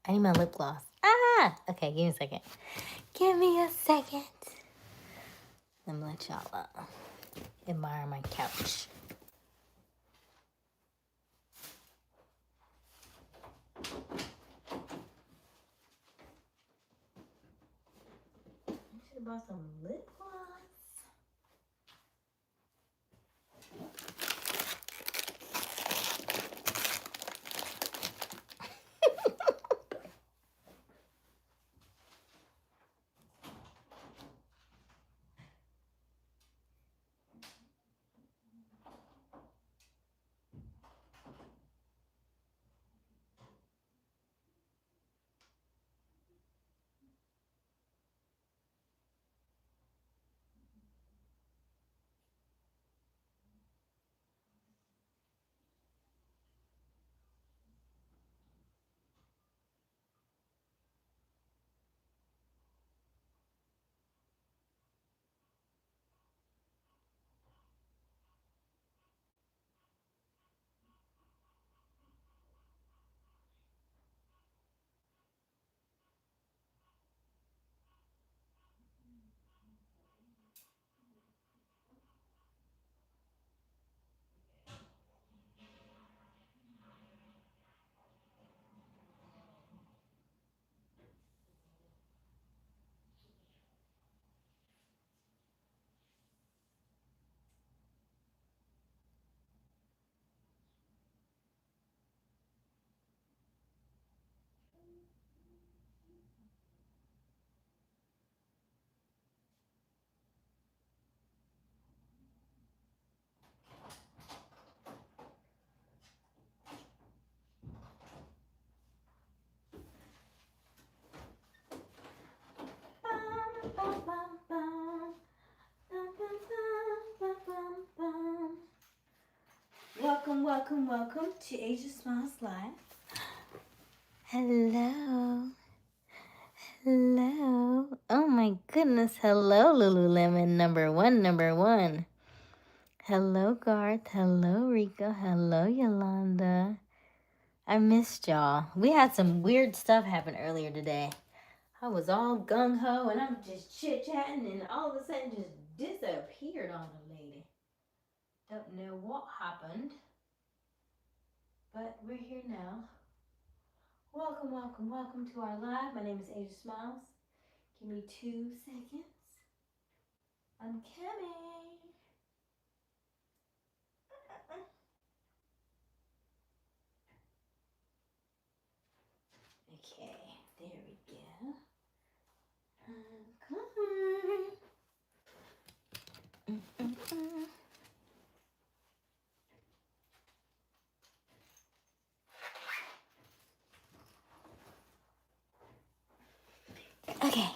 I need my lip gloss. Ah! Okay, give me a second. Give me a second. Let me let y'all admire my couch. I should have bought some lip gloss. Welcome, welcome, welcome to Aysia Smiles Live. Hello. Hello. Oh my goodness. Hello, Lululemon number one. Hello, Garth. Hello, Rico. Hello, Yolanda. I missed y'all. We had some weird stuff happen earlier today. I was all gung-ho and I'm just chit-chatting and all of a sudden just disappeared on the lady. Don't know what happened, but we're here now. Welcome, welcome, welcome to our live. My name is Aysia Smiles. Give me 2 seconds. I'm coming. Okay, there we go. I'm coming. Okay.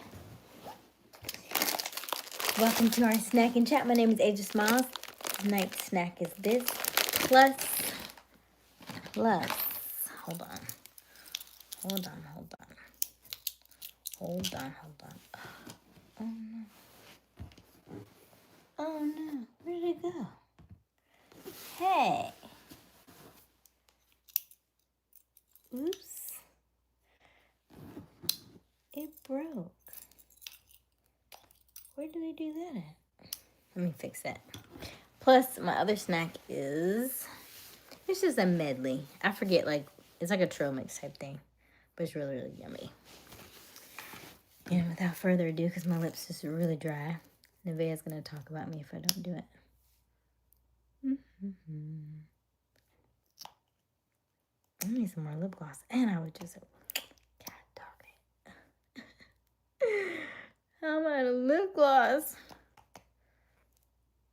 Welcome to our snack and chat. My name is Aysia Smiles. Tonight's snack is this. Plus. Hold on. Oh no. Oh no. Where did it go? Hey. Oops. It broke. Where did I do that at? Let me fix that. Plus, my other snack is, it's just a medley. I forget, like, it's like a trail mix type thing. But it's really, really yummy. And without further ado, because my lips just really dry, Nevaeh's going to talk about me if I don't do it. I need some more lip gloss. And I would just, God darn it. How am I out of lip gloss?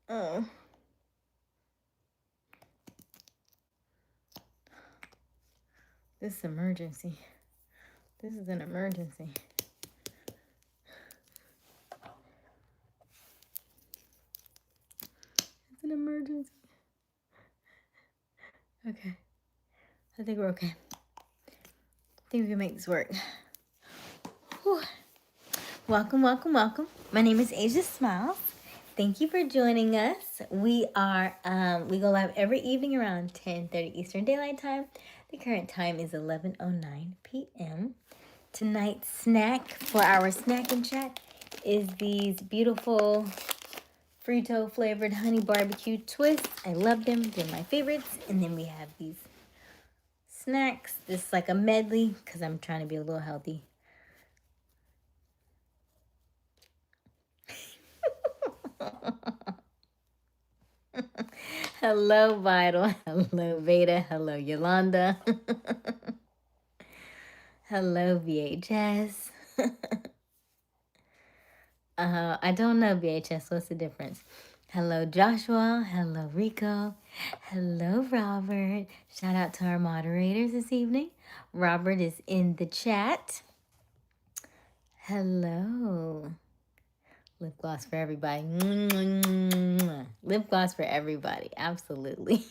Oh. This is emergency. This is an emergency. It's an emergency. Okay. I think we're okay. I think we can make this work. Whew. Welcome, welcome, welcome. My name is Aysia Smiles. Thank you for joining us. We are we go live every evening around 10:30 Eastern Daylight Time. The current time is 11:09 p.m. Tonight's snack for our snack and chat is these beautiful Frito flavored honey barbecue twists. I love them. They're my favorites. And then we have these snacks. This is like a medley because I'm trying to be a little healthy. Hello, Vital. Hello, Veda. Hello, Yolanda. Hello, VHS. I don't know, VHS. What's the difference? Hello, Joshua. Hello, Rico. Hello, Robert. Shout out to our moderators this evening. Robert is in the chat. Hello. Lip gloss for everybody. Lip gloss for everybody. Absolutely.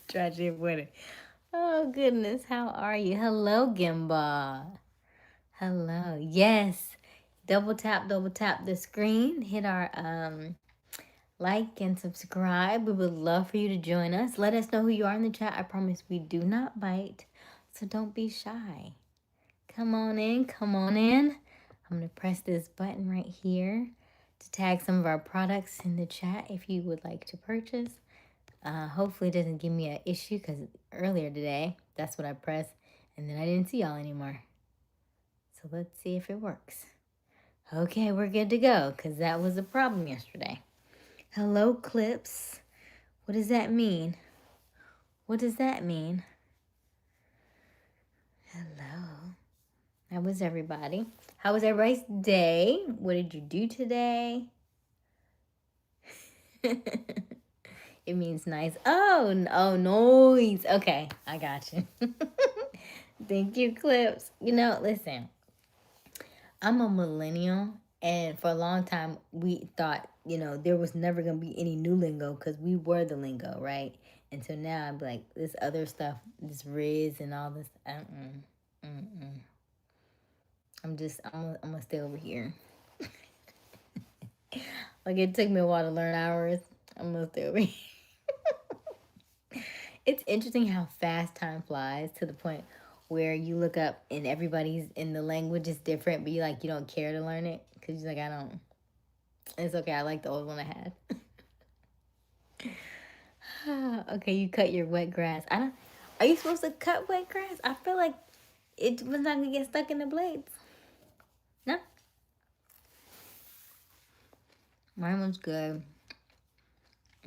Tragedy of winning. Oh, goodness. How are you? Hello, Gimba. Hello. Yes. Double tap the screen. Hit our like and subscribe. We would love for you to join us. Let us know who you are in the chat. I promise we do not bite. So don't be shy. Come on in. Come on in. I'm going to press this button right here to tag some of our products in the chat if you would like to purchase. Hopefully it doesn't give me an issue because earlier today, that's what I pressed. And then I didn't see y'all anymore. So let's see if it works. Okay, we're good to go because that was a problem yesterday. Hello, Clips. What does that mean? What does that mean? Hello. How was everybody? How was everybody's day? What did you do today? It means nice. Oh, noise. Okay, I got you. Thank you, Clips. You know, listen, I'm a millennial, and for a long time, we thought, there was never going to be any new lingo because we were the lingo, right? And so now I'm like, this other stuff, this Riz and all this, I'm going to stay over here. Like, it took me a while to learn ours. I'm going to stay over here. It's interesting how fast time flies to the point where you look up and everybody's in the language is different, but you don't care to learn it because you're like, I don't. It's okay. I like the old one I had. Okay, you cut your wet grass. Are you supposed to cut wet grass? I feel like it was not gonna get stuck in the blades. No. Mine was good.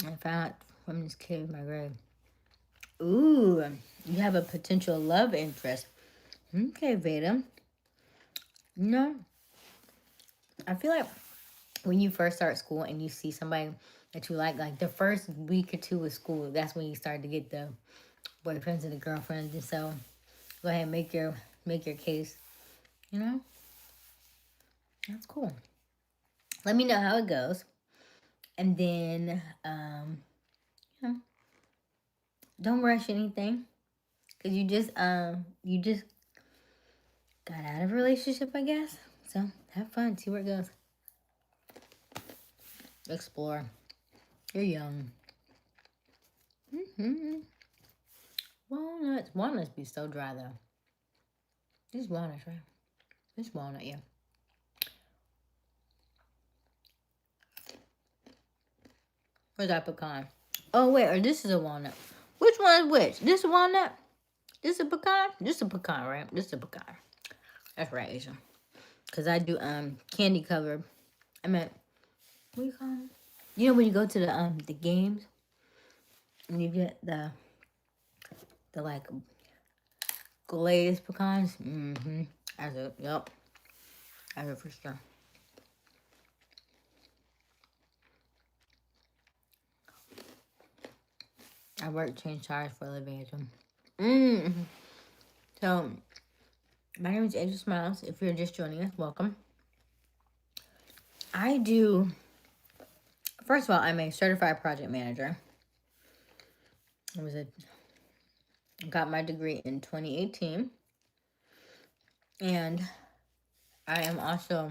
I found it from this kid in my grade. Ooh, you have a potential love interest. Okay, Veda. No. I feel like when you first start school and you see somebody that you like the first week or two of school, that's when you start to get the boyfriends and the girlfriends. And so go ahead and make your case. That's cool. Let me know how it goes. And then, don't rush anything. Because you just got out of a relationship, I guess. So have fun. See where it goes. Explore. You're young. Walnuts. Walnuts be so dry, though. These walnuts, right? This walnut, yeah. Where's that pecan? Oh, wait. Or this is a walnut. Which one is which? This is a walnut? This is a pecan? This is a pecan, right? This is a pecan. That's right, Aysia. Because I do candy covered. I meant, what do you call them? You know when you go to the games and you get the like glazed pecans? That's it. Yep. That's it for sure. I work change tires for a living. So, my name is Aysia Smiles. If you're just joining us, welcome. First of all, I'm a certified project manager. Got my degree in 2018. And I am also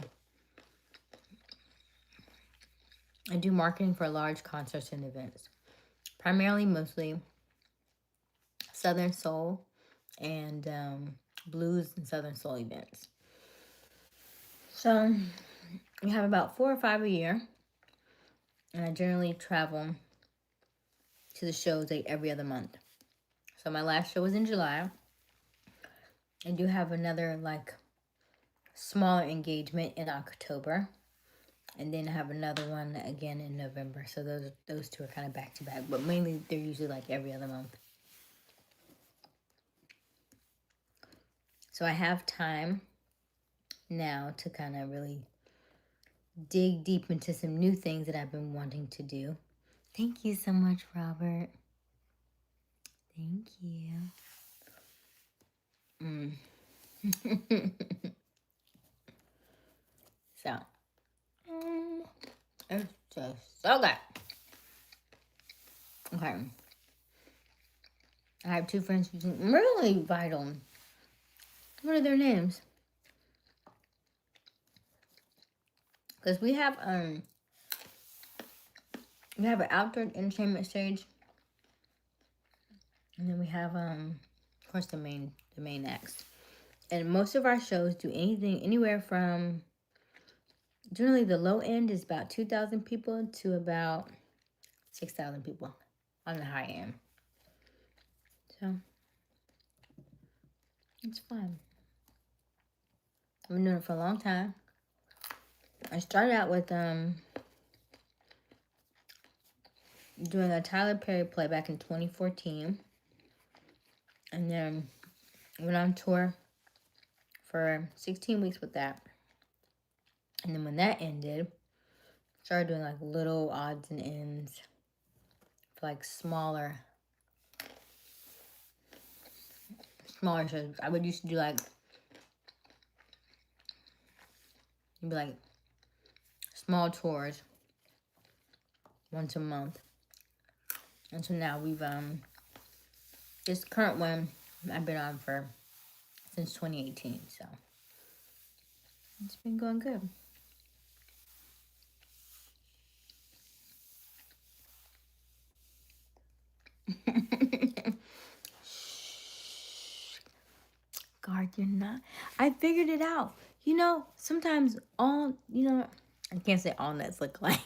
I do marketing for large concerts and events, primarily mostly Southern Soul and blues and Southern Soul events. So we have about 4 or 5 a year, and I generally travel to the shows like every other month. So my last show was in July. I do have another like smaller engagement in October, and then I have another one again in November. So those two are kind of back to back, but mainly they're usually like every other month. So I have time now to kind of really dig deep into some new things that I've been wanting to do. Thank you so much, Robert. Thank you. So, it's just so good. Okay. I have 2 friends who seem really vital. What are their names? Because we have an outdoor entertainment stage, and then we have of course the main acts. And most of our shows do anything anywhere from, generally the low end is about 2,000 people to about 6,000 people on the high end. So it's fun. I've been doing it for a long time. I started out with doing a Tyler Perry play back in 2014, and then went on tour for 16 weeks with that. And then when that ended, started doing like little odds and ends for like smaller shows. I would used to do like small tours once a month. And so now we've this current one I've been on for since 2018, so it's been going good. Guard, you're not. I figured it out. You know, sometimes I can't say all nuts look alike.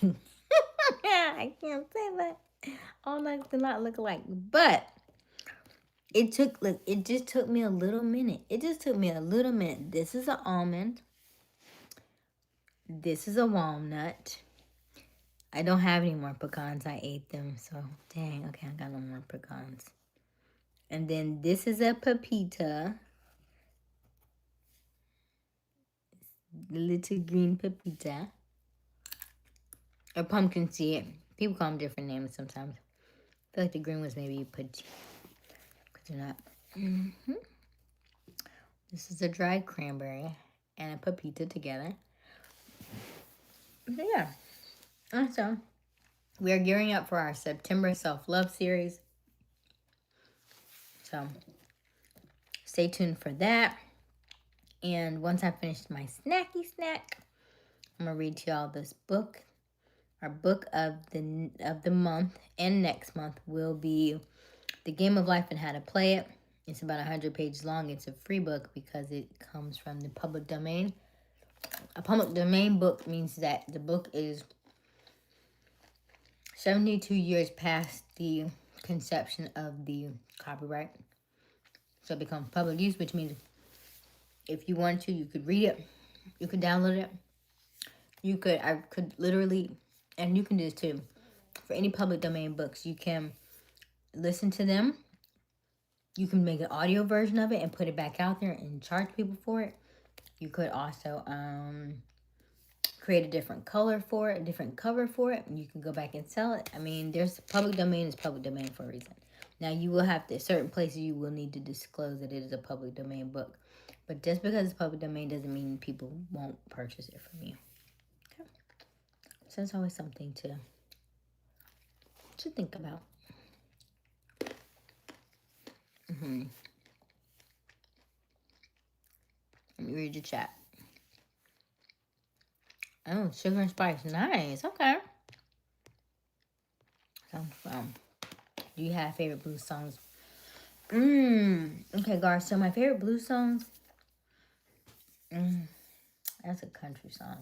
I can't say that. All nuts do not look alike. But it just took me a little minute. This is an almond. This is a walnut. I don't have any more pecans. I ate them. So, dang. Okay, I got no more pecans. And then this is a pepita. The little green pepita. Or pumpkin seed. People call them different names sometimes. I feel like the green was maybe put, because they're not. This is a dried cranberry and a pepita together. So yeah. So we are gearing up for our September self-love series. So stay tuned for that. And once I finish my snacky snack, I'm gonna read to y'all this book. Our book of the month and next month will be The Game of Life and How to Play It. It's about 100 pages long. It's a free book because it comes from the public domain. A public domain book means that the book is 72 years past the conception of the copyright. So it becomes public use, which means if you want to, you could read it, you could download it. I could literally, and you can do this too, for any public domain books, you can listen to them. You can make an audio version of it and put it back out there and charge people for it. You could also create a different color for it, a different cover for it, and you can go back and sell it. I mean, there's public domain is public domain for a reason. Now, you will have to, certain places you will need to disclose that it is a public domain book. But just because it's public domain doesn't mean people won't purchase it from you. Okay. So it's always something to think about. Let me read your chat. Oh, sugar and spice. Nice. Okay. come from? Do you have favorite blues songs? Okay, Gar. So my favorite blues songs. That's a country song.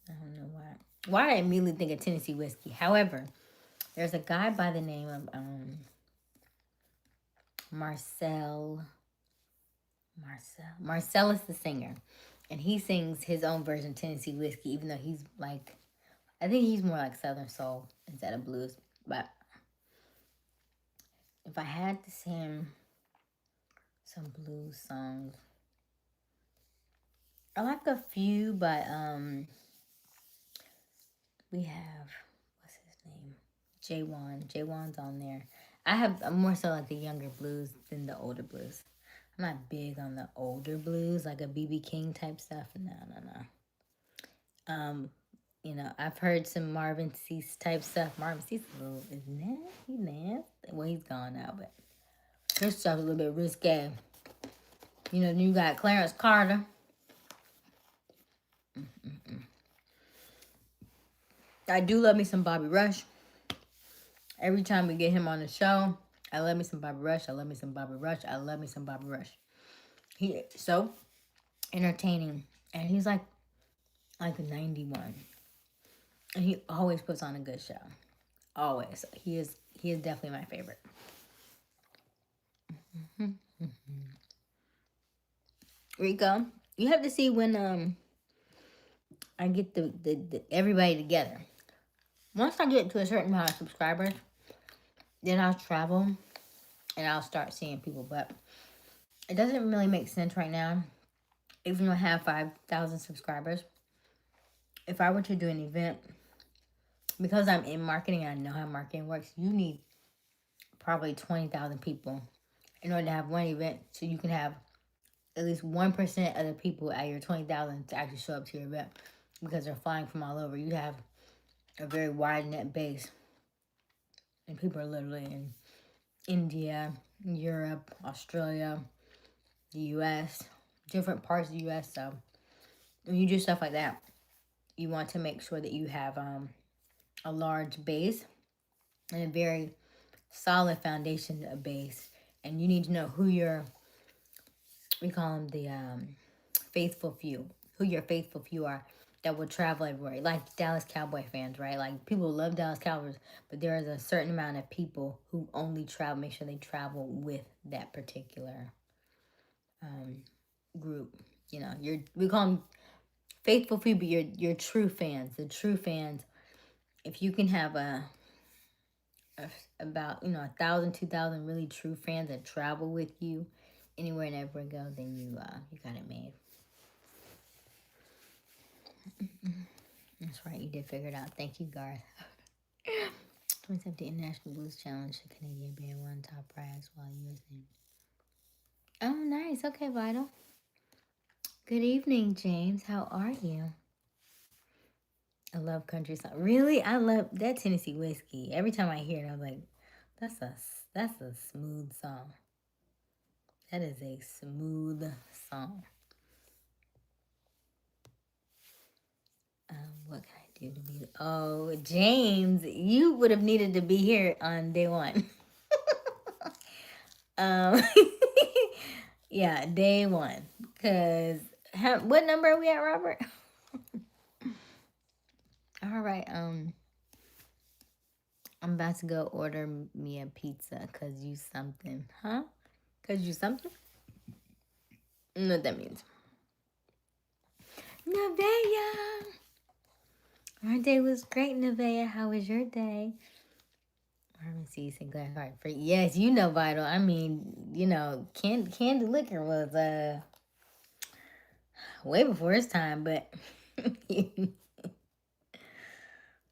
I don't know why. Why did I immediately think of Tennessee Whiskey? However, there's a guy by the name of Marcel is the singer, and he sings his own version of Tennessee Whiskey, even though he's like, I think he's more like Southern Soul instead of blues. But if I had to sing some blues songs, I like a few, but we have, what's his name? J1. J1's on there. I'm more so like the younger blues than the older blues. I'm not big on the older blues, like a BB King type stuff. No. I've heard some Marvin Cease type stuff. Marvin Cease is nasty. Well, he's gone now, but his stuff's a little bit risque. Then you got Clarence Carter. I do love me some Bobby Rush. Every time we get him on the show, I love me some Bobby Rush. He is so entertaining, and he's like 91, and he always puts on a good show. Always. He is definitely my favorite. Rico, you have to see when I get the everybody together. Once I get to a certain amount of subscribers, then I'll travel and I'll start seeing people. But it doesn't really make sense right now. Even though I have 5,000 subscribers, if I were to do an event, because I'm in marketing and I know how marketing works, you need probably 20,000 people in order to have one event, so you can have at least 1% of the people at your 20,000 to actually show up to your event, because they're flying from all over. You have a very wide net base, and people are literally in India, Europe, Australia, the U.S., different parts of the U.S. So when you do stuff like that, you want to make sure that you have a large base and a very solid foundation of base. And you need to know who we call them the faithful few, who your faithful few are that will travel everywhere. Like Dallas Cowboy fans, right? Like, people love Dallas Cowboys, but there is a certain amount of people who only travel, make sure they travel with that particular group. We call them faithful few, but your true fans. The true fans, if you can have about 1,000, 2,000 really true fans that travel with you anywhere and everywhere you go, then you got it made. That's right, you did figure it out. Thank you, Garth. 2017 International Blues Challenge, the Canadian band won top prize while U.S. Oh, nice. Okay, Vital. Good evening, James. How are you? I love country song. Really? I love that Tennessee Whiskey. Every time I hear it, I'm like, that's a smooth song. That is a smooth song. What can I do to be? Oh, James, you would have needed to be here on day one. Yeah, day one. Cause what number are we at, Robert? All right. I'm about to go order me a pizza. Cause you something, huh? Cause you something. I don't know what that means. Nevaeh. Our day was great, Nevaeh. How was your day? Pharmacies and glad heart free. Yes, Vital. I mean, candy liquor was way before its time, but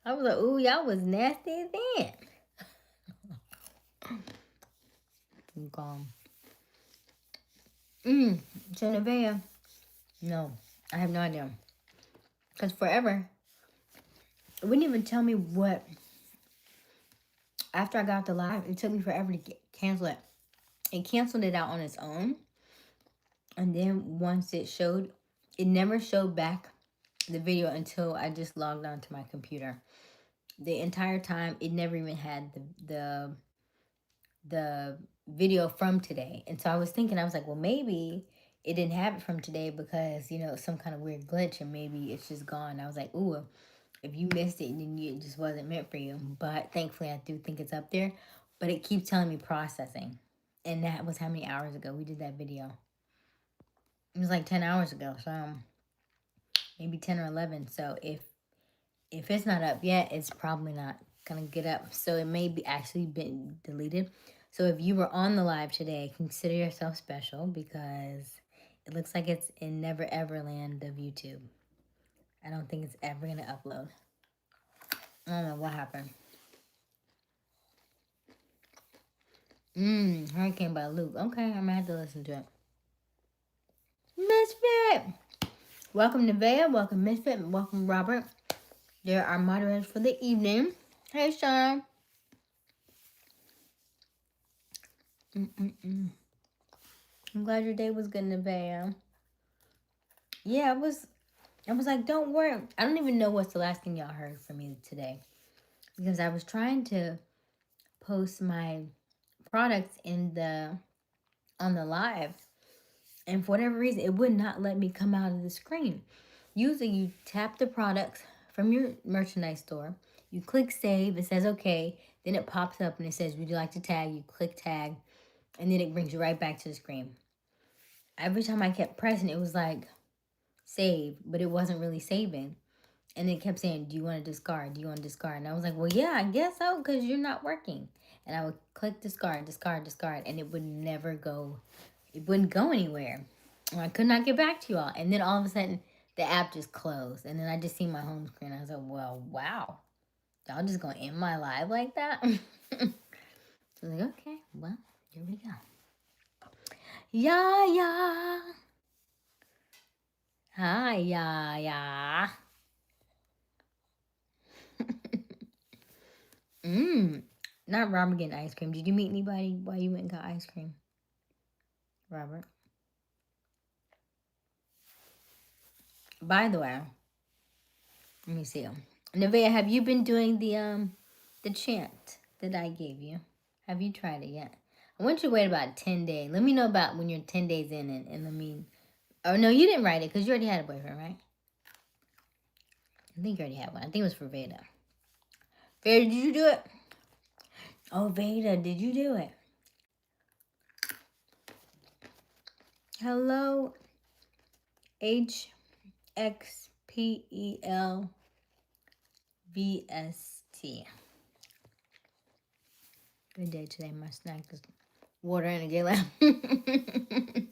I was like, ooh, y'all was nasty then. I'm calm. So Nevaeh, no, I have no idea. Because forever, it wouldn't even tell me what. After I got the live, it took me forever to cancel it. It canceled it out on its own. And then once it showed, it never showed back the video until I just logged onto my computer. the entire time it never even had the video from today. And so I was thinking, I was like, well, maybe it didn't have it from today because, you know, some kind of weird glitch and maybe it's just gone. I was like, ooh, if you missed it, then it just wasn't meant for you. But thankfully, I do think it's up there. But it keeps telling me processing. And that was how many hours ago we did that video. It was like 10 hours ago. So maybe 10 or 11. So if it's not up yet, it's probably not going to get up. So it may be actually been deleted. So if you were on the live today, consider yourself special because it looks like it's in never ever land of YouTube. I don't think it's ever going to upload. I don't know what happened. Hurricane by Luke. Okay, I'm going to have to listen to it. Misfit! Welcome Nevaeh, welcome Misfit, and welcome Robert. They're our moderators for the evening. Hey, Sean. I'm glad your day was good, Nevaeh. Yeah, I was like, don't worry. I don't even know what's the last thing y'all heard from me today. Because I was trying to post my products on the live. And for whatever reason, it would not let me come out of the screen. Usually you tap the products from your merchandise store. You click save. It says okay. Then it pops up and it says, would you like to tag? You click tag. And then it brings you right back to the screen. Every time I kept pressing, it was like, save. But it wasn't really saving. And it kept saying, do you want to discard? Do you want to discard? And I was like, well, yeah, I guess so, because you're not working. And I would click discard, discard, discard. And it would never go. It wouldn't go anywhere. And I could not get back to you all. And then all of a sudden, the app just closed. And then I just see my home screen. I was like, well, wow. Y'all just going to end my live like that? So I was like, okay, well, here we go. Yeah. Hi, yeah. Not Robert getting ice cream. Did you meet anybody while you went and got ice cream? Robert? By the way, let me see. Nevaeh, have you been doing the chant that I gave you? Have you tried it yet? I want you to wait about 10 days. Let me know about when you're 10 days in and let me... Oh, no, you didn't write it because you already had a boyfriend, right? I think you already had one. I think it was for Veda. Veda, did you do it? Oh, Veda, did you do it? Hello, HXPELVST. Good day today. My snack is water and a gala. I'm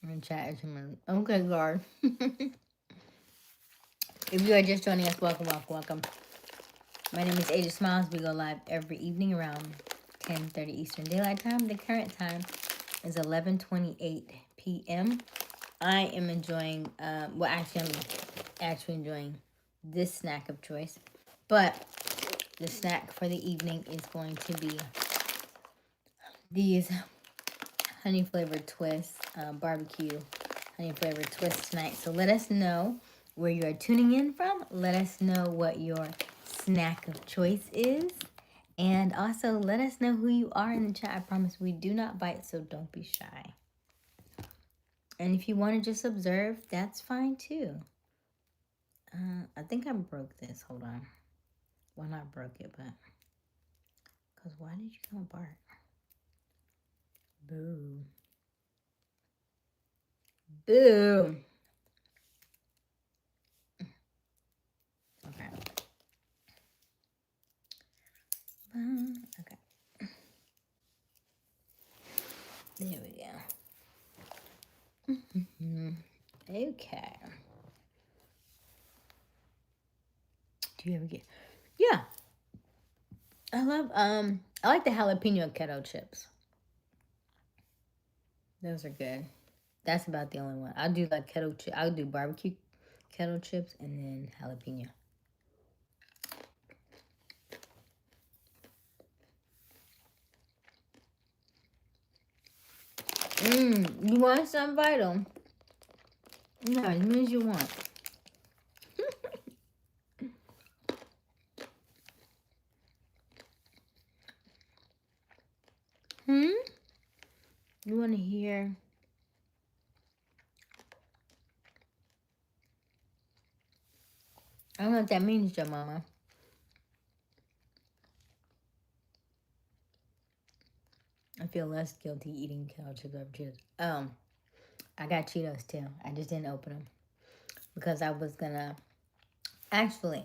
gonna chat with him. Okay, guard. If you are just joining us, welcome. My name is Aysia Smiles. We go live every evening around 10:30 Eastern Daylight Time. The current time is 11:28 p.m. I am enjoying, I'm actually enjoying this snack of choice. But the snack for the evening is going to be these honey flavored twists, barbecue honey flavored twists tonight. So let us know where you are tuning in from. Let us know what your snack of choice is. And also let us know who you are in the chat. I promise we do not bite, so don't be shy. And if you want to just observe, that's fine too. I think I broke this. Hold on. Well, not broke it, but... Because why did you come apart? Boo. Boo. Okay. Okay. There we go. Okay. Do you ever get... Yeah. I love, I like the jalapeno keto chips. Those are good. That's about the only one. I'll do like keto chip. I'll do barbecue keto chips and then jalapeno. You want some Vital? No, as many as you want. You want to hear? I don't know what that means, your mama. I feel less guilty eating kettle chips over Cheetos. I got Cheetos too. I just didn't open them because I was gonna. Actually,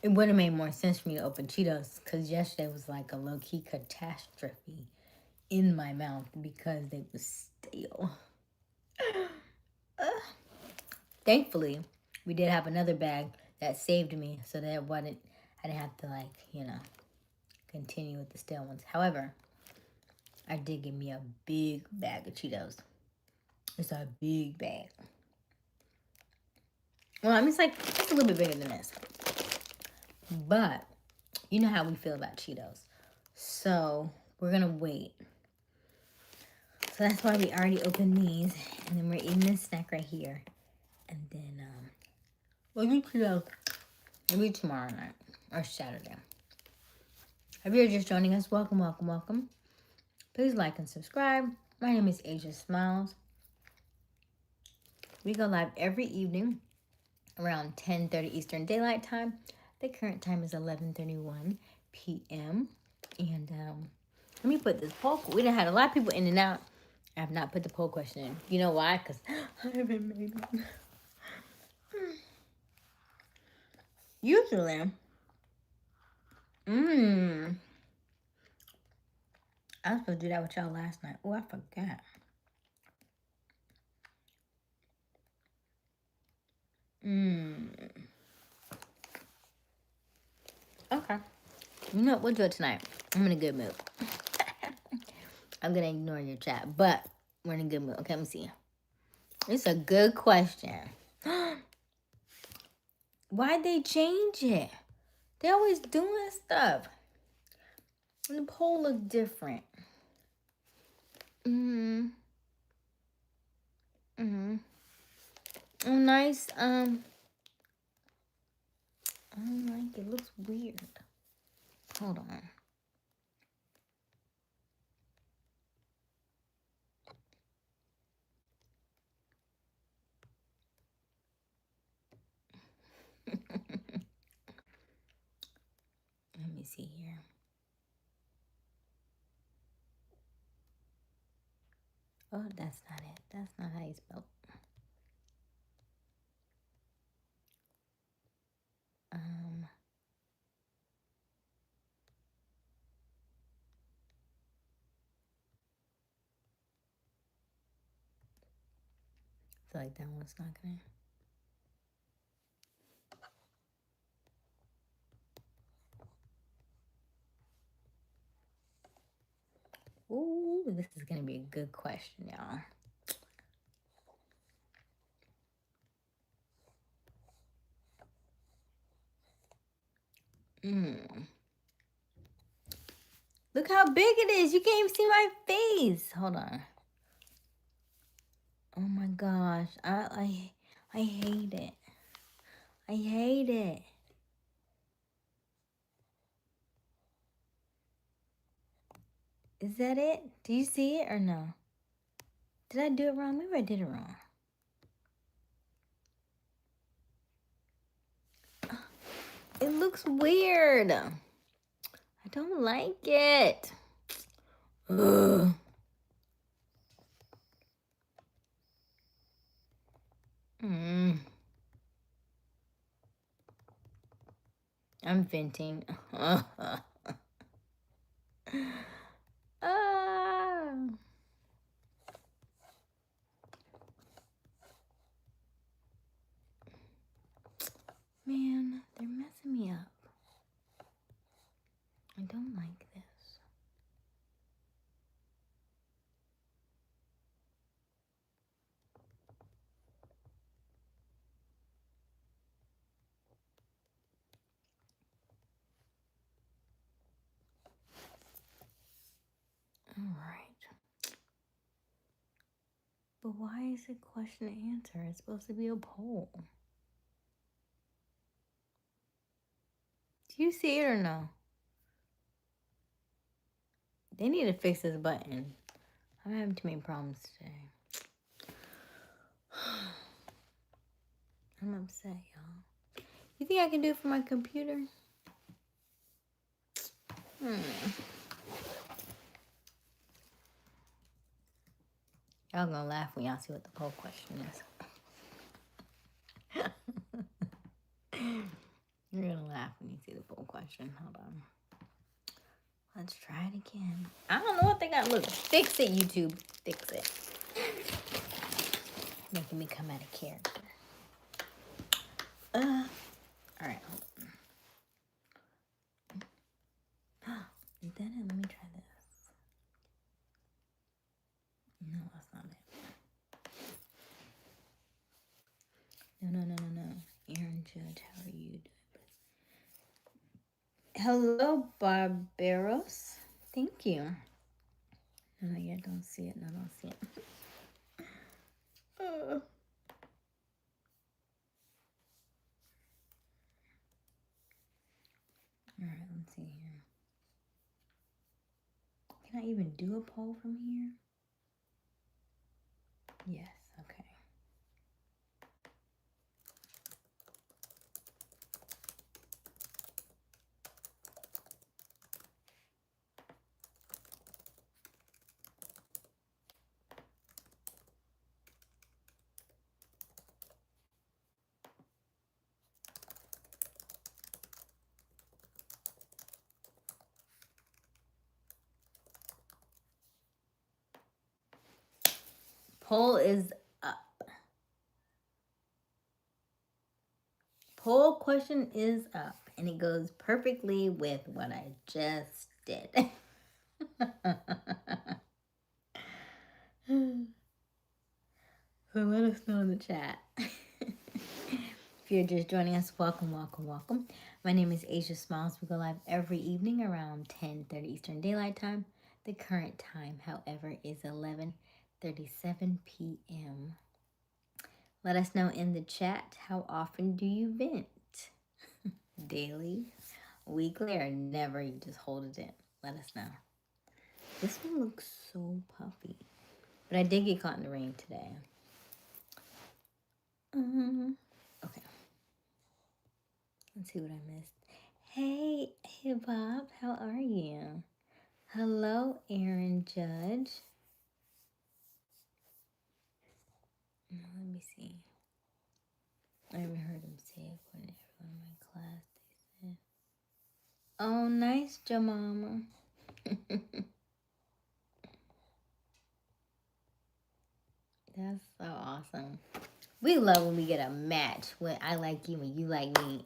it would have made more sense for me to open Cheetos because yesterday was like a low key catastrophe in my mouth because they was stale. Thankfully, we did have another bag that saved me so that I didn't have to continue with the stale ones. However, I did get me a big bag of Cheetos. It's a big bag. Well, I mean, it's a little bit bigger than this. But, you know how we feel about Cheetos. So, we're going to wait. So, that's why we already opened these. And then we're eating this snack right here. And then, we'll eat Cheetos maybe tomorrow night or Saturday. If you're just joining us, welcome, welcome, welcome. Please like and subscribe. My name is Aysia Smiles. We go live every evening around 10:30 Eastern Daylight Time. The current time is 11:31 p.m. And let me put this poll. We done had a lot of people in and out. I have not put the poll question in. You know why? Because I haven't made one. Usually, I was supposed to do that with y'all last night. Oh, I forgot. Okay. You know what? We'll do it tonight. I'm in a good mood. I'm going to ignore your chat, but we're in a good mood. Okay, let me see. It's a good question. Why'd they change it? They always doing stuff. And the poll look different. Oh, nice. I don't like it. It looks weird. Hold on. Let me see here. Oh, that's not it. That's not how you spell it. I feel like that one's not gonna. Ooh, this is gonna be a good question, y'all. Look how big it is. You can't even see my face. Hold on. Oh my gosh. I hate it. I hate it. Is that it? Do you see it or no? Did I do it wrong? Maybe I did it wrong. It looks weird. I don't like it. Ugh. I'm venting. Man, they're messing me up. I don't like this. All right. But why is it question and answer? It's supposed to be a poll. Do you see it or no? They need to fix this button. I'm having too many problems today. I'm upset, y'all. You think I can do it for my computer? Y'all gonna laugh when y'all see what the poll question is. You're gonna laugh when you see the poll question. Hold on. Let's try it again. I don't know what they got. Look, fix it, YouTube. Fix it. Making me come out of character. All right, hold on. Then let me try this. No, that's not it. No. Aaron Judge, how are you doing? Hello, Barbaros. Thank you. No, yeah, don't see it. No, don't see it. All right, let's see here. Can I even do a poll from here? Yes, okay. Poll is up. Poll question is up, and it goes perfectly with what I just did. So let us know in the chat. If you're just joining us, welcome. My name is Aysia Smiles. We go live every evening around 10:30 Eastern Daylight Time. The current time, however, is 11:37 p.m. Let us know in the chat, how often do you vent? Daily, weekly, or never? You just hold it in. Let us know. This one looks so puffy. But I did get caught in the rain today. Okay. Let's see what I missed. Hey, Bob, how are you? Hello, Aaron Judge. Let me see. I haven't heard him say it for everyone in my class. They said, "Oh, nice, Jamama." That's so awesome. We love when we get a match. When I like you and you like me.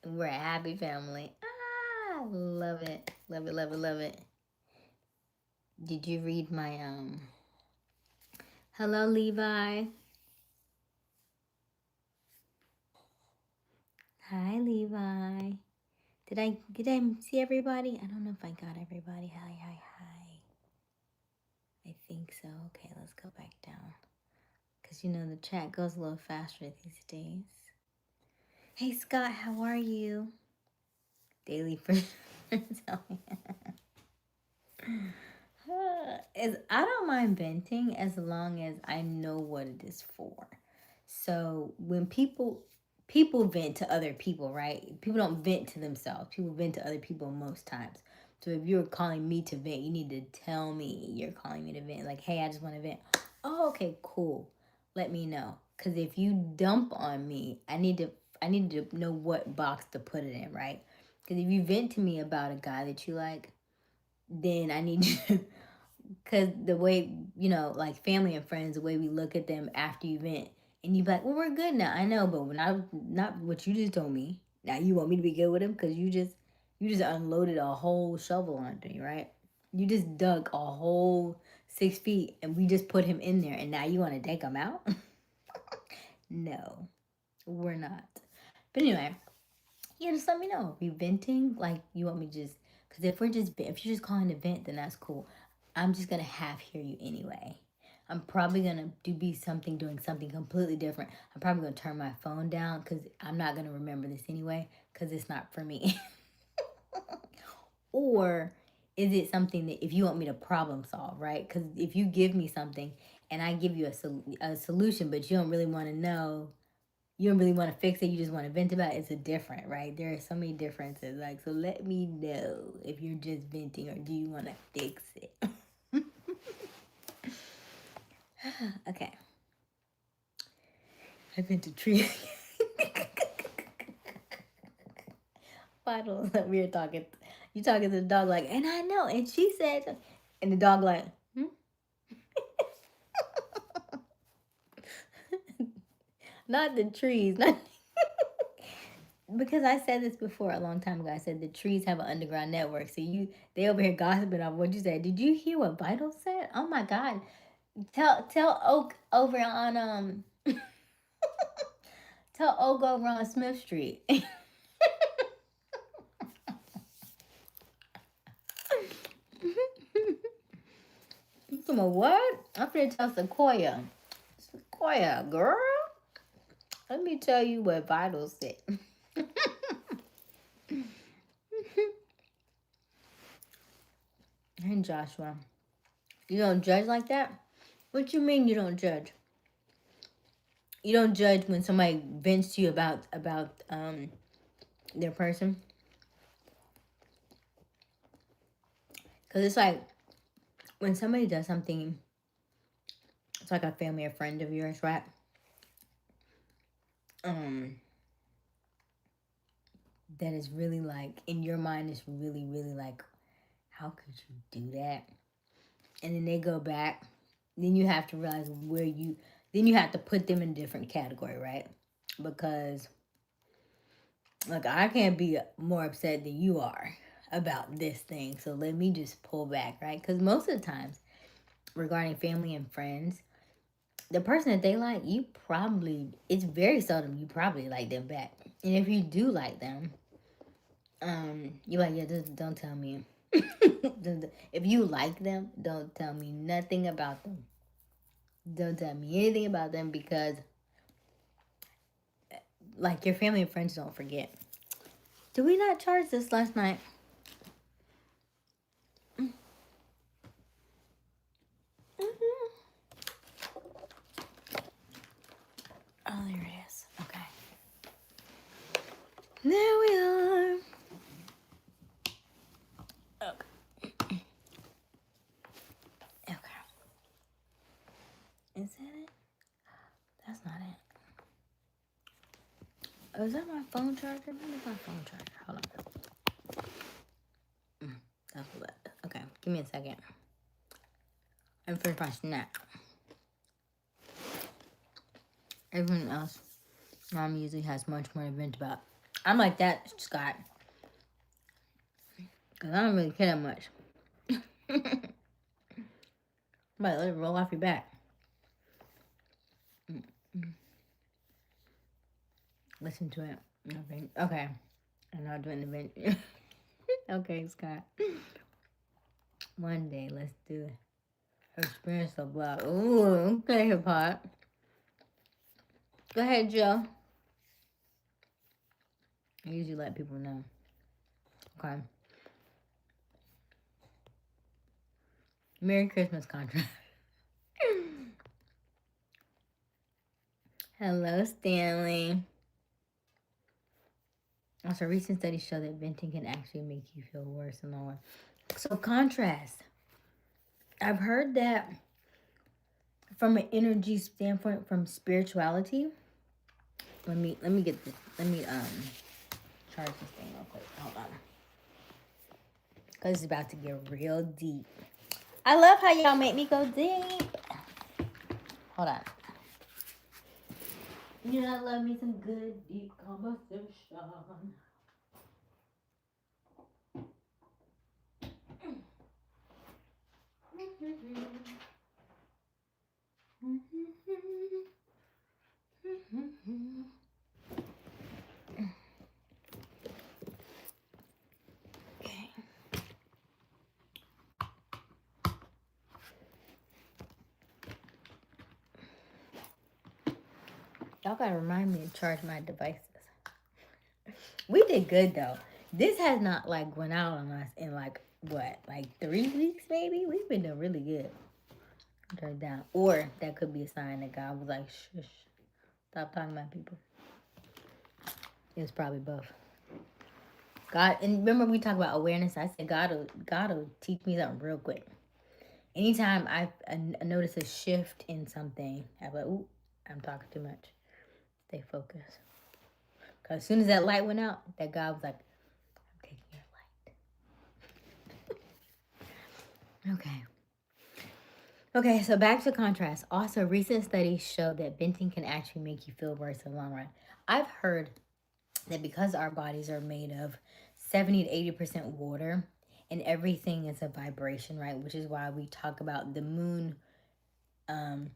We're a happy family. Ah, love it. Love it. Did you read my Hello, Levi. Hi, Levi. Did I see everybody? I don't know if I got everybody. Hi. I think so. Okay, let's go back down. Because, the chat goes a little faster these days. Hey, Scott, how are you? Daily friends. I don't mind venting as long as I know what it is for. So when people vent to other people, right? People don't vent to themselves. People vent to other people most times. So if you're calling me to vent, you need to tell me you're calling me to vent. Like, hey, I just want to vent. Oh, okay, cool. Let me know. Because if you dump on me, I need to know what box to put it in, right? Because if you vent to me about a guy that you like, then I need you. Because the way, like family and friends, the way we look at them after you vent, and you be like, well, we're good now. I know, but not what you just told me. Now you want me to be good with him because you just unloaded a whole shovel onto me, right? You just dug a whole 6 feet and we just put him in there, and now you want to take him out? No, we're not. But anyway, yeah, just let me know. If you're venting, like you want me to just, because if you're just calling to vent, then that's cool. I'm just gonna half hear you anyway. I'm probably gonna doing something completely different. I'm probably gonna turn my phone down because I'm not gonna remember this anyway because it's not for me. Or is it something that if you want me to problem solve, right? Because if you give me something and I give you a solution, but you don't really want to know, you don't really want to fix it, you just want to vent about it, it's a different, right? There are so many differences. Like, so let me know if you're just venting or do you want to fix it? Okay. I vent a tree. Vitals that we were talking. You talking to the dog like, and I know, and she said, and the dog like, hmm? Not the trees, not because I said this before a long time ago. I said the trees have an underground network. So they over here gossiping off what you said. Did you hear what Vital said? Oh my God! Tell Oak over on tell Oak over on Smith Street. From a what? I'm finna tell Sequoia. Sequoia, girl. Let me tell you what Vital said. And Joshua, you don't judge like that? What you mean you don't judge? You don't judge when somebody vents to you about their person? Because it's like when somebody does something, it's like a family or friend of yours, right? That is really like, in your mind, it's really, really like, how could you do that? And then they go back, then you have to realize then you have to put them in a different category, right? Because, like, I can't be more upset than you are about this thing. So let me just pull back, right? Because most of the times, regarding family and friends, the person that they like, it's very seldom you probably like them back. And if you do like them, you're like, yeah, just don't tell me. If you like them, don't tell me nothing about them. Don't tell me anything about them because, like, your family and friends don't forget. Did we not charge this last night? Oh, there it is. Okay. There we are. Okay. Okay. Is that it? That's not it. Oh, is that my phone charger? Where's my phone charger? Hold on. That's what. Okay, give me a second. I'm finish my snack. Everyone else, Mom usually has much more to vent about. I'm like that, Scott. Because I don't really care that much. But let it roll off your back. Listen to it. Okay. I'm not doing the vent. Okay, Scott. One day, let's do it. Experience of love. Ooh, okay, hip hop. Go ahead, Joe. I usually let people know. Okay. Merry Christmas contract. Hello, Stanley. Also, recent studies show that venting can actually make you feel worse and lower. So, contrast. I've heard that from an energy standpoint, from spirituality. Let me get this. Let me charge this thing real quick. Hold on. Because it's about to get real deep. I love how y'all make me go deep. Hold on. You know, I love me some good deep conversation. Okay. Y'all gotta remind me to charge my devices. We did good though. This has not like went out on us in like what, like 3 weeks maybe. We've been doing really good. Turn it down, or that could be a sign that God was like, "Shush, stop talking about people." It was probably both. God, and remember we talked about awareness. I said God will teach me something real quick. Anytime I notice a shift in something, I'm like, "Ooh, I'm talking too much." Stay focused. Cause as soon as that light went out, that God was like, "I'm taking your light." Okay. Okay, so back to contrast. Also, recent studies show that venting can actually make you feel worse in the long run. I've heard that because our bodies are made of 70 to 80% water and everything is a vibration, right? Which is why we talk about the moon um,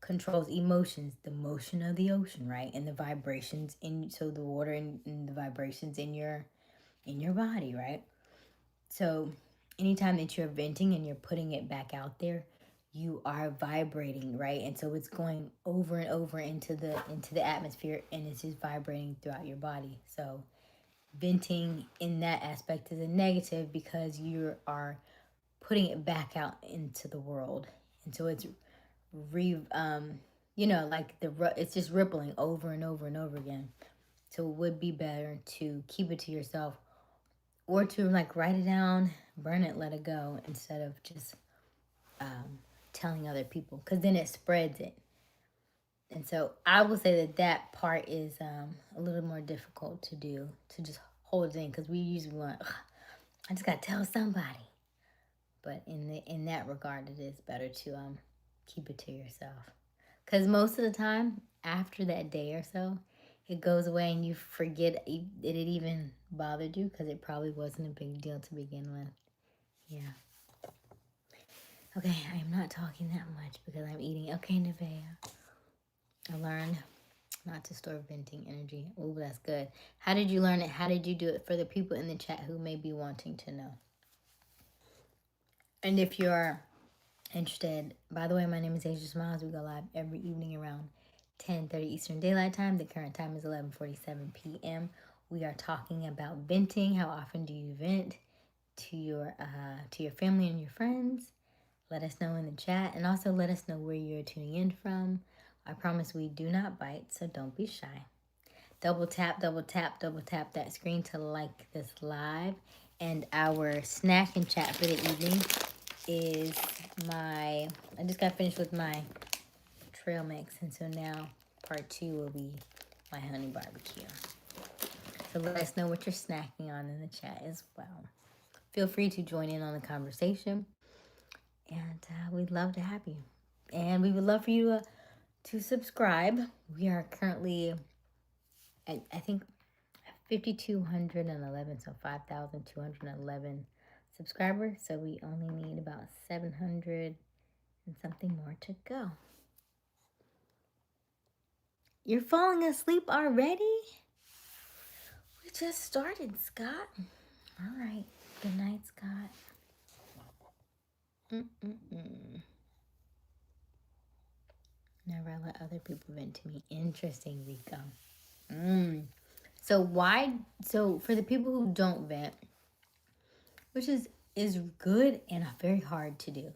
controls emotions, the motion of the ocean, right? And the vibrations in, so the water and the vibrations in your body, right? So anytime that you're venting and you're putting it back out there, you are vibrating, right? And so it's going over and over into the atmosphere, and it's just vibrating throughout your body. So venting in that aspect is a negative because you are putting it back out into the world, and so it's like it's just rippling over and over and over again. So it would be better to keep it to yourself, or to like write it down, burn it, let it go, instead of just telling other people, because then it spreads it. And so I will say that part is a little more difficult to do, to just hold it in, because we usually want, I just gotta tell somebody. But in that regard, it is better to keep it to yourself, because most of the time after that day or so, it goes away and you forget that it even bothered you, because it probably wasn't a big deal to begin with. Yeah. Okay, I am not talking that much because I'm eating. Okay, Nevaeh. I learned not to store venting energy. Oh, that's good. How did you learn it? How did you do it, for the people in the chat who may be wanting to know? And if you're interested, by the way, my name is Aysia Smiles. We go live every evening around 10:30 Eastern Daylight Time. The current time is 11:47 p.m. We are talking about venting. How often do you vent to your family and your friends? Let us know in the chat, and also let us know where you're tuning in from. I promise we do not bite, so don't be shy. Double tap, double tap, double tap that screen to like this live. And our snack and chat for the evening is I just got finished with my trail mix, and so now part 2 will be my honey barbecue. So let us know what you're snacking on in the chat as well. Feel free to join in on the conversation, and we'd love to have you. And we would love for you to subscribe. We are currently at, I think, 5,211, so 5,211 subscribers. So we only need about 700 and something more to go. You're falling asleep already? We just started, Scott. All right. Good night, Scott. Never let other people vent to me. Interesting, Rico. So for the people who don't vent, which is good and very hard to do.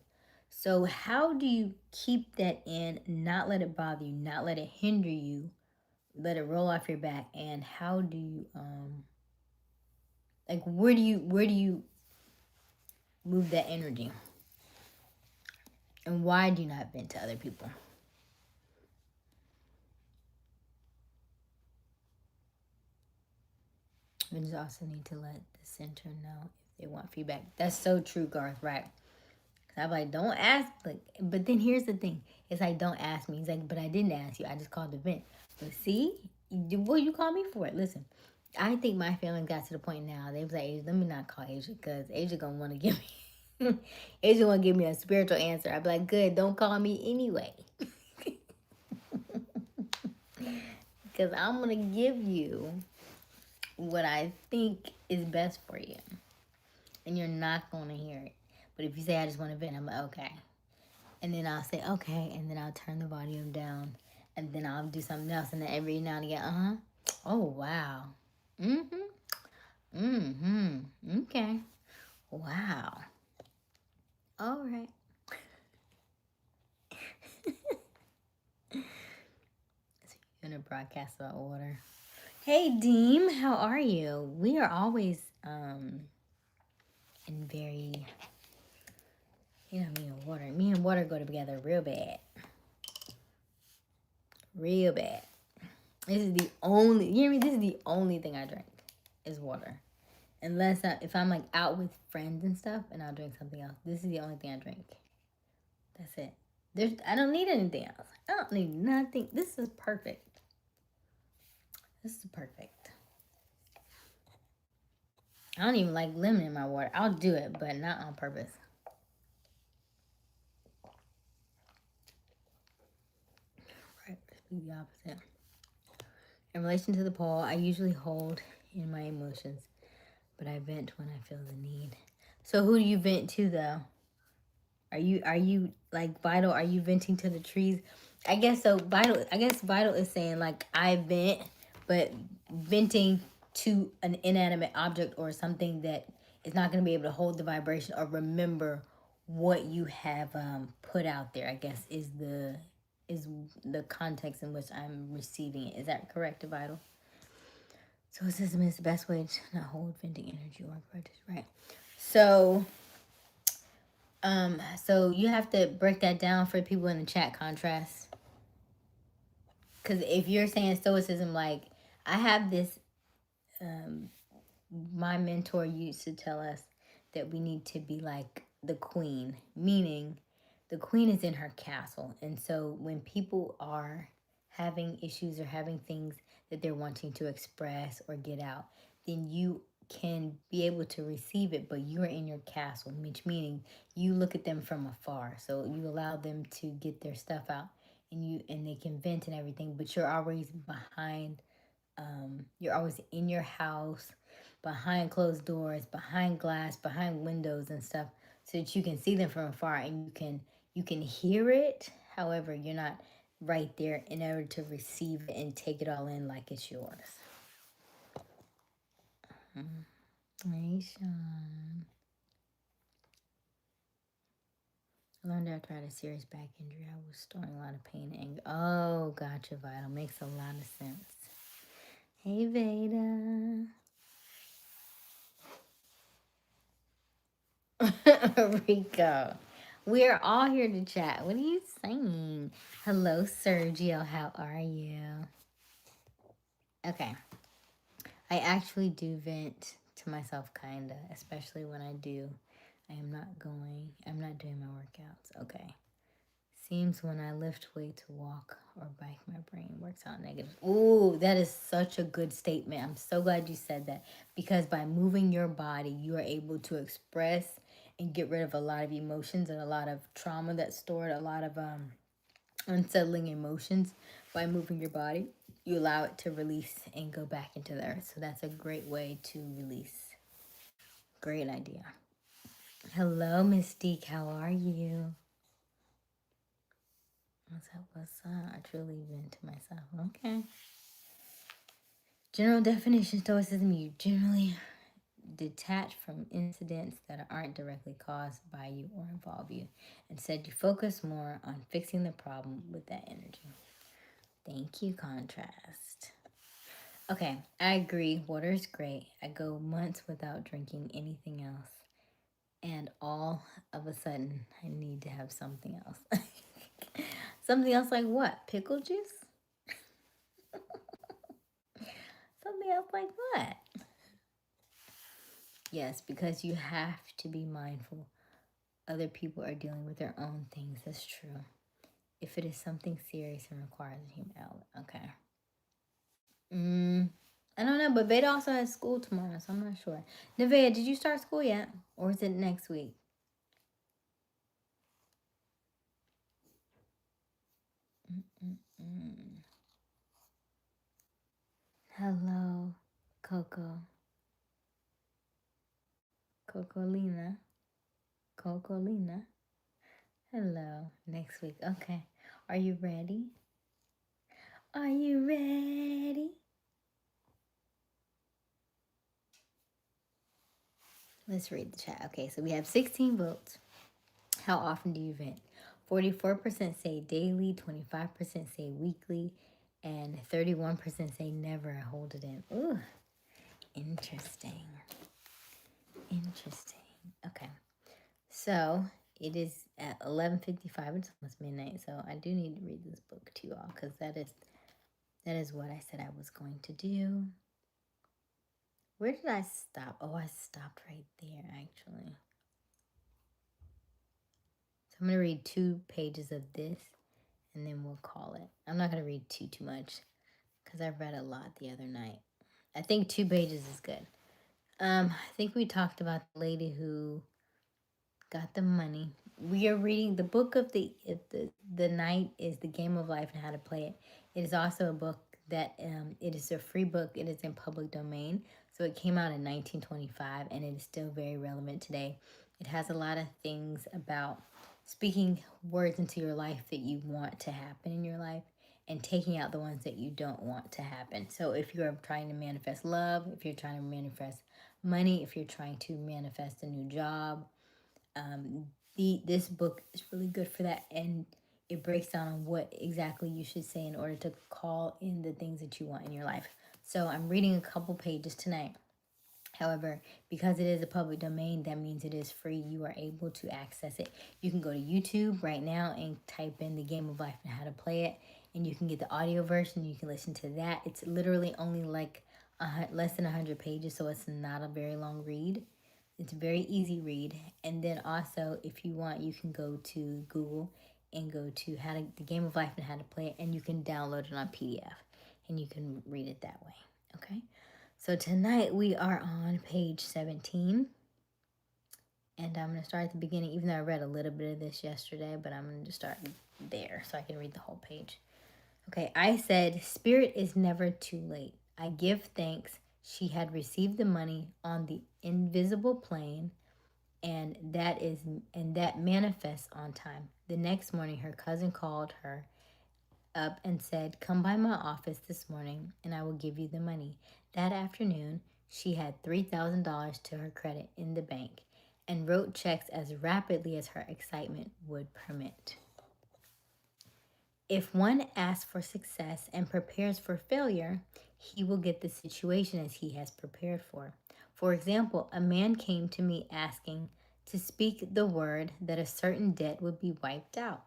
So how do you keep that in, not let it bother you, not let it hinder you, let it roll off your back? And how do you where do you move that energy? And why do you not vent to other people? We just also need to let the center know if they want feedback. That's so true, Garth, right? I'm like, don't ask, but then here's the thing. It's like, don't ask me. He's like, but I didn't ask you. I just called the vent. But see, what you call me for it? Listen, I think my family got to the point now. They was like, let me not call Aysia, because Aysia gonna want to give me, Aysia want to give me a spiritual answer. I'd be like, good, don't call me anyway. Because I'm gonna give you what I think is best for you, and you're not gonna hear it. But if you say I just want to vent, I'm like, okay. And then I'll say, okay, and then I'll turn the volume down, and then I'll do something else, and then every now and again, oh, wow. Mm-hmm. Okay. Wow. All right. So you're gonna broadcast about water. Hey Deem, how are you? We are always in very me and water go together real bad. Real bad. This is the only you hear me? This is the only thing I drink is water. Unless if I'm like out with friends and stuff and I'll drink something else. This is the only thing I drink. That's it. I don't need anything else. I don't need nothing. This is perfect. This is perfect. I don't even like lemon in my water. I'll do it, but not on purpose. Right, let's be the opposite. In relation to the poll, I usually hold in my emotions, but I vent when I feel the need. So who do you vent to though? Are you like Vital? Are you venting to the trees? I guess so. Vital is saying like I vent, but venting to an inanimate object or something that is not going to be able to hold the vibration or remember what you have put out there. I guess is the context in which I'm receiving it. Is that correct, Vital? So it says it's the best way to not hold venting energy or practice, right? So so you have to break that down for people in the chat, contrast. Because if you're saying stoicism, like I have this, my mentor used to tell us that we need to be like the queen, meaning the queen is in her castle. And so when people are having issues or having things that they're wanting to express or get out, then you can be able to receive it, but you're in your castle, which meaning you look at them from afar. So you allow them to get their stuff out and they can vent and everything, but you're always behind, you're always in your house, behind closed doors, behind glass, behind windows and stuff, so that you can see them from afar and you can hear it. However, you're not right there in order to receive it and take it all in like it's yours. Hey, Sean. I learned after I had a serious back injury, I was storing a lot of pain and anger. Oh, gotcha, Vital. Makes a lot of sense. Hey, Veda. Rico. We are all here to chat. What are you saying? Hello, Sergio. How are you? Okay. I actually do vent to myself, kinda, especially when I do. I'm not doing my workouts. Okay. Seems when I lift weight to walk or bike, my brain works out negative. Ooh, that is such a good statement. I'm so glad you said that because by moving your body, you are able to express and get rid of a lot of emotions and a lot of trauma that's stored, a lot of unsettling emotions. By moving your body, you allow it to release and go back into the earth. So that's a great way to release. Great idea. Hello, Mystique. How are you? What's up? What's up? I truly vent to myself. Okay. General definition stoicism: you generally detach from incidents that aren't directly caused by you or involve you. Instead, you focus more on fixing the problem with that energy. Thank you, contrast. Okay, I agree. Water is great. I go months without drinking anything else. And all of a sudden, I need to have something else. Something else like what? Pickle juice? Something else like what? Yes, because you have to be mindful. Other people are dealing with their own things. That's true. If it is something serious and requires a human element. Okay. I don't know, but Beta also has school tomorrow, so I'm not sure. Nevaeh, did you start school yet? Or is it next week? Hello, Coco. Cocolina. Cocolina. Hello. Next week. Okay. Are you ready? Are you ready? Let's read the chat. Okay, so we have 16 votes. How often do you vent? 44% say daily, 25% say weekly, and 31% say never. I hold it in. Ooh, interesting. Interesting. Okay. So it is at 11:55. It's almost midnight. So I do need to read this book to you all because that is what I said I was going to do. Where did I stop? Oh, I stopped right there actually. So I'm gonna read 2 pages of this, and then we'll call it. I'm not gonna read too much because I read a lot the other night. I think 2 pages is good. I think we talked about the lady who got the money. We are reading the book of the night is The Game of Life and How to Play It. It is also a book that it is a free book. It is in public domain. So it came out in 1925 and it is still very relevant today. It has a lot of things about speaking words into your life that you want to happen in your life and taking out the ones that you don't want to happen. So if you're trying to manifest love, if you're trying to manifest money, if you're trying to manifest a new job, this book is really good for that, and it breaks down on what exactly you should say in order to call in the things that you want in your life. So I'm reading a couple pages tonight. However, because it is a public domain, that means it is free. You are able to access it. You can go to YouTube right now and type in The Game of Life and How to Play It, and you can get the audio version. You can listen to that. It's literally only like less than 100 pages, so it's not a very long read. It's a very easy read. And then also, if you want, you can go to Google and go to The Game of Life and How to Play It, and you can download it on PDF, and you can read it that way. Okay. So tonight we are on page 17. And I'm going to start at the beginning, even though I read a little bit of this yesterday, but I'm going to start there so I can read the whole page. Okay, I said, Spirit is never too late. I give thanks she had received the money on the invisible plane, and that manifests on time. The next morning, her cousin called her up and said, Come by my office this morning and I will give you the money. That afternoon, she had $3,000 to her credit in the bank and wrote checks as rapidly as her excitement would permit. If one asks for success and prepares for failure, he will get the situation as he has prepared for. For example, a man came to me asking to speak the word that a certain debt would be wiped out.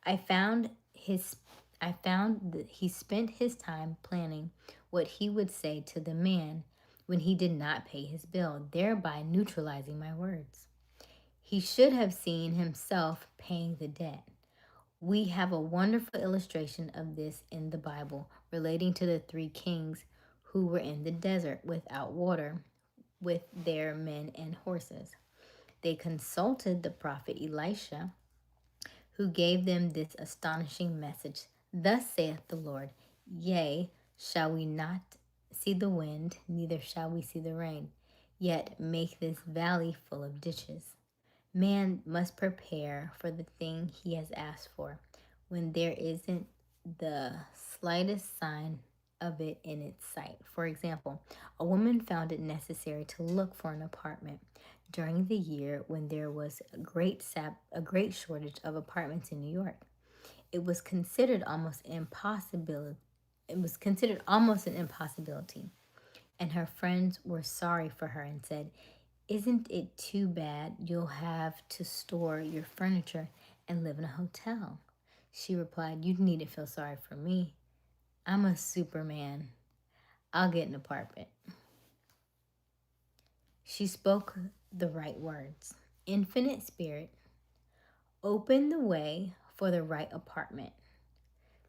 I found that he spent his time planning what he would say to the man when he did not pay his bill, thereby neutralizing my words. He should have seen himself paying the debt. We have a wonderful illustration of this in the Bible relating to the 3 kings who were in the desert without water with their men and horses. They consulted the prophet Elisha, who gave them this astonishing message. Thus saith the Lord, Yea, shall we not see the wind, neither shall we see the rain, yet make this valley full of ditches. Man must prepare for the thing he has asked for when there isn't the slightest sign of it in its sight. For example, a woman found it necessary to look for an apartment during the year when there was a great shortage of apartments in New York. It was considered almost impossible. It was considered almost an impossibility, and her friends were sorry for her and said, Isn't it too bad you'll have to store your furniture and live in a hotel? She replied, You needn't feel sorry for me. I'm a superman. I'll get an apartment. She spoke the right words. Infinite Spirit opened the way for the right apartment.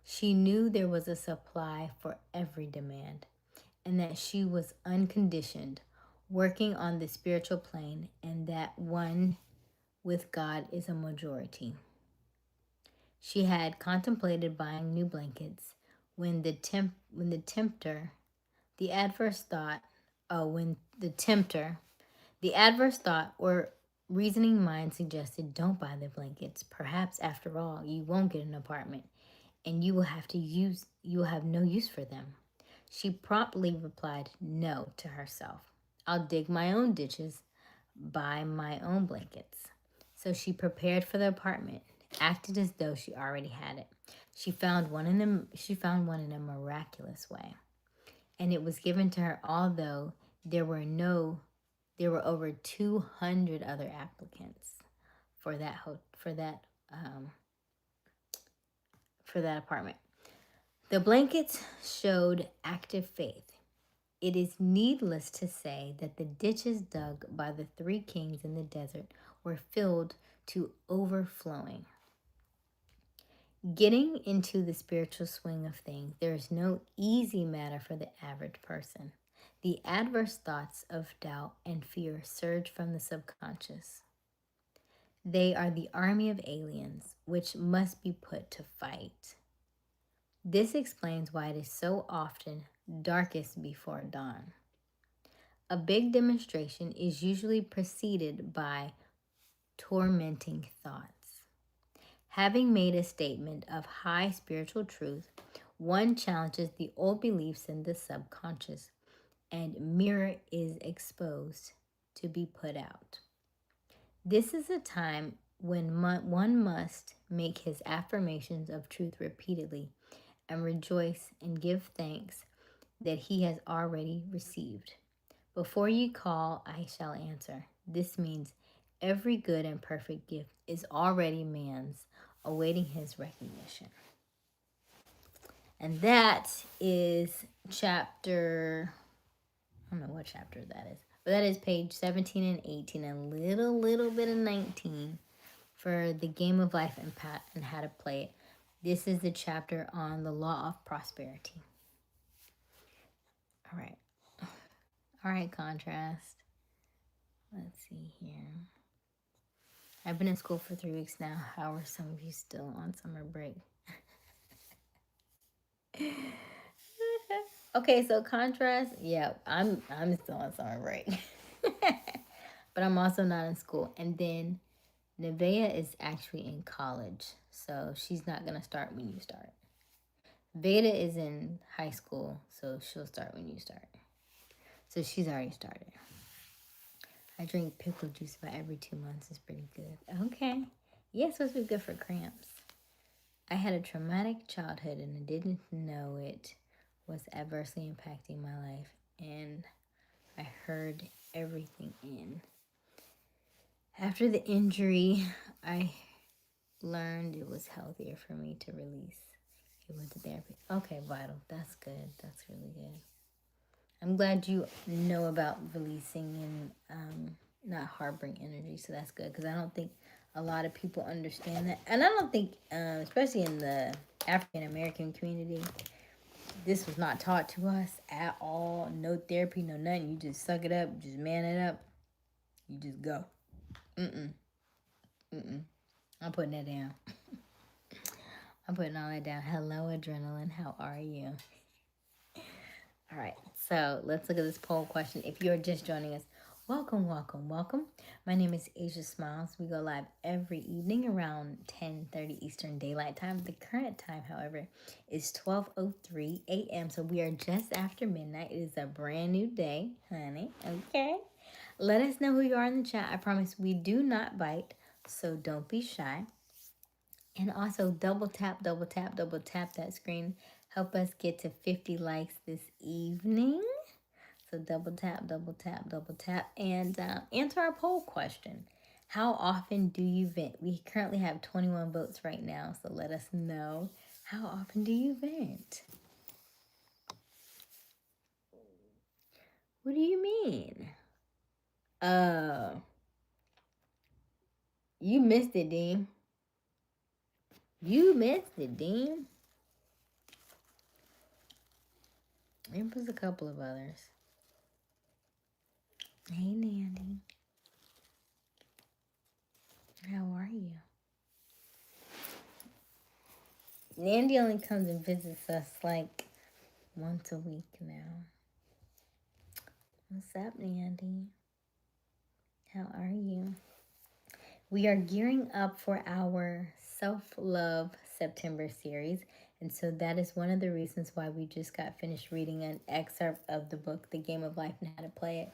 She knew there was a supply for every demand and that she was unconditioned, working on the spiritual plane, and that one with God is a majority. She had contemplated buying new blankets when the tempter, the adverse thought, the adverse thought or reasoning mind suggested, Don't buy the blankets. Perhaps after all, you won't get an apartment and you will have no use for them. She promptly replied no to herself. I'll dig my own ditches buy my own blankets. So she prepared for the apartment, acted as though she already had it. She found one in a miraculous way, and it was given to her although there were over 200 other applicants for um, that apartment. The blankets showed active faith. It is needless to say that the ditches dug by the three kings in the desert were filled to overflowing. Getting into the spiritual swing of things, there is no easy matter for the average person. The adverse thoughts of doubt and fear surge from the subconscious. They are the army of aliens which must be put to fight. This explains why it is so often darkest before dawn. A big demonstration is usually preceded by tormenting thoughts. Having made a statement of high spiritual truth, one challenges the old beliefs in the subconscious, and mirror is exposed to be put out. This is a time when one must make his affirmations of truth repeatedly and rejoice and give thanks that he has already received. Before you call, I shall answer. This means every good and perfect gift is already man's, awaiting his recognition. And that is chapter, I don't know what chapter that is, but that is page 17 and 18, and little bit of 19 for the game of life and how to play it. This is the chapter on the law of prosperity. All right, contrast. Let's see here. I've been in school for 3 weeks now. How are some of you still on summer break? Okay, so contrast. Yeah, I'm still on summer break, but I'm also not in school. And then Nevaeh is actually in college, so she's not gonna start when you start. Veda is in high school, so she'll start when you start. So she's already started. I drink pickle juice about every 2 months. It's pretty good. Okay. Yeah, it's supposed to be good for cramps. I had a traumatic childhood and I didn't know it was adversely impacting my life. And I heard everything in. After the injury, I learned it was healthier for me to release. He went to therapy. Okay, Vital. That's good. That's really good. I'm glad you know about releasing and not harboring energy, so that's good, because I don't think a lot of people understand that. And I don't think, especially in the African American community, this was not taught to us at all. No therapy, no nothing. You just suck it up, just man it up, you just go. I'm putting that down. I'm putting all that down. Hello, adrenaline. How are you? All right, so let's look at this poll question. If you're just joining us, welcome. My name is Aysia Smiles. We go live every evening around 10:30 Eastern Daylight Time. The current time, however, is 12:03 a.m., so we are just after midnight. It is a brand new day, honey, okay? Let us know who you are in the chat. I promise we do not bite, so don't be shy. And also double tap that screen. Help us get to 50 likes this evening. So double tap, and answer our poll question. How often do you vent? We currently have 21 votes right now, so let us know. How often do you vent? What do you mean? You missed it, Dean. You missed it, Dean. There was a couple of others. Hey, Nandy. How are you? Nandy only comes and visits us like once a week now. What's up, Nandy? How are you? We are gearing up for our Self-Love September series. And so that is one of the reasons why we just got finished reading an excerpt of the book, The Game of Life and How to Play It.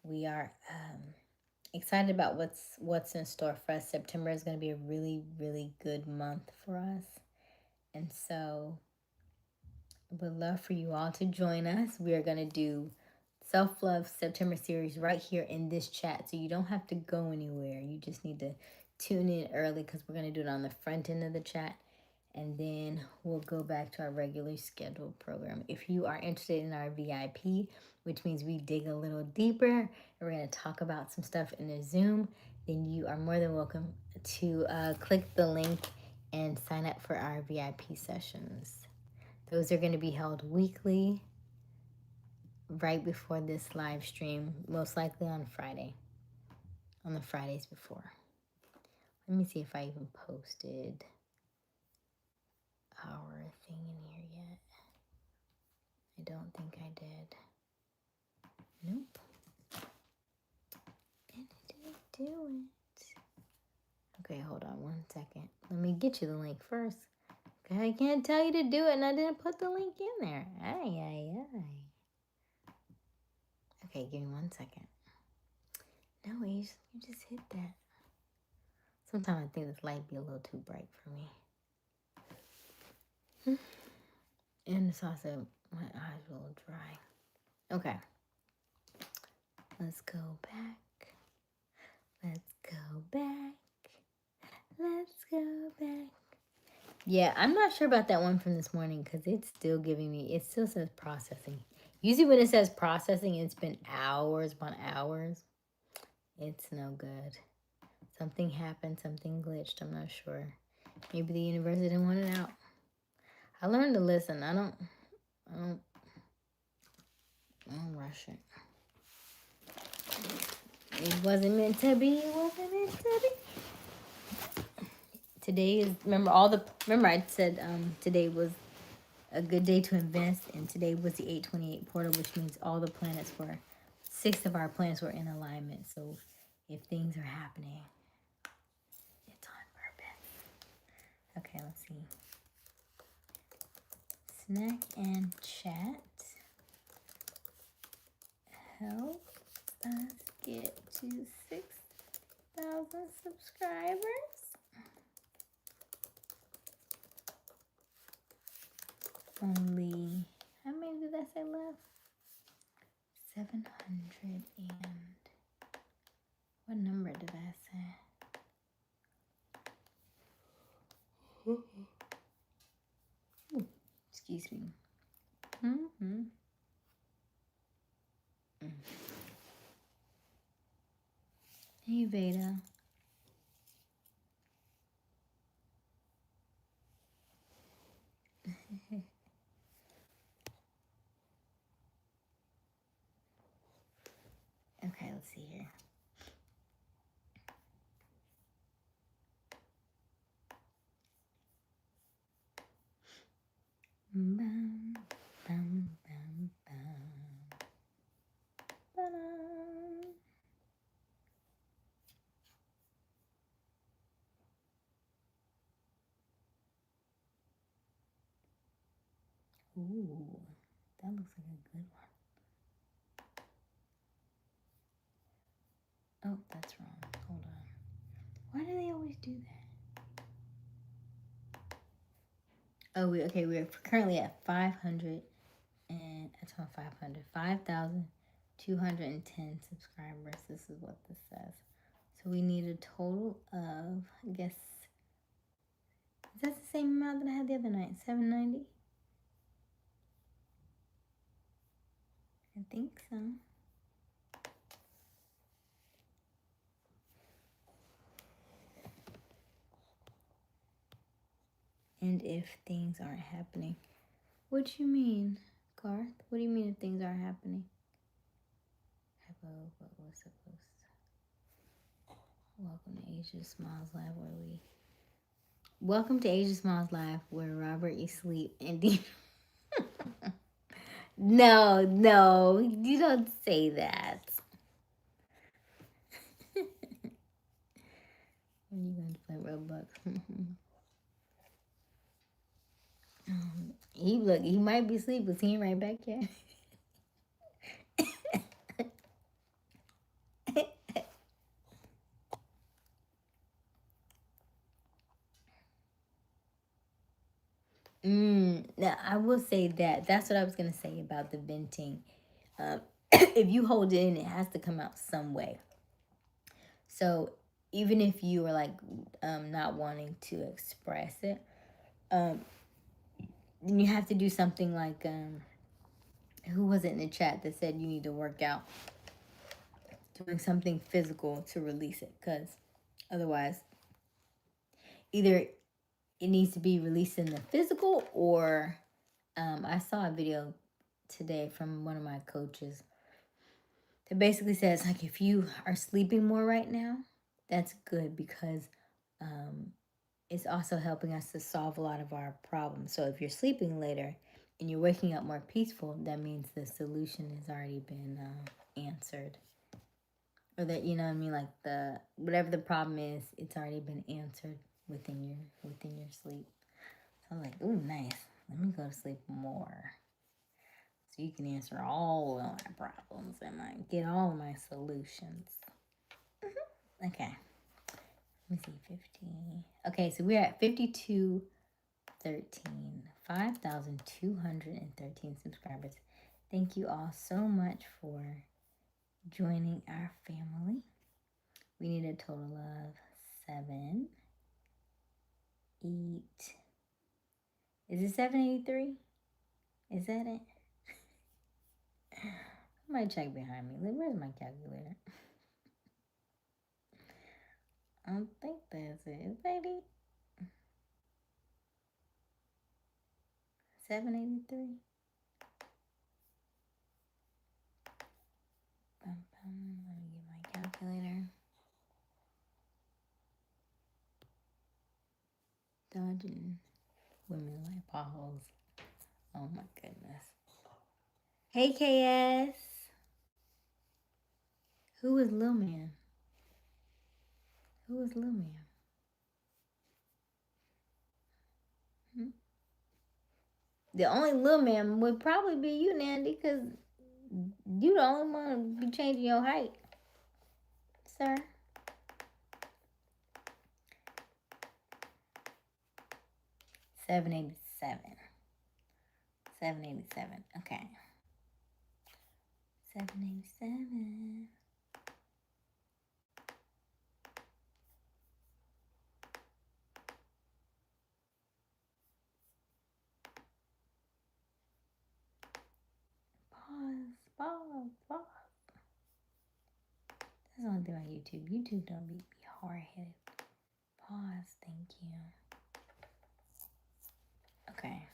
We are excited about what's in store for us. September is going to be a really, really good month for us. And so I would love for you all to join us. We are going to do Self-Love September series right here in this chat. So you don't have to go anywhere. You just need to tune in early because we're going to do it on the front end of the chat. And then we'll go back to our regularly scheduled program. If you are interested in our VIP, which means we dig a little deeper and we're going to talk about some stuff in the Zoom, then you are more than welcome to click the link and sign up for our VIP sessions. Those are going to be held weekly right before this live stream, most likely on Friday, on the Fridays before. Let me see if I even posted our thing in here yet. I don't think I did. Nope. And I didn't do it. Okay, hold on one second. Let me get you the link first. I can't tell you to do it and I didn't put the link in there. Ay, ay, ay. Okay, give me 1 second. No, you just hit that. Sometimes I think this light be a little too bright for me. And it's also, my eyes are a little dry. Okay. Let's go back. Let's go back. Let's go back. Yeah, I'm not sure about that one from this morning because it's still giving me, it still says processing. Usually when it says processing, it's been hours upon hours. It's no good. Something happened, something glitched, I'm not sure. Maybe the universe didn't want it out. I learned to listen. I don't rush it. It wasn't meant to be. It wasn't meant to be. Today is, remember I said today was a good day to invest, and today was the 828 portal, which means all the planets were, 6 of our planets were in alignment. So if things are happening, it's on purpose. Okay, let's see. Snack and chat. Help us get to 6,000 subscribers. Only, how many did I say left? 700 and, what number did I say? Ooh, excuse me. Hey, Veda. Okay, let's see here. Bum, bum, bum, bum. Ba-dum. Ooh, that looks like a good one. Oh, that's wrong. Hold on. Why do they always do that? Oh, we're currently at 500 and that's on 5,210 subscribers. This is what this says. So we need a total of, I guess, is that the same amount that I had the other night? 790? I think so. And if things aren't happening. What you mean, Garth? What do you mean if things aren't happening? What was supposed to? Welcome to Aysia Smiles Live, Welcome to Aysia Smiles Live, where Robert you sleep and No, you don't say that. When are you going to play Roblox? He might be asleep, but he ain't right back yet. Now, I will say that that's what I was going to say about the venting. If you hold it in, it has to come out some way. So even if you are like not wanting to express it, then you have to do something like who was it in the chat that said you need to work out, doing something physical to release it, because otherwise, either it needs to be released in the physical, or I saw a video today from one of my coaches that basically says, like, if you are sleeping more right now, that's good, because it's also helping us to solve a lot of our problems. So if you're sleeping later and you're waking up more peaceful, that means the solution has already been answered. Or that, you know what I mean, like the whatever the problem is, it's already been answered within your sleep. So I'm like, ooh, nice. Let me go to sleep more, so you can answer all of my problems and I get all of my solutions. Okay. Let me see, 50. Okay, so we're at 5213, 5,213 subscribers. Thank you all so much for joining our family. We need a total of 7, 8. Is it 783? Is that it? I might check behind me. Where's my calculator? I don't think that's it, baby. 783. Let me get my calculator. Dodging women like potholes. Oh my goodness. Hey, KS. Who is Lil Man? Who is Lil Man? The only Lil Man would probably be you, Nandy, because you the only one to be changing your height, sir. 787. 787. Okay. 787. Pause. That's the only thing about YouTube. YouTube don't be hard-headed. Pause. Thank you. Okay.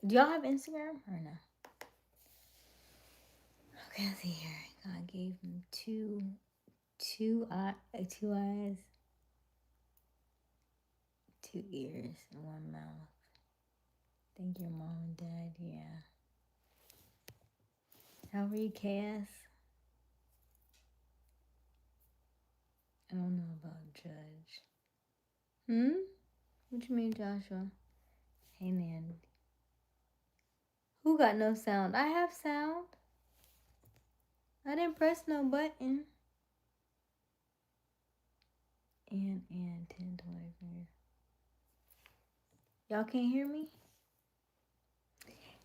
Do y'all have Instagram or no? Okay, let's see here. God gave him two eyes, 2 ears, and 1 mouth. Thank your mom and dad, yeah. How are you, KS? I don't know about Judge. What you mean, Joshua? Hey, Nan. Who got no sound? I have sound. I didn't press no button. And 10, 20. Y'all can't hear me?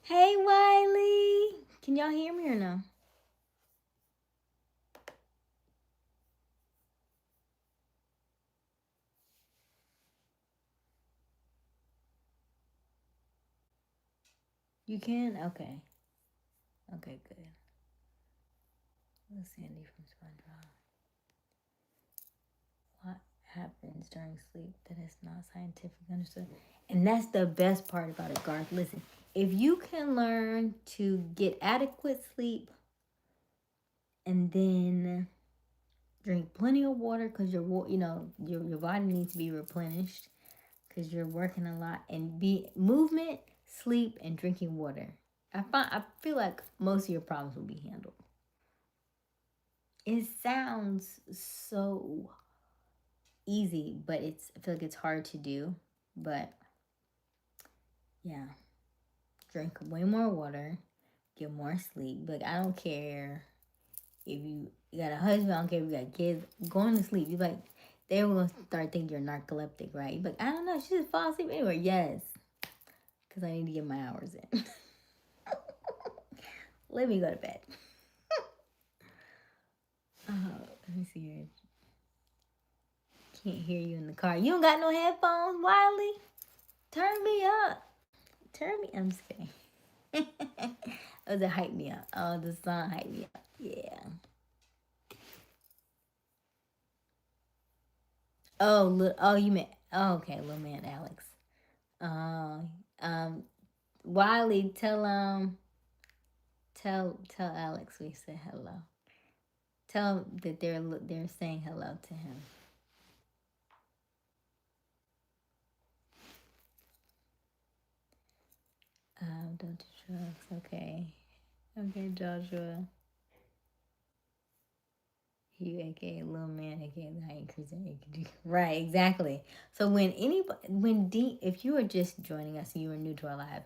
Hey, Wiley. Can y'all hear me or no? You can? Okay. Okay, good. What's Sandy from SpongeBob? What happens during sleep that is not scientifically understood? And that's the best part about it, Garth. Listen, if you can learn to get adequate sleep and then drink plenty of water, because your body needs to be replenished because you're working a lot, and be movement, sleep, and drinking water. I feel like most of your problems will be handled. It sounds so easy, but I feel like it's hard to do. But yeah, drink way more water, get more sleep. But I don't care if you got a husband, I don't care if you got kids, going to sleep. You like they were gonna start thinking you're narcoleptic, right? But I don't know, she just fall asleep anywhere. Yes, because I need to get my hours in. Let me go to bed. Let me see here. Can't hear you in the car. You don't got no headphones, Wiley? Turn me up. Turn me. I'm just kidding. Oh, the hype me up. Oh, the song hype me up. Yeah. Oh, you meant. Oh, okay, little man Alex. Uh, um, Wiley, tell Alex we said hello. Tell him that they're saying hello to him. Don't do drugs. Okay. Okay, Joshua. You aka little man, aka the high increasing. Right, exactly. So if you are just joining us and you are new to our live,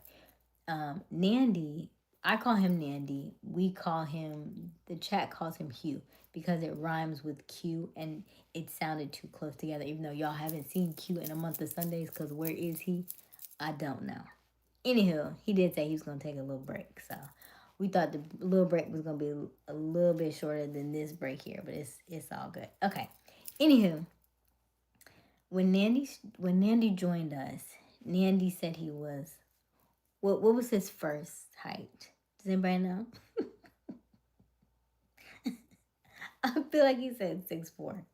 Nandy, I call him Nandy. We call him, the chat calls him Hugh because it rhymes with Q and it sounded too close together, even though y'all haven't seen Q in a month of Sundays because where is he? I don't know. Anywho, he did say he was going to take a little break. So we thought the little break was going to be a little bit shorter than this break here, but it's all good. Okay. Anywho, when Nandy joined us, Nandy said he was, what was his first height? Does anybody know? I feel like he said 6'4".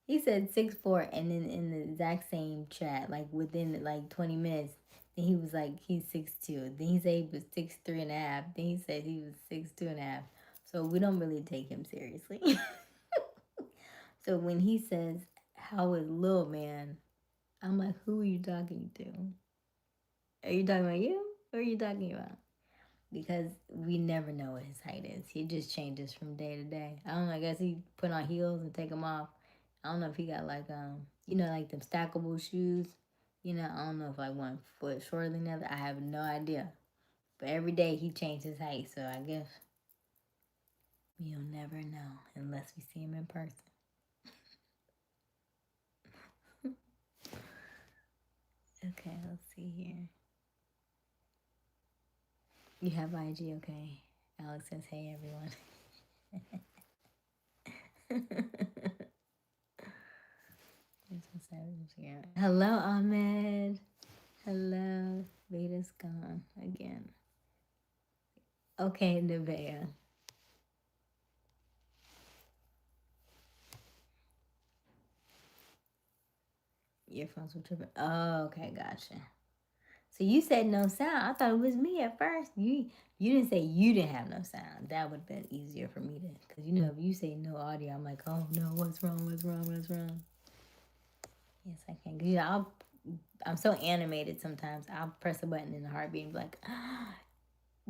He said 6'4", and then in the exact same chat, like within like 20 minutes, then he was like he's 6'2". Then he said he was 6'3.5". Then he said he was 6'2.5". So we don't really take him seriously. So when he says, "How is little man?" I'm like, who are you talking to? Are you talking about you? Or are you talking about? Because we never know what his height is. He just changes from day to day. I don't know. I guess he put on heels and take them off. I don't know if he got like like them stackable shoes. I don't know if like one foot shorter than the other. I have no idea. But every day he changed his height, so I guess we'll never know unless we see him in person. Okay, let's see here. You have IG, okay? Alex says, "Hey everyone." Hello, Ahmed. Hello. Veda's gone again. Okay, Nevaeh. Earphones were tripping. Oh, okay, gotcha. So you said no sound. I thought it was me at first. You didn't say you didn't have no sound. That would have been easier for me to, because if you say no audio, I'm like, oh no, what's wrong? What's wrong? What's wrong? Yes, I can. I'm so animated sometimes. I'll press a button in a heartbeat and be like, ah,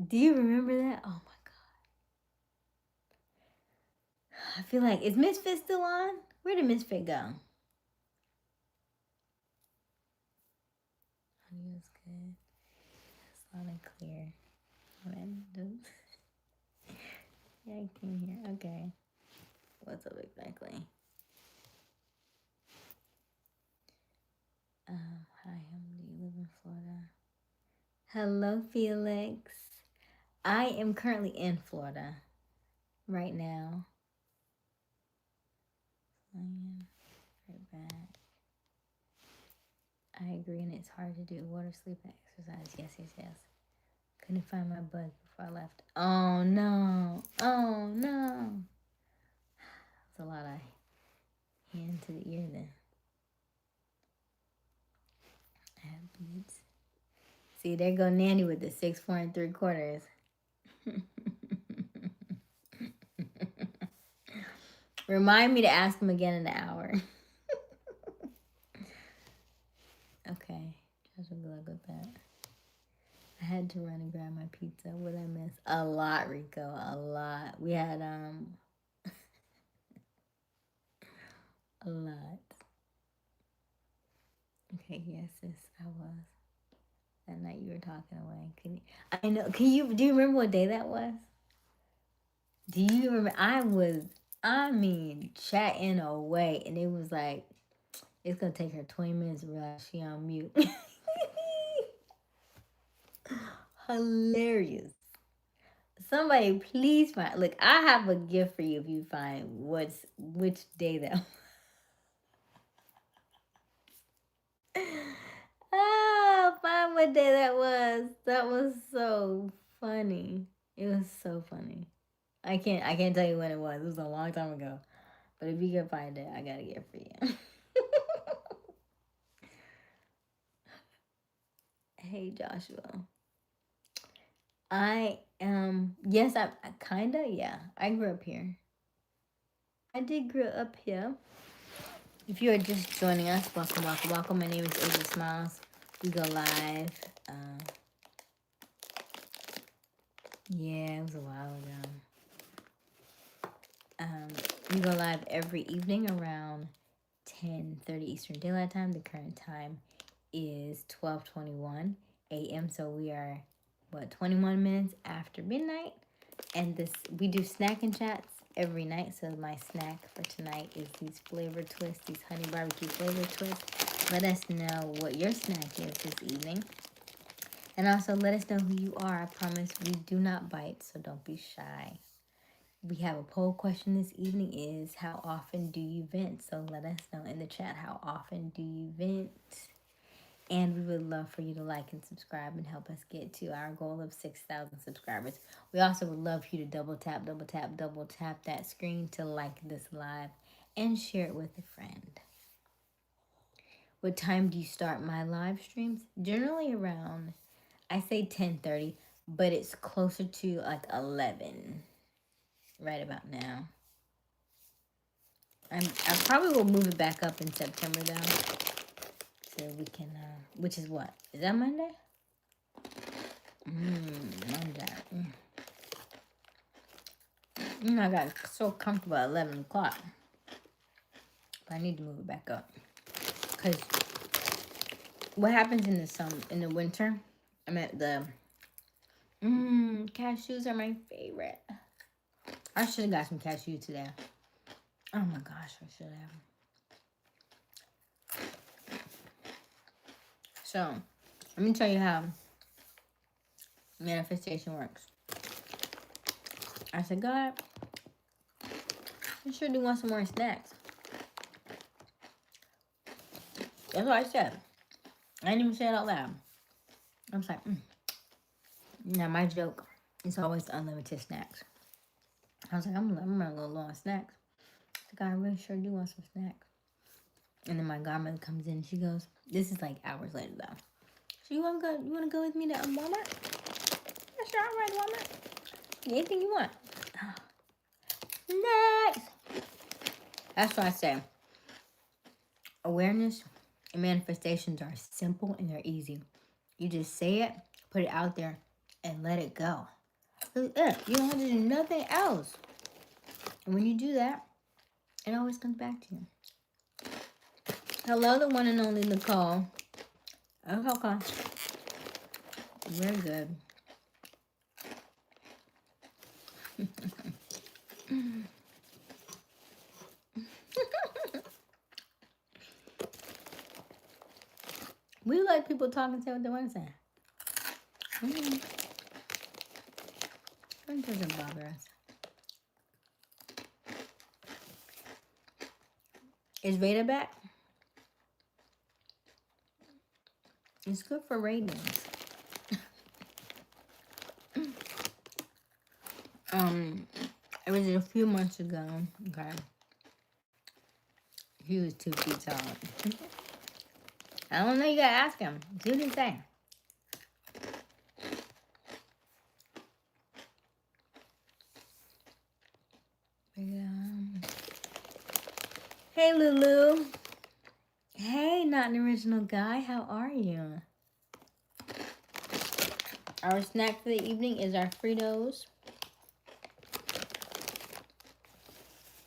do you remember that? Oh my god. I feel like, is Misfit still on? Where did Misfit go? Audio's good. It's loud and clear. Yeah, I can hear. Okay. What's up exactly? Hi, do you live in Florida? Hello, Felix. I am currently in Florida right now. Right back. I agree, and it's hard to do water, sleep, and exercise. Yes. Couldn't find my bug before I left. Oh no. Oh no. That's a lot of hand to the ear then. I have beads. See, there go Nanny with the 6'4 3/4. Remind me to ask him again in an hour. Okay. Just good luck with that. I had to run and grab my pizza. What I miss? A lot, Rico. A lot. We had A lot. Okay, yes, sis, I was. That night you were talking away. I know. Do you remember what day that was? Do you remember? Chatting away, and it was like, it's gonna take her 20 minutes to realize she on mute. Hilarious. Somebody please find. Look, I have a gift for you if you find which day that. Find what day that was. That was so funny. It was so funny. I can't tell you when it was. It was a long time ago. But if you can find it, I got a gift for you. Hey Joshua. I am yes, I kinda, yeah. I grew up here. I did grow up here. If you are just joining us, welcome, welcome, welcome. My name is Aysia Smiles. We go live. Yeah, it was a while ago. We go live every evening around 10:30 Eastern Daylight Time. The current time is 12:21 a.m. So we are 21 minutes after midnight, and we do snack and chats every night. So my snack for tonight is these flavor twists, these honey barbecue flavor twists. Let us know what your snack is this evening. And also let us know who you are. I promise we do not bite, so don't be shy. We have a poll question this evening is, how often do you vent? So let us know in the chat, how often do you vent? And we would love for you to like and subscribe and help us get to our goal of 6,000 subscribers. We also would love for you to double tap that screen to like this live and share it with a friend. What time do you start my live streams? Generally around, I say 10:30, but it's closer to like 11 right about now. I probably will move it back up in September though. So we can, which is what? Is that Monday? Monday. I got so comfortable at 11 o'clock. But I need to move it back up. Because what happens in the winter, I mean, cashews are my favorite. I should have got some cashews today. Oh my gosh, I should have. So, let me tell you how manifestation works. I said, God, I sure do want some more snacks. That's what I said. I didn't even say it out loud. I was like, Now, my joke is always unlimited snacks. I was like, I'm running a little low on snacks. The guy really sure do want some snacks. And then my godmother comes in and she goes, this is like hours later though. So you wanna go with me to Walmart? Yeah, sure, all right, Walmart. Anything you want. Snacks. That's what I say. Awareness and manifestations are simple and they're easy. You just say it, put it out there, and let it go. You don't have to do nothing else. And when you do that, it always comes back to you. Hello, the one and only Nicole. Okay. Very good. We let people talk and say what they want to say. It doesn't bother us. Is Veda back? It's good for ratings. It was a few months ago. Okay. He was 2 feet tall. I don't know, you gotta ask him. See what he say. Hey, Lulu. Hey, not an original guy. How are you? Our snack for the evening is our Fritos.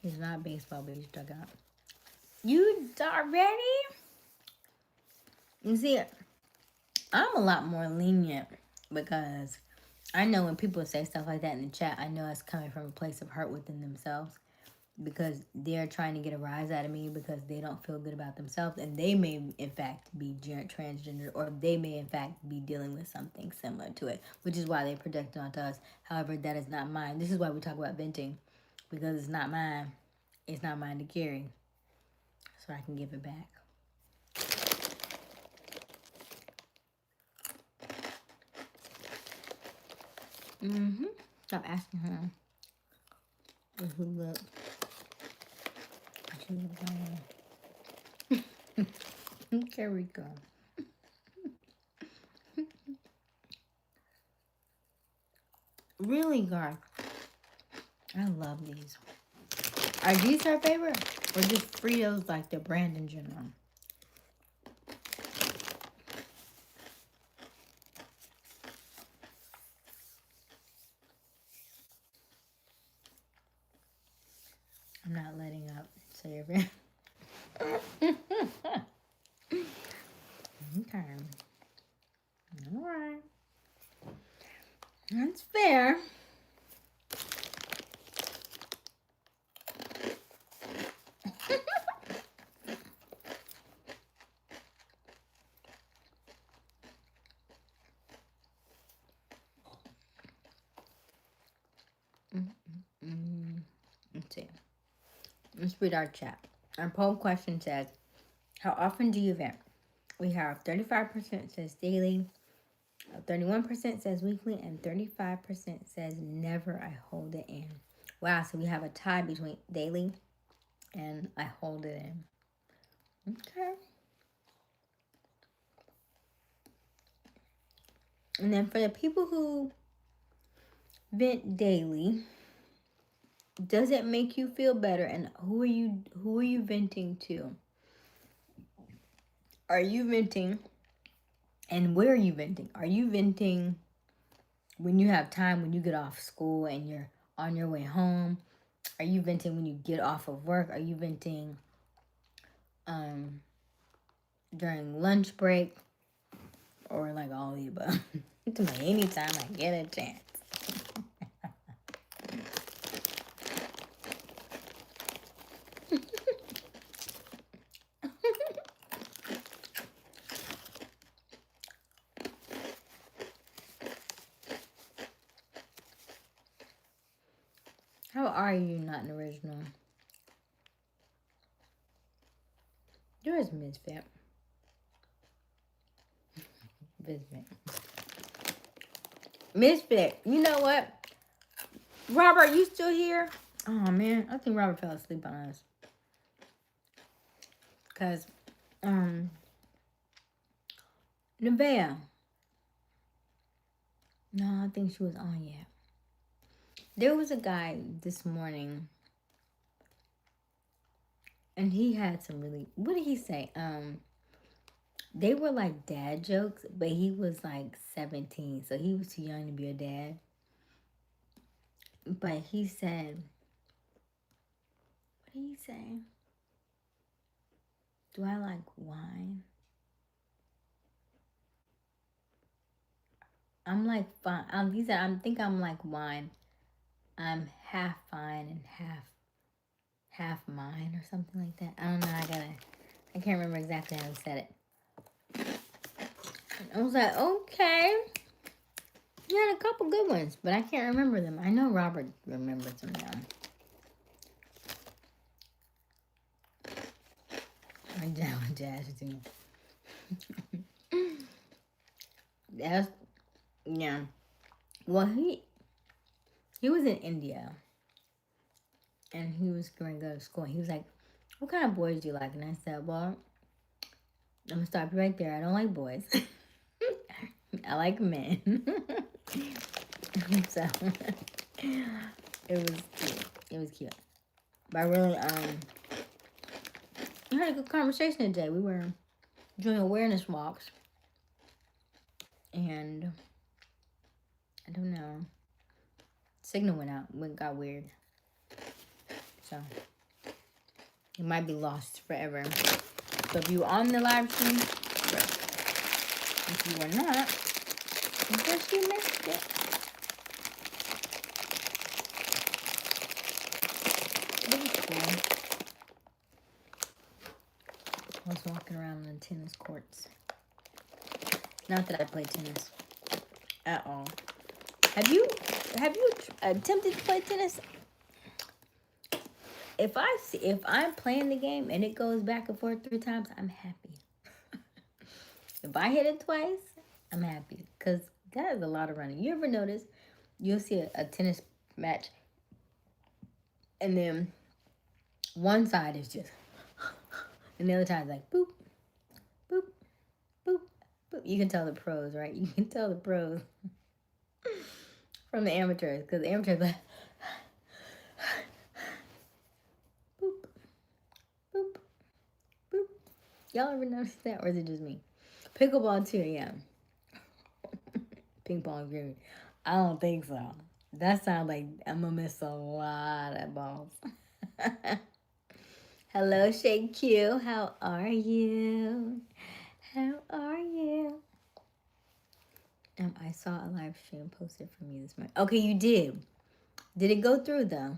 He's not baseball, but he's dug out. You already? You see, I'm a lot more lenient because I know when people say stuff like that in the chat, I know it's coming from a place of hurt within themselves because they're trying to get a rise out of me because they don't feel good about themselves, and they may in fact be transgender, or they may in fact be dealing with something similar to it, which is why they project it onto us. However, that is not mine. This is why we talk about venting, because it's not mine. It's not mine to carry, so I can give it back. Stop asking her. Who look? Okay, Rico. Really, God. I love these. Are these her favorite? Or just Fritos like the brand in general? I'm not letting up. So you're very... Okay. Alright. That's fair. Let's see. Let's read our chat. Our poll question says, how often do you vent? We have 35% says daily, 31% says weekly, and 35% says never. I hold it in. Wow, so we have a tie between daily and I hold it in. Okay. And then for the people who vent daily, does it make you feel better? And who are you venting to? Are you venting? And where are you venting? Are you venting when you have time, when you get off school and you're on your way home? Are you venting when you get off of work? Are you venting during lunch break? Or like all of the above? Anytime I get a chance. How are you not an original? Yours misfit. Misfit. You know what? Robert, you still here? Oh man, I think Robert fell asleep on us. Cause Nevaeh. No, I don't think she was on yet. There was a guy this morning, and he had some really, what did he say? They were like dad jokes, but he was like 17, so he was too young to be a dad. But he said, what did he say? Do I like wine? I'm like fine. He said, I think I'm like wine. I'm half fine and half mine, or something like that. I don't know. I can't remember exactly how he said it. I was like, okay. You had a couple good ones, but I can't remember them. I know Robert remembers them now. I'm down with jazz too. That's, yeah. Well, he was in India, and he was going to go to school. He was like, what kind of boys do you like? And I said, well, I'm going to stop you right there. I don't like boys. I like men. So, it was cute. It was cute. But I really, we had a good conversation today. We were doing awareness walks. And, I don't know. Signal went out. Got weird. So, You might be lost forever. So if you were on the live stream, great. If you were not, I guess you missed it. Pretty cool. I was walking around the tennis courts. Not that I play tennis at all. Have you attempted to play tennis? If I'm playing the game and it goes back and forth 3 times, I'm happy. If I hit it twice, I'm happy because that is a lot of running. You ever notice you'll see a tennis match and then one side is just and the other side is like boop, boop, boop, boop. You can tell the pros, right? You can tell the pros from the amateurs because the amateurs like boop, boop, boop. Y'all ever notice that, or is it just me? Pickleball too, yeah. Ping pong, agree. I don't think so. That sounds like I'm gonna miss a lot of balls. Hello, Shake Q. How are you? How are you? I saw a live stream posted from you this morning. Okay, you did. Did it go through though?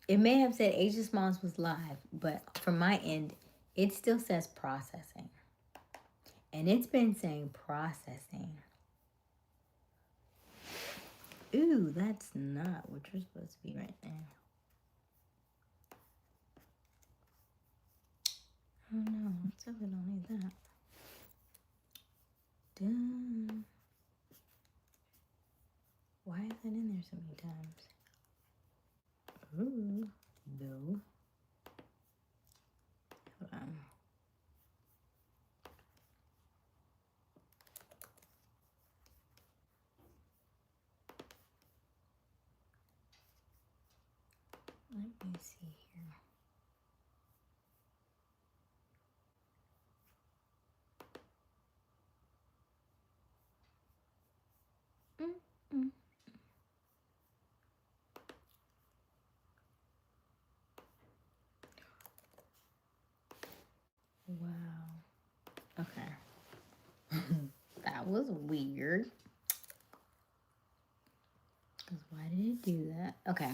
It may have said Aysia Smiles was live, but from my end, it still says processing. And it's been saying processing. Ooh, that's not what you're supposed to be right now. Oh no, what's up? I don't need that. Done. Why is that in there so many times? Ooh, no. Hold on. Let me see here. Mm-mm. Wow. Okay. That was weird. Because why did it do that? Okay.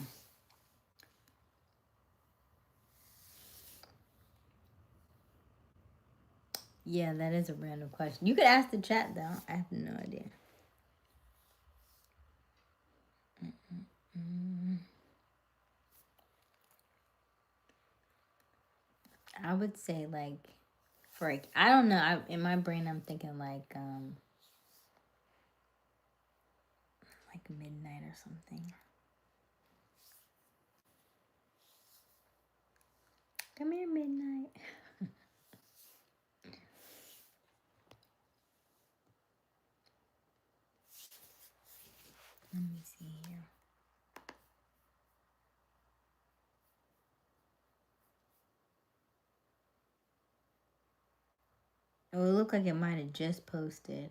Yeah, that is a random question. You could ask the chat though. I have no idea. I would say like I don't know. In my brain, I'm thinking like midnight or something. Come here, midnight. Let me see here. Oh, it looked like it might have just posted.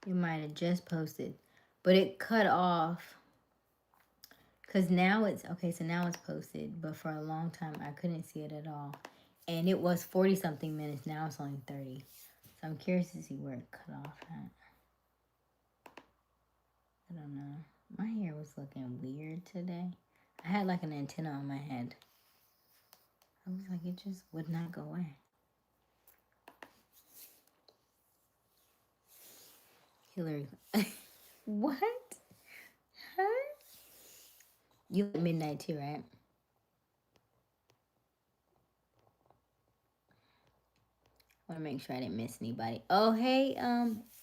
It might have just posted. But it cut off. Because now it's, okay, so now it's posted. But for a long time, I couldn't see it at all. And it was 40-something minutes. Now it's only 30. So I'm curious to see where it cut off at. I don't know. My hair was looking weird today. I had like an antenna on my head. I was like, it just would not go away. Hillary. What? Huh? You at midnight too, right? I want to make sure I didn't miss anybody. Oh, hey,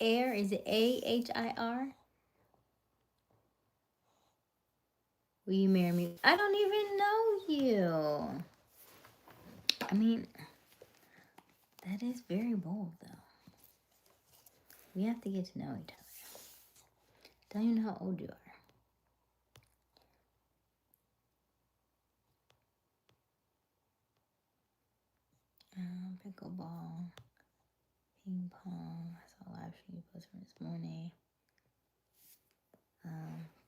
Air. Is it AHIR? Will you marry me? I don't even know you. I mean, that is very bold, though. We have to get to know each other. Don't even know how old you are. Pickleball, ping pong. I saw a live stream you posted this morning.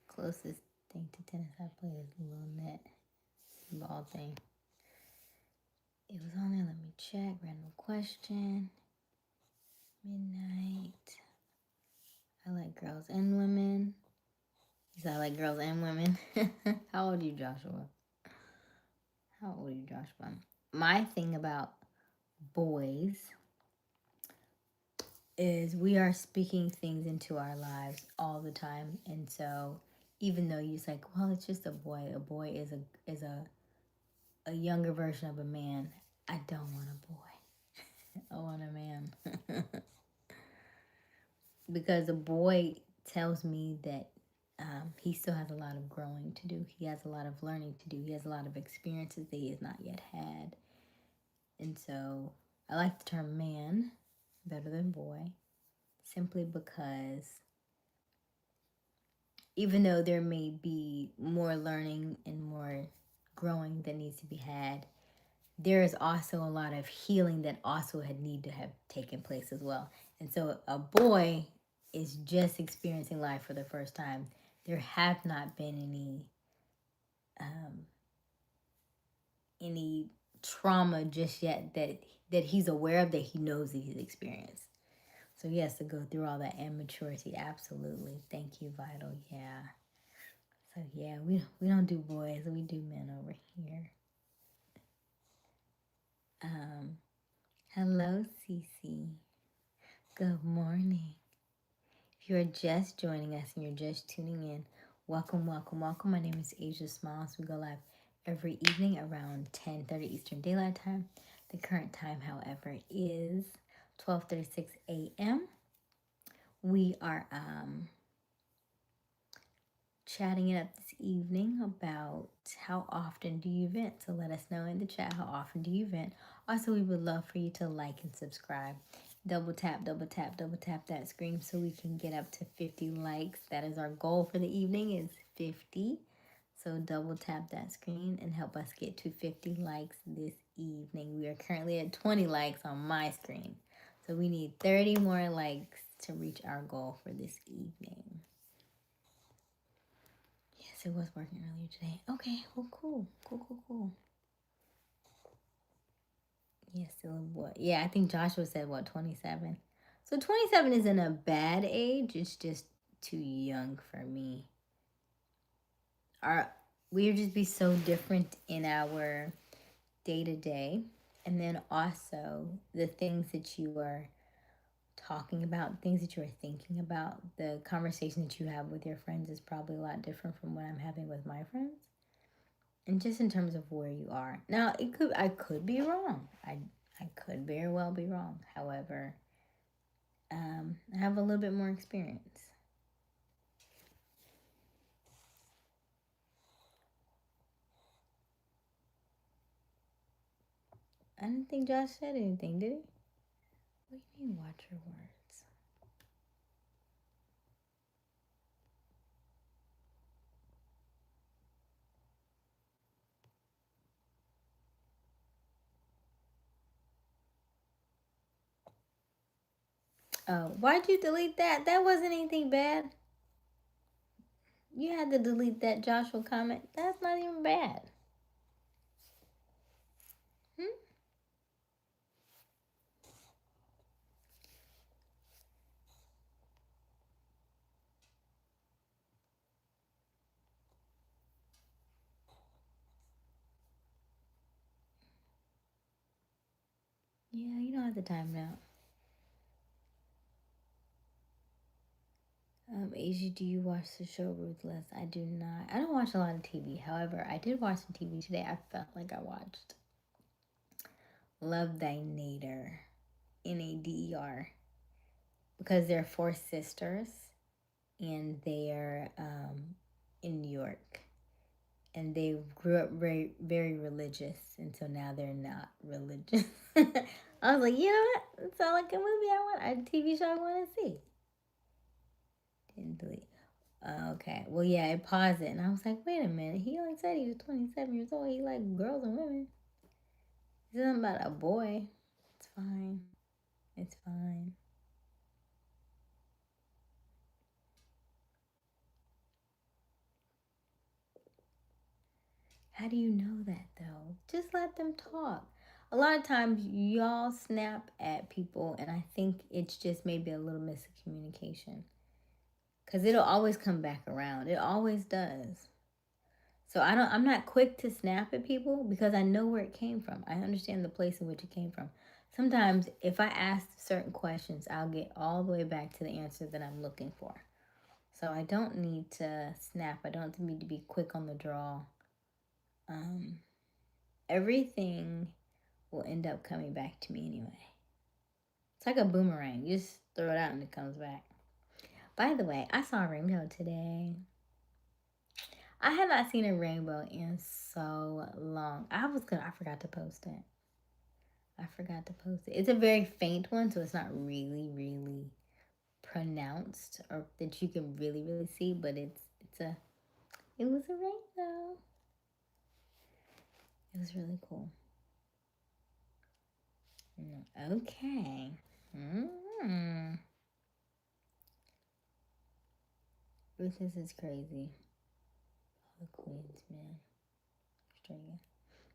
Closest thing to tennis I played is a little net ball thing. It was on there. Let me check. Random question. Midnight. I like girls and women. So I like girls and women. How old are you, Joshua? How old are you, Joshua? My thing about boys is we are speaking things into our lives all the time, and so even though you're like, well, it's just a boy is a younger version of a man. I don't want a boy. I want a man. Because a boy tells me that he still has a lot of growing to do. He has a lot of learning to do. He has a lot of experiences that he has not yet had. And so I like the term man better than boy, simply because even though there may be more learning and more growing that needs to be had, there is also a lot of healing that also had need to have taken place as well. And so a boy is just experiencing life for the first time. There have not been any trauma just yet that he's aware of, that he knows that he's experienced. So he has to go through all that immaturity. Absolutely. Thank you, Vital. Yeah. So yeah, we don't do boys, we do men over here. Hello, Cece. Good morning. If you're just joining us and you're just tuning in, welcome, welcome, welcome. My name is Aysia Smiles. We go live every evening around 10:30 Eastern Daylight Time. The current time, however, is 12:36 a.m. We are chatting it up this evening about how often do you vent. So let us know in the chat, how often do you vent. Also, we would love for you to like and subscribe. Double tap, double tap, double tap that screen so we can get up to 50 likes. That is our goal for the evening, is 50. So double tap that screen and help us get to 50 likes this evening. We are currently at 20 likes on my screen. So we need 30 more likes to reach our goal for this evening. Yes, it was working earlier today. Okay, well, cool. Yes, it was what? Yeah, I think Joshua said, what, 27? So 27 isn't a bad age. It's just too young for me. We would just be so different in our day-to-day. And then also the things that you are talking about, things that you are thinking about, the conversation that you have with your friends is probably a lot different from what I'm having with my friends. And just in terms of where you are. Now, I could be wrong. I could very well be wrong. However, I have a little bit more experience. I didn't think Josh said anything, did he? What do you mean, watch your words? Why'd you delete that? That wasn't anything bad. You had to delete that Joshua comment. That's not even bad. Yeah, you don't have the time now. Asia, do you watch the show Ruthless? I do not. I don't watch a lot of TV. However, I did watch some TV today. I felt like I watched Love Thy Nader, Nader, because they're four sisters and they're in New York, and they grew up very, very religious, and so now they're not religious. I was like, you know what? It sounds like a movie a TV show I want to see. Didn't delete. Okay, well, yeah, I paused it, and I was like, wait a minute. He only said he was 27 years old. He liked girls and women. It's not about a boy. It's fine. It's fine. How do you know that, though? Just let them talk. a lot of times y'all snap at people, and I think it's just maybe a little miscommunication. Because it'll always come back around. It always does. So I'm not quick to snap at people because I know where it came from. I understand the place in which it came from. Sometimes if I ask certain questions, I'll get all the way back to the answer that I'm looking for. So I don't need to snap. I don't need to be quick on the draw. Everything will end up coming back to me anyway. It's like a boomerang. You just throw it out and it comes back. By the way, I saw a rainbow today. I had not seen a rainbow in so long. I forgot to post it. It's a very faint one, so it's not really, really pronounced or that you can really, really see, but it was a rainbow. It was really cool. Okay. Ruthless is crazy. All the queens, man. Straight.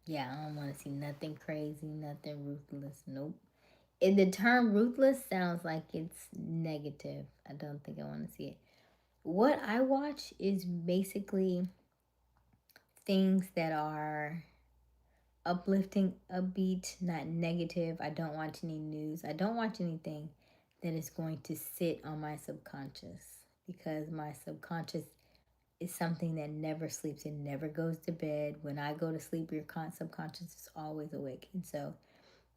Yeah, I don't want to see nothing crazy, nothing ruthless. Nope. And the term ruthless sounds like it's negative. I don't think I want to see it. What I watch is basically things that are uplifting, upbeat, not negative. I don't watch any news. I don't watch anything that is going to sit on my subconscious, because my subconscious is something that never sleeps. It never goes to bed. When I go to sleep, your subconscious is always awake. And so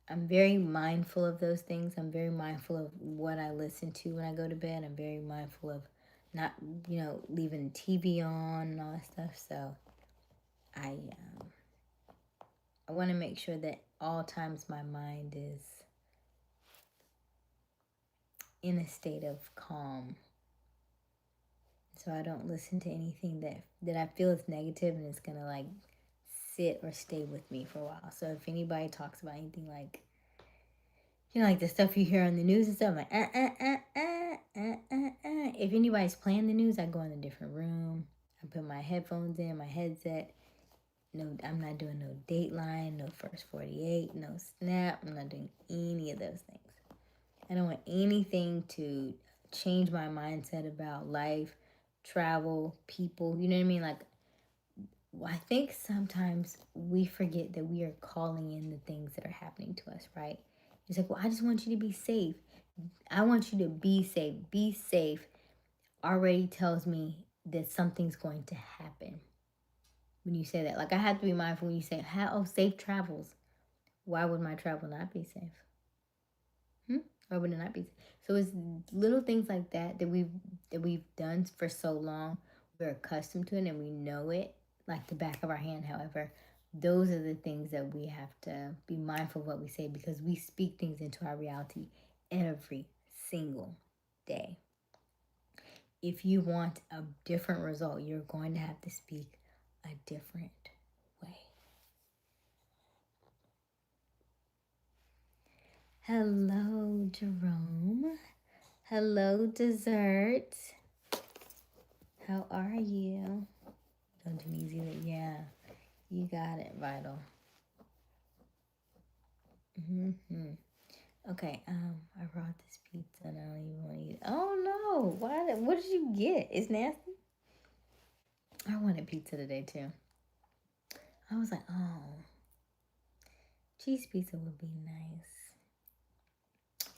I'm very mindful of those things. I'm very mindful of what I listen to when I go to bed. I'm very mindful of not, leaving TV on and all that stuff. So I want to make sure that all times my mind is in a state of calm. So I don't listen to anything that I feel is negative and it's going to like sit or stay with me for a while. So if anybody talks about anything like, like the stuff you hear on the news and stuff, like, if anybody's playing the news, I go in a different room. I put my headphones in, my headset. No, I'm not doing no Dateline, no First 48, no Snap. I'm not doing any of those things. I don't want anything to change my mindset about life, travel, people. You know what I mean? Like, I think sometimes we forget that we are calling in the things that are happening to us, right? It's like, well, I just want you to be safe. I want you to be safe. Be safe already tells me that something's going to happen when you say that. Like, I have to be mindful when you say, safe travels. Why would my travel not be safe? Why would it not be safe? So it's little things like that we've done for so long. We're accustomed to it and we know it like the back of our hand. However, those are the things that we have to be mindful of what we say, because we speak things into our reality every single day. If you want a different result, you're going to have to speak a different way. Hello, Jerome. Hello, Dessert. How are you? Don't do me either. Yeah, you got it, Vital. Okay, I brought this pizza and I don't even want to eat it. Oh no, why? What did you get? It's nasty. I wanted pizza today too. I was like, oh, cheese pizza would be nice.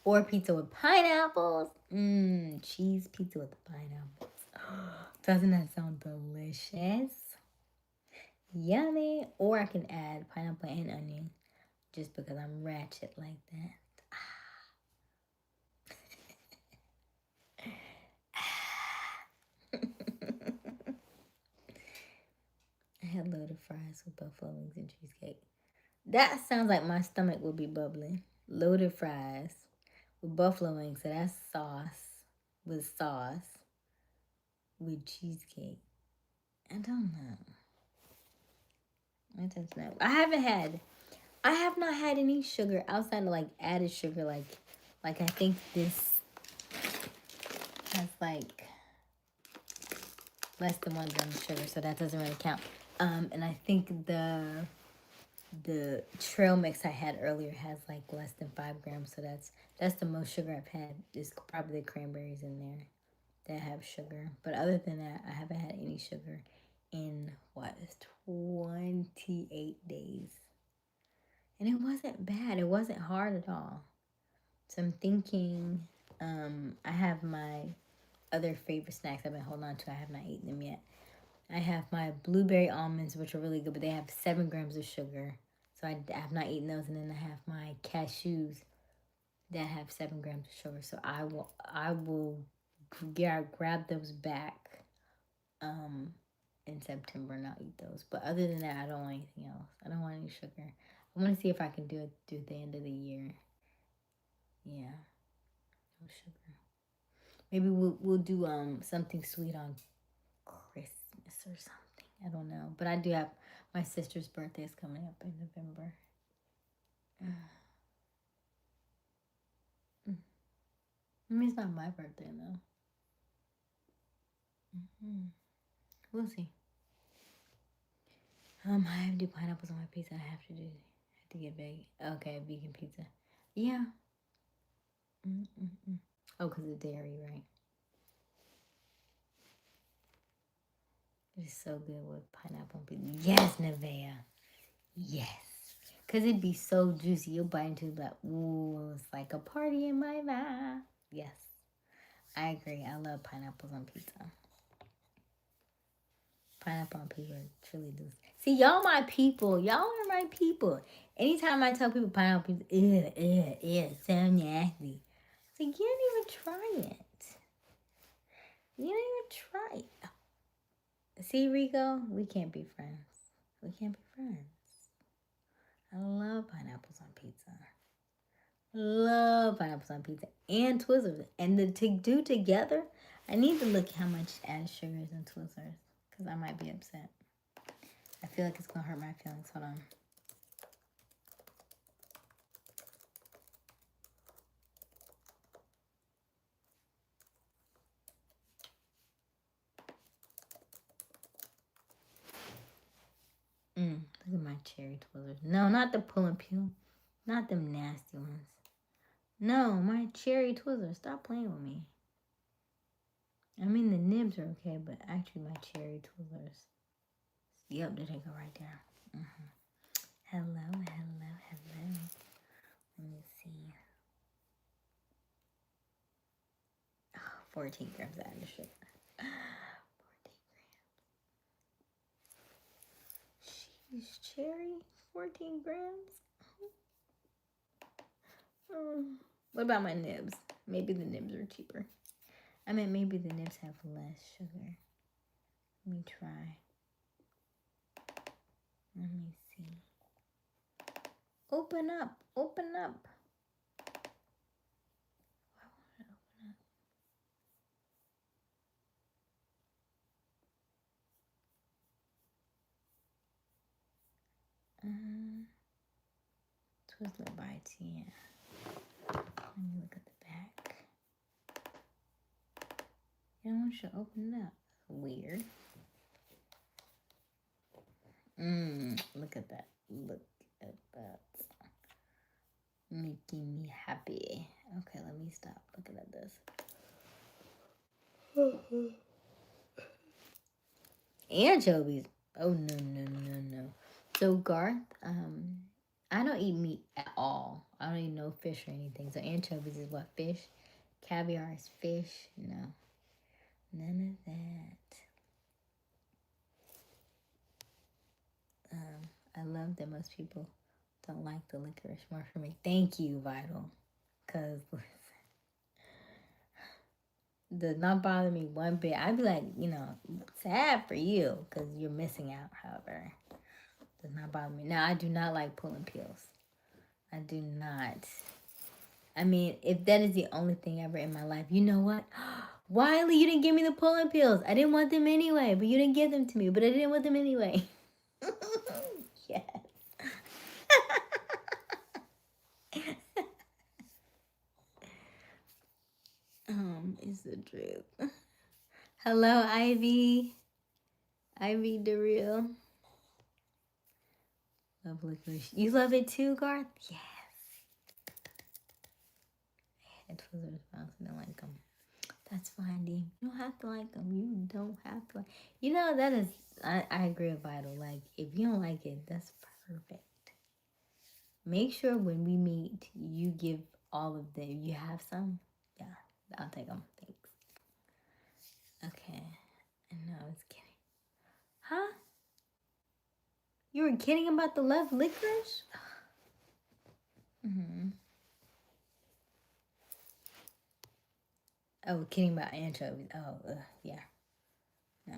Or pizza with pineapples. Cheese pizza with pineapples. Doesn't that sound delicious? Yummy. Or I can add pineapple and onion just because I'm ratchet like that. I had loaded fries with buffalo wings and cheesecake. That sounds like my stomach would be bubbling. Loaded fries with buffalo wings. So that's sauce with cheesecake. I don't know. I don't know. I have not had any sugar outside of like added sugar. Like I think this has like less than 1 gram of sugar, so that doesn't really count. And I think the the trail mix I had earlier has like less than 5 grams, so that's the most sugar I've had. Is probably the cranberries in there that have sugar. But other than that, I haven't had any sugar in 28 days. And it wasn't bad. It wasn't hard at all. So I'm thinking I have my other favorite snacks I've been holding on to. I have not eaten them yet. I have my blueberry almonds, which are really good, but they have 7 grams of sugar. So I have not eaten those. And then I have my cashews that have 7 grams of sugar. So I will grab those back in September and I'll eat those. But other than that, I don't want anything else. I don't want any sugar. I want to see if I can do it through the end of the year. Yeah, no sugar. Maybe we'll do something sweet on Christmas or something. I don't know. But I do have my sister's birthday is coming up in November. I mean, it's not my birthday though. We'll see. I have to do pineapples on my pizza. I have to get vegan. Okay, vegan pizza. Yeah. Oh, because of dairy, right? It's so good with pineapple on pizza. Yes, Nevaeh. Yes. Because it'd be so juicy. You'll bite into it like, ooh, it's like a party in my mouth. Yes. I agree. I love pineapples on pizza. Pineapple on pizza truly do. See, y'all my people. Y'all are my people. Anytime I tell people pineapple pizza, ew, so nasty. It's like, you didn't even try it. You didn't even try it. See, Rico, we can't be friends. We can't be friends. I love pineapples on pizza. Love pineapples on pizza and Twizzlers. And the to do together, I need to look how much added sugar is in Twizzlers. Because I might be upset. I feel like it's going to hurt my feelings. Hold on. Look at my cherry Twizzlers. No, not the pull and peel. Not them nasty ones. No, my cherry Twizzlers. Stop playing with me. I mean, the nibs are okay, but actually my cherry Twizzlers. Yep, there they go right there. Hello. Let me see. 14 grams added sugar. 14 grams. Sheesh, cherry? 14 grams? What about my nibs? Maybe the nibs are cheaper. I mean, maybe the nibs have less sugar. Let me try. Let me see. Open up. Open up. Why won't it open up? Twizzler bites, yeah. Let me look at the back. It won't should open it up. Weird. Look at that. Look at that. Making me happy. Okay, let me stop looking at this. Anchovies. Oh, no. So, Garth, I don't eat meat at all. I don't eat no fish or anything. So, anchovies is what? Fish? Caviar is fish? No. None of that. I love that most people don't like the licorice more for me. Thank you, Vital. Because, does not bother me one bit. I'd be like, sad for you because you're missing out, however. Does not bother me. Now, I do not like pulling peels. I do not. I mean, if that is the only thing ever in my life, you know what? Wiley, you didn't give me the pulling peels. I didn't want them anyway, but you didn't give them to me, but I didn't want them anyway. Yes. It's the truth. Hello, Ivy. Ivy DeReal. Love licorice. You love it too, Garth? Yes. Head twizzlers, I also don't like them. That's fine, D. You don't have to like them. You don't have to like. You know that is. I agree with Vital. Like if you don't like it, that's perfect. Make sure when we meet, you give all of them. You have some? Yeah, I'll take them. Thanks. Okay. No, I was kidding. Huh? You were kidding about the love licorice? Mm-hmm. Oh, kidding about anchovies. Oh, yeah. No.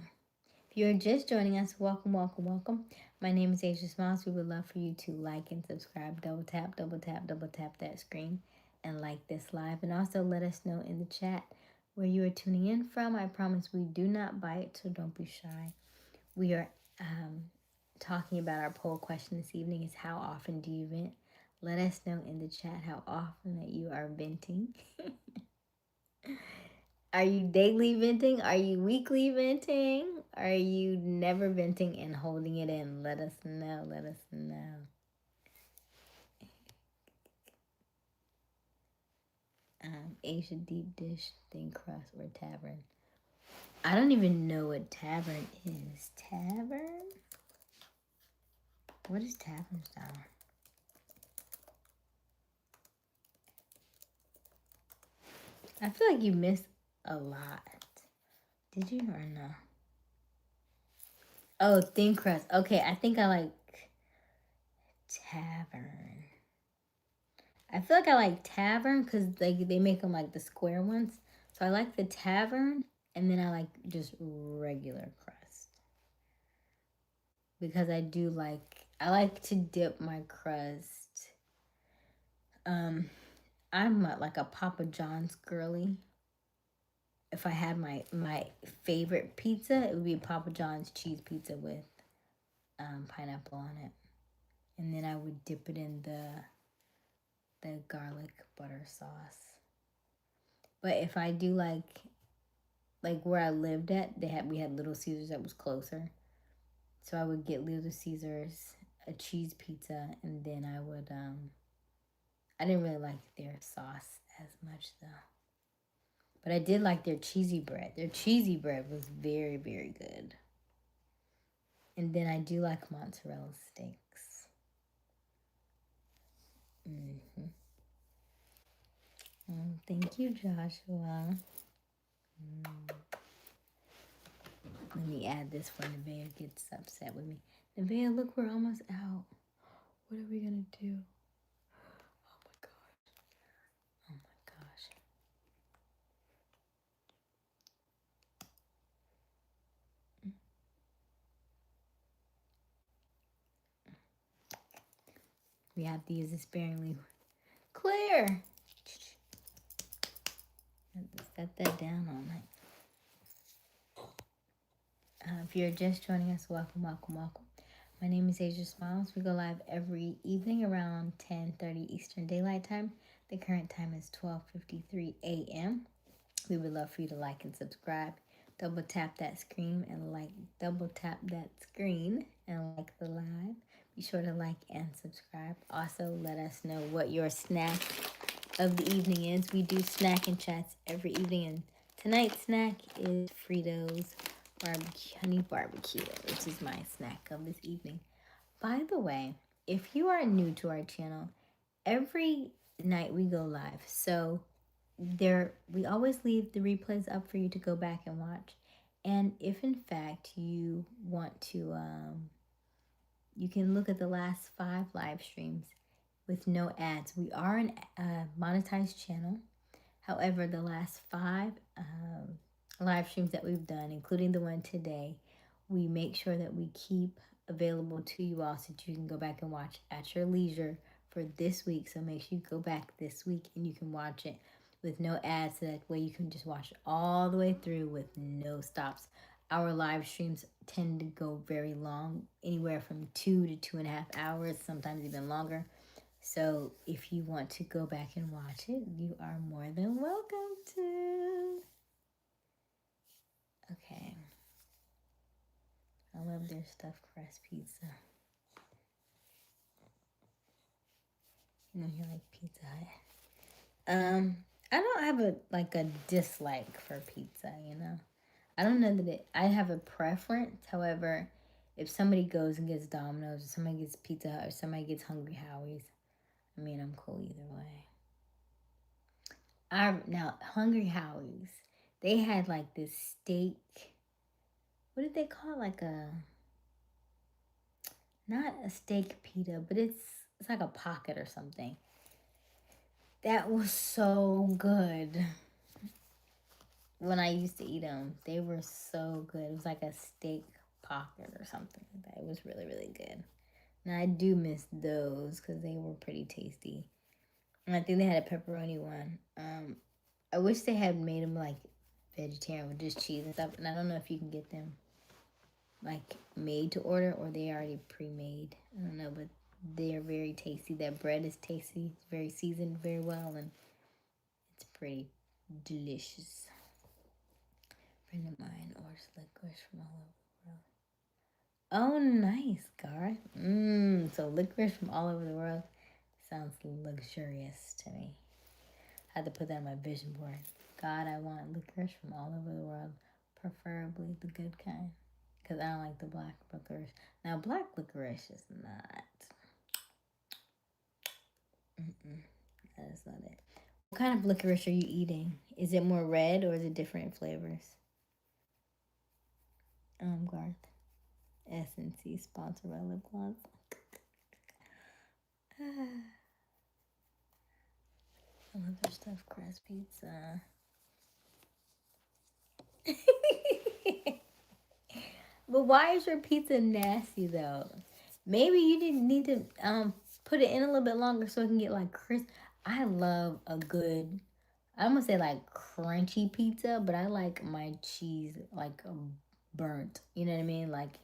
If you're just joining us, welcome, welcome, welcome. My name is Aysia Smiles. We would love for you to like and subscribe. Double tap, double tap, double tap that screen and like this live. And also let us know in the chat where you are tuning in from. I promise we do not bite, so don't be shy. We are talking about our poll question this evening is how often do you vent? Let us know in the chat how often that you are venting. Are you daily venting? Are you weekly venting? Are you never venting and holding it in? Let us know. Let us know. Asia deep dish, thin crust, or tavern. I don't even know what tavern is. Tavern? What is tavern style? I feel like you missed a lot. Did you or no? Oh, thin crust. Okay, I think I like tavern. I feel like I like tavern because they make them like the square ones. So I like the tavern, and then I like just regular crust because I like to dip my crust. I'm like a Papa John's girly. If I had my favorite pizza, it would be Papa John's cheese pizza with pineapple on it, and then I would dip it in the garlic butter sauce. But if I do like where I lived at, we had Little Caesars that was closer, so I would get Little Caesars, a cheese pizza, and then I didn't really like their sauce as much though. But I did like their cheesy bread. Their cheesy bread was very, very good. And then I do like mozzarella sticks. Mm-hmm. Thank you, Joshua. Let me add this when Nevaeh gets upset with me. Nevaeh, look, we're almost out. What are we gonna do? Oh my gosh. Oh my gosh. We have to use it sparingly. Claire! Set that down all night. If you're just joining us, welcome, welcome, welcome. My name is Aysia Smiles. We go live every evening around 10:30 Eastern Daylight Time. The current time is 12:53 a.m. We would love for you to like and subscribe. Double tap that screen and like the live. Be sure to like and subscribe. Also, let us know what your snack of the evening is. We do snack and chats every evening, and tonight's snack is Fritos honey barbecue, which is my snack of this evening. By the way, if you are new to our channel, every night we go live. So we always leave the replays up for you to go back and watch. And if in fact you want to you can look at the last 5 live streams with no ads. We are a monetized channel. However, the last 5 live streams that we've done, including the one today, we make sure that we keep available to you all so that you can go back and watch at your leisure for this week. So make sure you go back this week and you can watch it with no ads, so that way you can just watch it all the way through with no stops. Our live streams tend to go very long, anywhere from 2 to 2.5 hours, sometimes even longer. So if you want to go back and watch it, you are more than welcome to. Okay. I love their stuffed crust pizza. You know, you like Pizza Hut. I don't have a dislike for pizza. You know, I don't know that I have a preference. However, if somebody goes and gets Domino's, or somebody gets Pizza Hut, or somebody gets Hungry Howie's, I mean, I'm cool either way. Now Hungry Howie's, they had like this steak. What did they call it? Like a not a steak pita, but it's like a pocket or something. That was so good. When I used to eat them, they were so good. It was like a steak pocket or something like that. It was really, really good. And I do miss those because they were pretty tasty. And I think they had a pepperoni one. I wish they had made them like vegetarian with just cheese and stuff. And I don't know if you can get them like made to order or they already pre-made. I don't know, but they are very tasty. That bread is tasty. It's very seasoned very well, and it's pretty delicious. Friend of mine orders licorice from all over the world. Oh, nice, Garth. So licorice from all over the world sounds luxurious to me. I had to put that on my vision board. God, I want licorice from all over the world, preferably the good kind, because I don't like the black licorice. Now, black licorice is not. That is not it. What kind of licorice are you eating? Is it more red or is it different flavors? Garth. SNC sponsored by lip gloss. I love their stuffed crust pizza. But why is your pizza nasty though? Maybe you didn't need to put it in a little bit longer so it can get like crisp. I love a good, I'm gonna say like crunchy pizza, but I like my cheese like burnt. You know what I mean? Like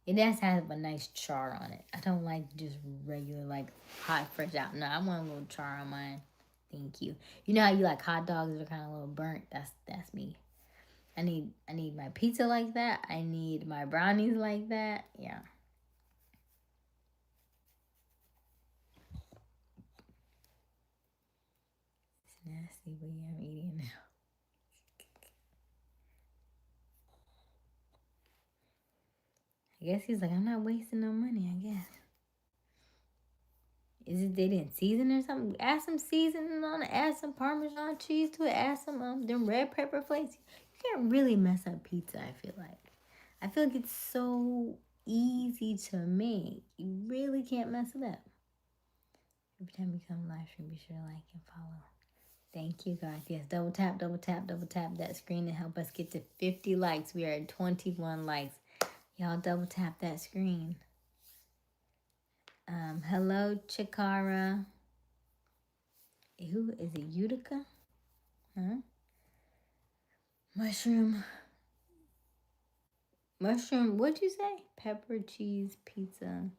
it has to have a nice char on it. I don't like just regular like hot fresh out. No, I want a little char on mine. Thank you. You know how you like hot dogs are kind of a little burnt? That's me. I need my pizza like that. I need my brownies like that. Yeah. It's nasty, but yeah, I'm eating now. I guess he's like, I'm not wasting no money, I guess. Is it they didn't season or something? Add some seasoning on it. Add some Parmesan cheese to it. Add some them red pepper flakes. You can't really mess up pizza, I feel like. I feel like it's so easy to make. You really can't mess it up. Every time you come live stream, be sure to like and follow. Thank you, guys. Yes, double tap, double tap, double tap that screen to help us get to 50 likes. We are at 21 likes. Y'all double tap that screen. Hello, Chikara. Who is it? Utica? Huh? Mushroom. What'd you say? Pepper cheese pizza.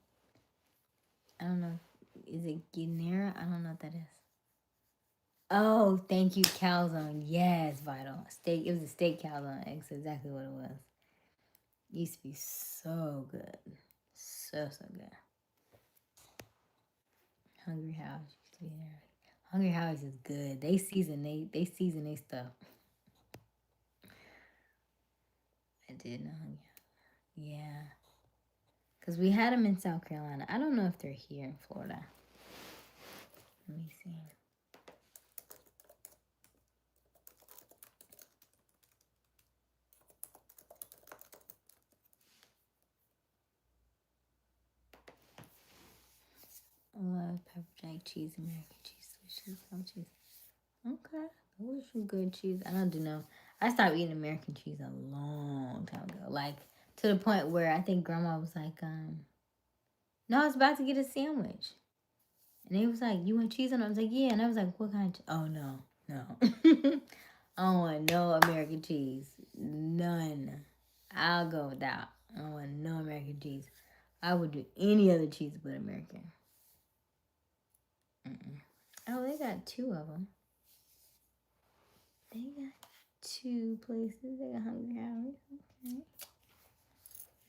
I don't know. Is it Guinera? I don't know what that is. Oh, thank you, calzone. Yes, Vital. Steak. It was a steak calzone. That's exactly what it was. It used to be so good. So good. Hungry House used to be there. Hungry House is good. They season their stuff. I did know Hungry House. Yeah. Because we had them in South Carolina. I don't know if they're here in Florida. Let me see. I love pepper jack cheese, American cheese, Swiss cheese, Okay. Those are some good cheese. I don't know. I stopped eating American cheese a long time ago. Like, to the point where I think grandma was like, no, I was about to get a sandwich. And he was like, you want cheese on it? I was like, yeah. And I was like, what kind of Oh, no. I don't want no American cheese. None. I'll go without. I don't want no American cheese. I would do any other cheese but American. Oh, they got two of them. They got two places. They got Hungry Hours. Okay.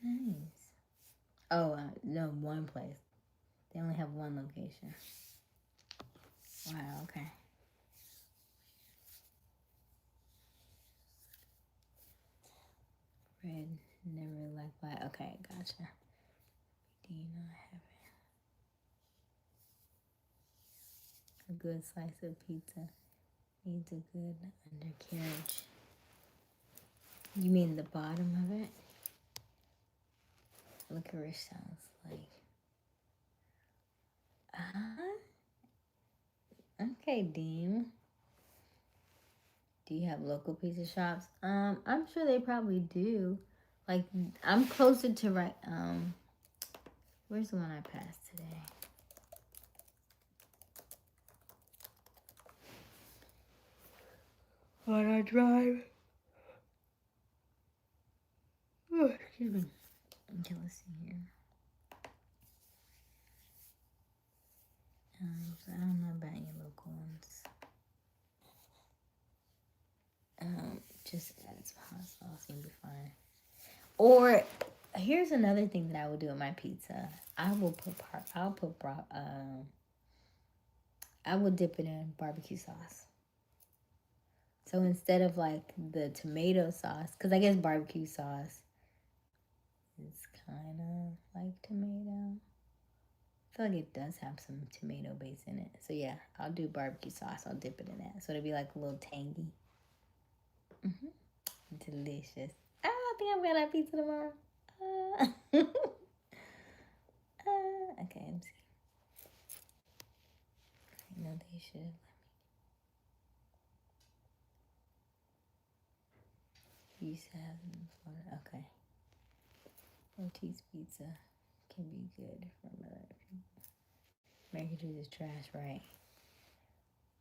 Nice. Oh, no, one place. They only have one location. Wow, okay. Red, never like black. Okay, gotcha. Do you not have it? A good slice of pizza needs a good undercarriage. You mean the bottom of it? Licorice sounds like. Okay, Dean. Do you have local pizza shops? I'm sure they probably do. Like, I'm closer to where's the one I passed today? On our drive. Oh, excuse me. Okay, let's see here. So I don't know about any local ones. Just add some hot sauce and be fine. Or here's another thing that I would do with my pizza. I will dip it in barbecue sauce. So instead of like the tomato sauce, because I guess barbecue sauce is kind of like tomato. I feel like it does have some tomato base in it. So yeah, I'll do barbecue sauce. I'll dip it in that. So it'll be like a little tangy. Delicious. I think I'm gonna have pizza tomorrow. Okay, let me see. I know they should have let me. You used to have them in Florida. Okay. Ortiz pizza can be good for other people. American cheese is trash, right?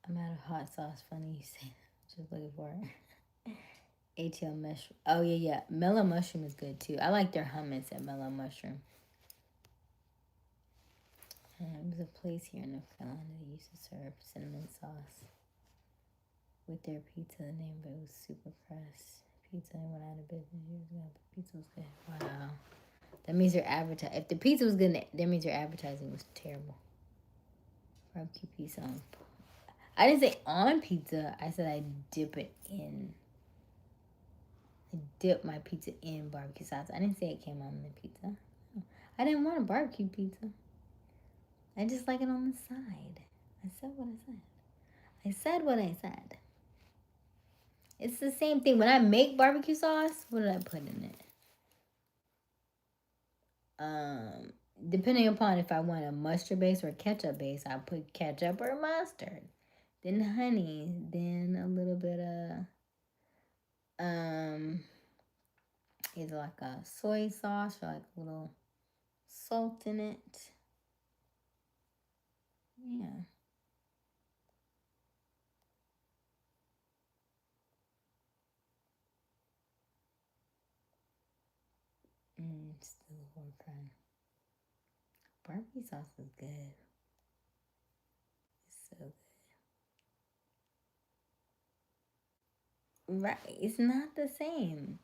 I'm out of hot sauce. Funny you say that. Just looking for it. ATL mushroom. Oh yeah. Mellow mushroom is good too. I like their hummus at Mellow Mushroom. It was a place here in North Carolina that used to serve cinnamon sauce with their pizza. The name of it was Super Crust Pizza. They went out of business years ago, but pizza was good. Wow. That means their advertising. If the pizza was good, that means their advertising was terrible. Barbecue pizza. I didn't say on pizza. I said I dip it in. I dip my pizza in barbecue sauce. I didn't say it came on the pizza. I didn't want a barbecue pizza. I just like it on the side. I said what I said. I said what I said. It's the same thing. When I make barbecue sauce, what did I put in it? Depending upon if I want a mustard base or a ketchup base, I put ketchup or mustard. Then honey. Then a little bit of either like a soy sauce or like a little salt in it. Yeah. Still a war crime. Barbecue sauce is good. It's so good. Right. It's not the same.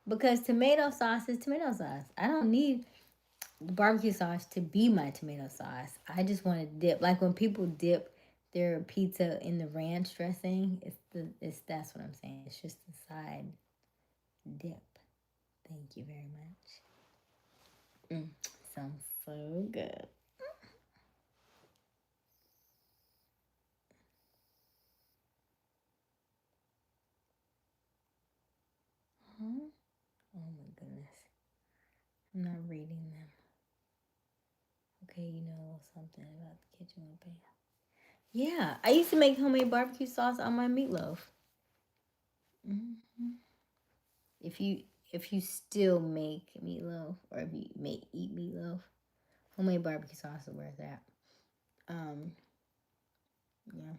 Because tomato sauce is tomato sauce. I don't need the barbecue sauce to be my tomato sauce. I just want to dip. Like when people dip their pizza in the ranch dressing, that's what I'm saying. It's just the side dip. Thank you very much. Sounds so good. Huh? Oh my goodness. I'm not reading them. Okay, you know something about the kitchen with Pam. Yeah, I used to make homemade barbecue sauce on my meatloaf. Mm-hmm. If you still make meatloaf, or if you eat meatloaf, homemade barbecue sauce is where it's at. Yeah.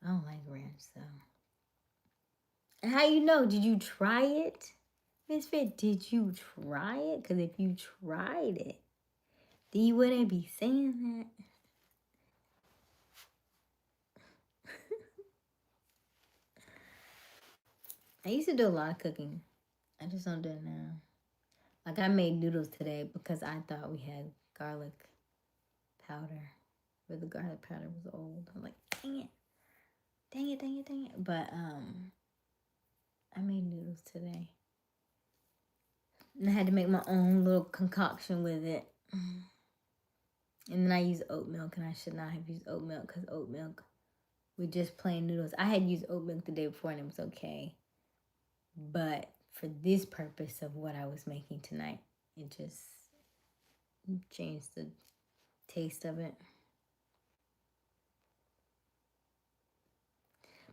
I don't like ranch though. And how you know? Did you try it, Misfit? Did you try it? Because if you tried it, then you wouldn't be saying that. I used to do a lot of cooking. I just don't do it now. Like I made noodles today because I thought we had garlic powder, but the garlic powder was old. I'm like, dang it, dang it, dang it, dang it. But I made noodles today, and I had to make my own little concoction with it. And then I used oat milk, and I should not have used oat milk because oat milk with just plain noodles. I had used oat milk the day before, and it was okay. But for this purpose of what I was making tonight, it just changed the taste of it.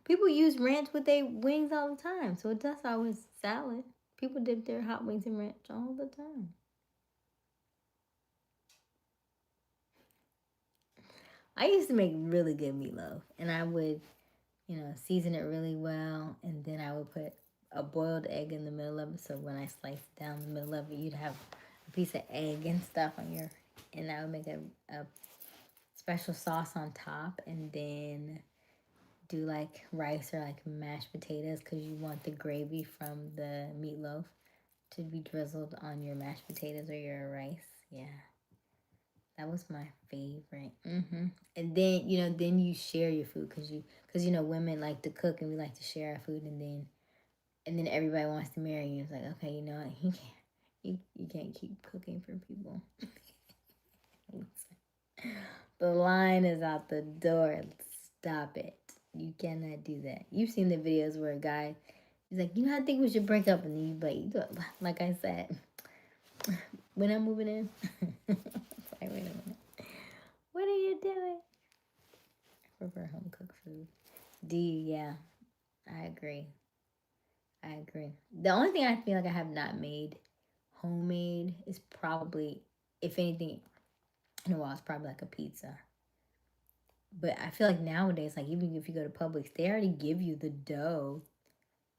People use ranch with their wings all the time, so that's always salad. People dip their hot wings in ranch all the time. I used to make really good meatloaf, and I would, season it really well, and then I would put a boiled egg in the middle of it. So when I sliced down the middle of it, you'd have a piece of egg and stuff on your, and I would make a special sauce on top, and then do like rice or like mashed potatoes because you want the gravy from the meatloaf to be drizzled on your mashed potatoes or your rice. Yeah, that was my favorite. And then then you share your food because women like to cook and we like to share our food, and then everybody wants to marry you. It's like, okay, you know what, you can't keep cooking for people. The line is out the door. Stop it. You cannot do that. You've seen the videos where a guy, he's like, I think we should break up, and then you like I said, when I'm moving in. It's like, wait a minute. What are you doing? I prefer home cooked food. Do you? Yeah, I agree. I agree. The only thing I feel like I have not made homemade is probably, if anything, in a while, it's probably like a pizza. But I feel like nowadays, like even if you go to Publix, they already give you the dough.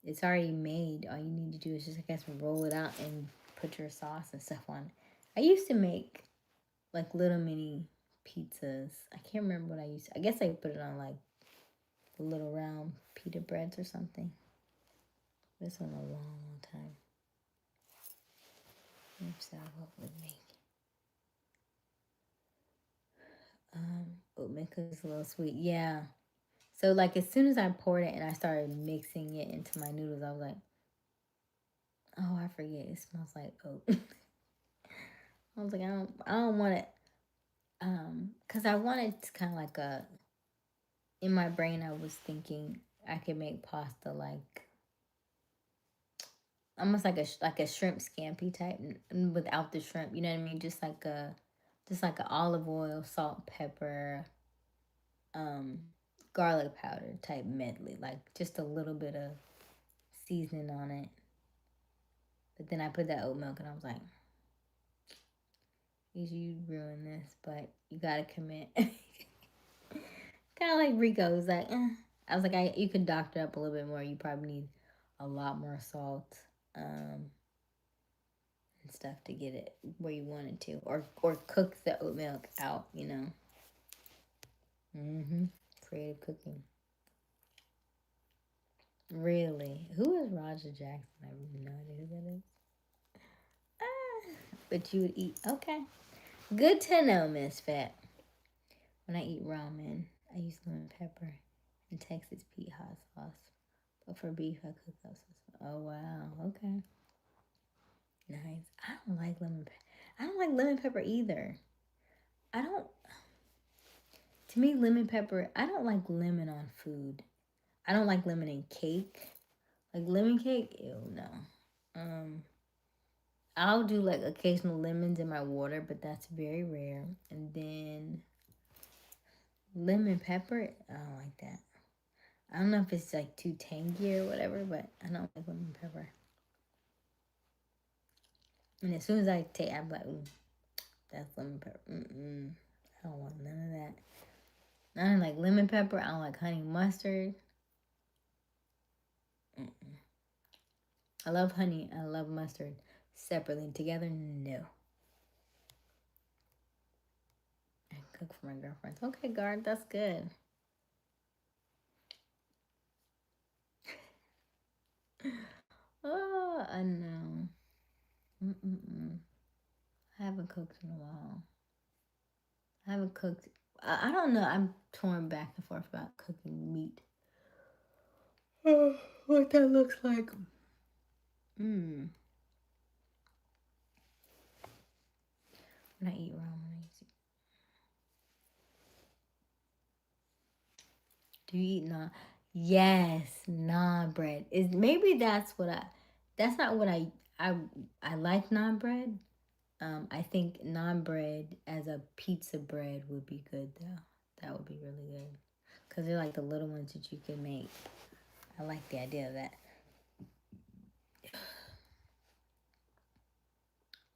It's already made. All you need to do is just, I guess, roll it out and put your sauce and stuff on. I used to make like little mini pizzas. I can't remember what I used to. I guess I put it on like the little round pita breads or something. This one a long, long time. Oops, what would make. Oatmeal cookies a little sweet. Yeah. So like as soon as I poured it and I started mixing it into my noodles, I was like, oh, I forget. It smells like oat. I was like, I don't want it. Cause I wanted to kind of like in my brain, I was thinking I could make pasta like almost like a shrimp scampi type, without the shrimp. You know what I mean? Just like a olive oil, salt, pepper, um, garlic powder type medley. Like just a little bit of seasoning on it. But then I put that oat milk, and I was like, you ruin this, but you gotta commit. Kind of like Rico was like, I was like, you could doctor up a little bit more. You probably need a lot more salt, and stuff to get it where you want it to, or cook the oat milk out. Creative cooking. Really, who is Roger Jackson? I have no idea who that is. But you would eat. Okay, good to know, Miss Fat. When I eat ramen, I use lemon pepper and Texas Pete hot sauce. But for beef, I cook hot sauce. Oh wow, okay, nice. I don't like lemon pepper. I don't like lemon pepper either. I don't. To me, lemon pepper. I don't like lemon on food. I don't like lemon in cake. Like lemon cake, ew no. I'll do like occasional lemons in my water, but that's very rare. And then lemon pepper, I don't like that. I don't know if it's like too tangy or whatever, but I don't like lemon pepper. And as soon as I take, I'm like, ooh, that's lemon pepper. I don't want none of that. I don't like lemon pepper. I don't like honey mustard. I love honey. I love mustard. Separately, together, no. I cook for my girlfriends. Okay, guard, that's good. Oh, I know. I haven't cooked in a while. I haven't cooked. I don't know. I'm torn back and forth about cooking meat. What that looks like. When I eat ramen, do you eat naan? Yes, naan bread. Is maybe that's what I. That's not what I like naan bread. I think naan bread as a pizza bread would be good though. That would be really good. Cause they're like the little ones that you can make. I like the idea of that.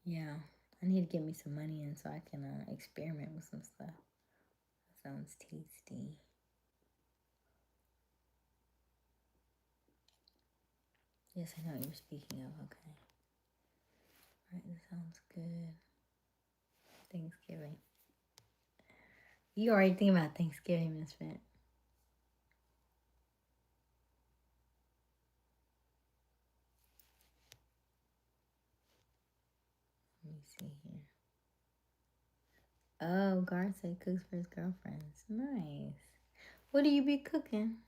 Yeah, I need to get me some money in so I can experiment with some stuff. That sounds tasty. Yes, I know what you're speaking of. Okay. All right, that sounds good. Thanksgiving. You already think about Thanksgiving, Miss Fent. Let me see here. Oh, Garth said cooks for his girlfriends. Nice. What do you be cooking?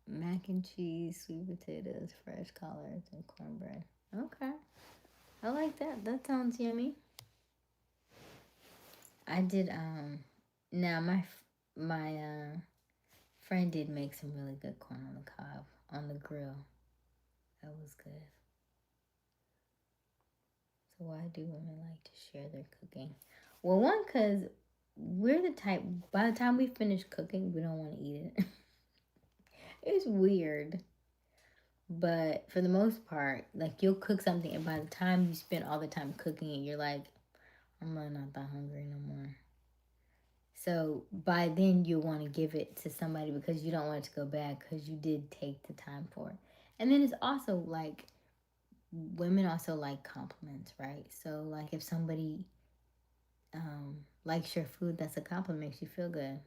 Mac and cheese, sweet potatoes, fresh collards, and cornbread. Okay. I like that. That sounds yummy. I did now my friend did make some really good corn on the cob on the grill. That was good. So why do women like to share their cooking? Well, one, because we're the type, by the time we finish cooking, we don't want to eat it. It's weird. But for the most part, like you'll cook something, and by the time you spend all the time cooking it, you're like, I'm really not that hungry no more. So by then you want to give it to somebody because you don't want it to go bad because you did take the time for it. And then it's also like women also like compliments, right? So like if somebody likes your food, that's a compliment, makes you feel good.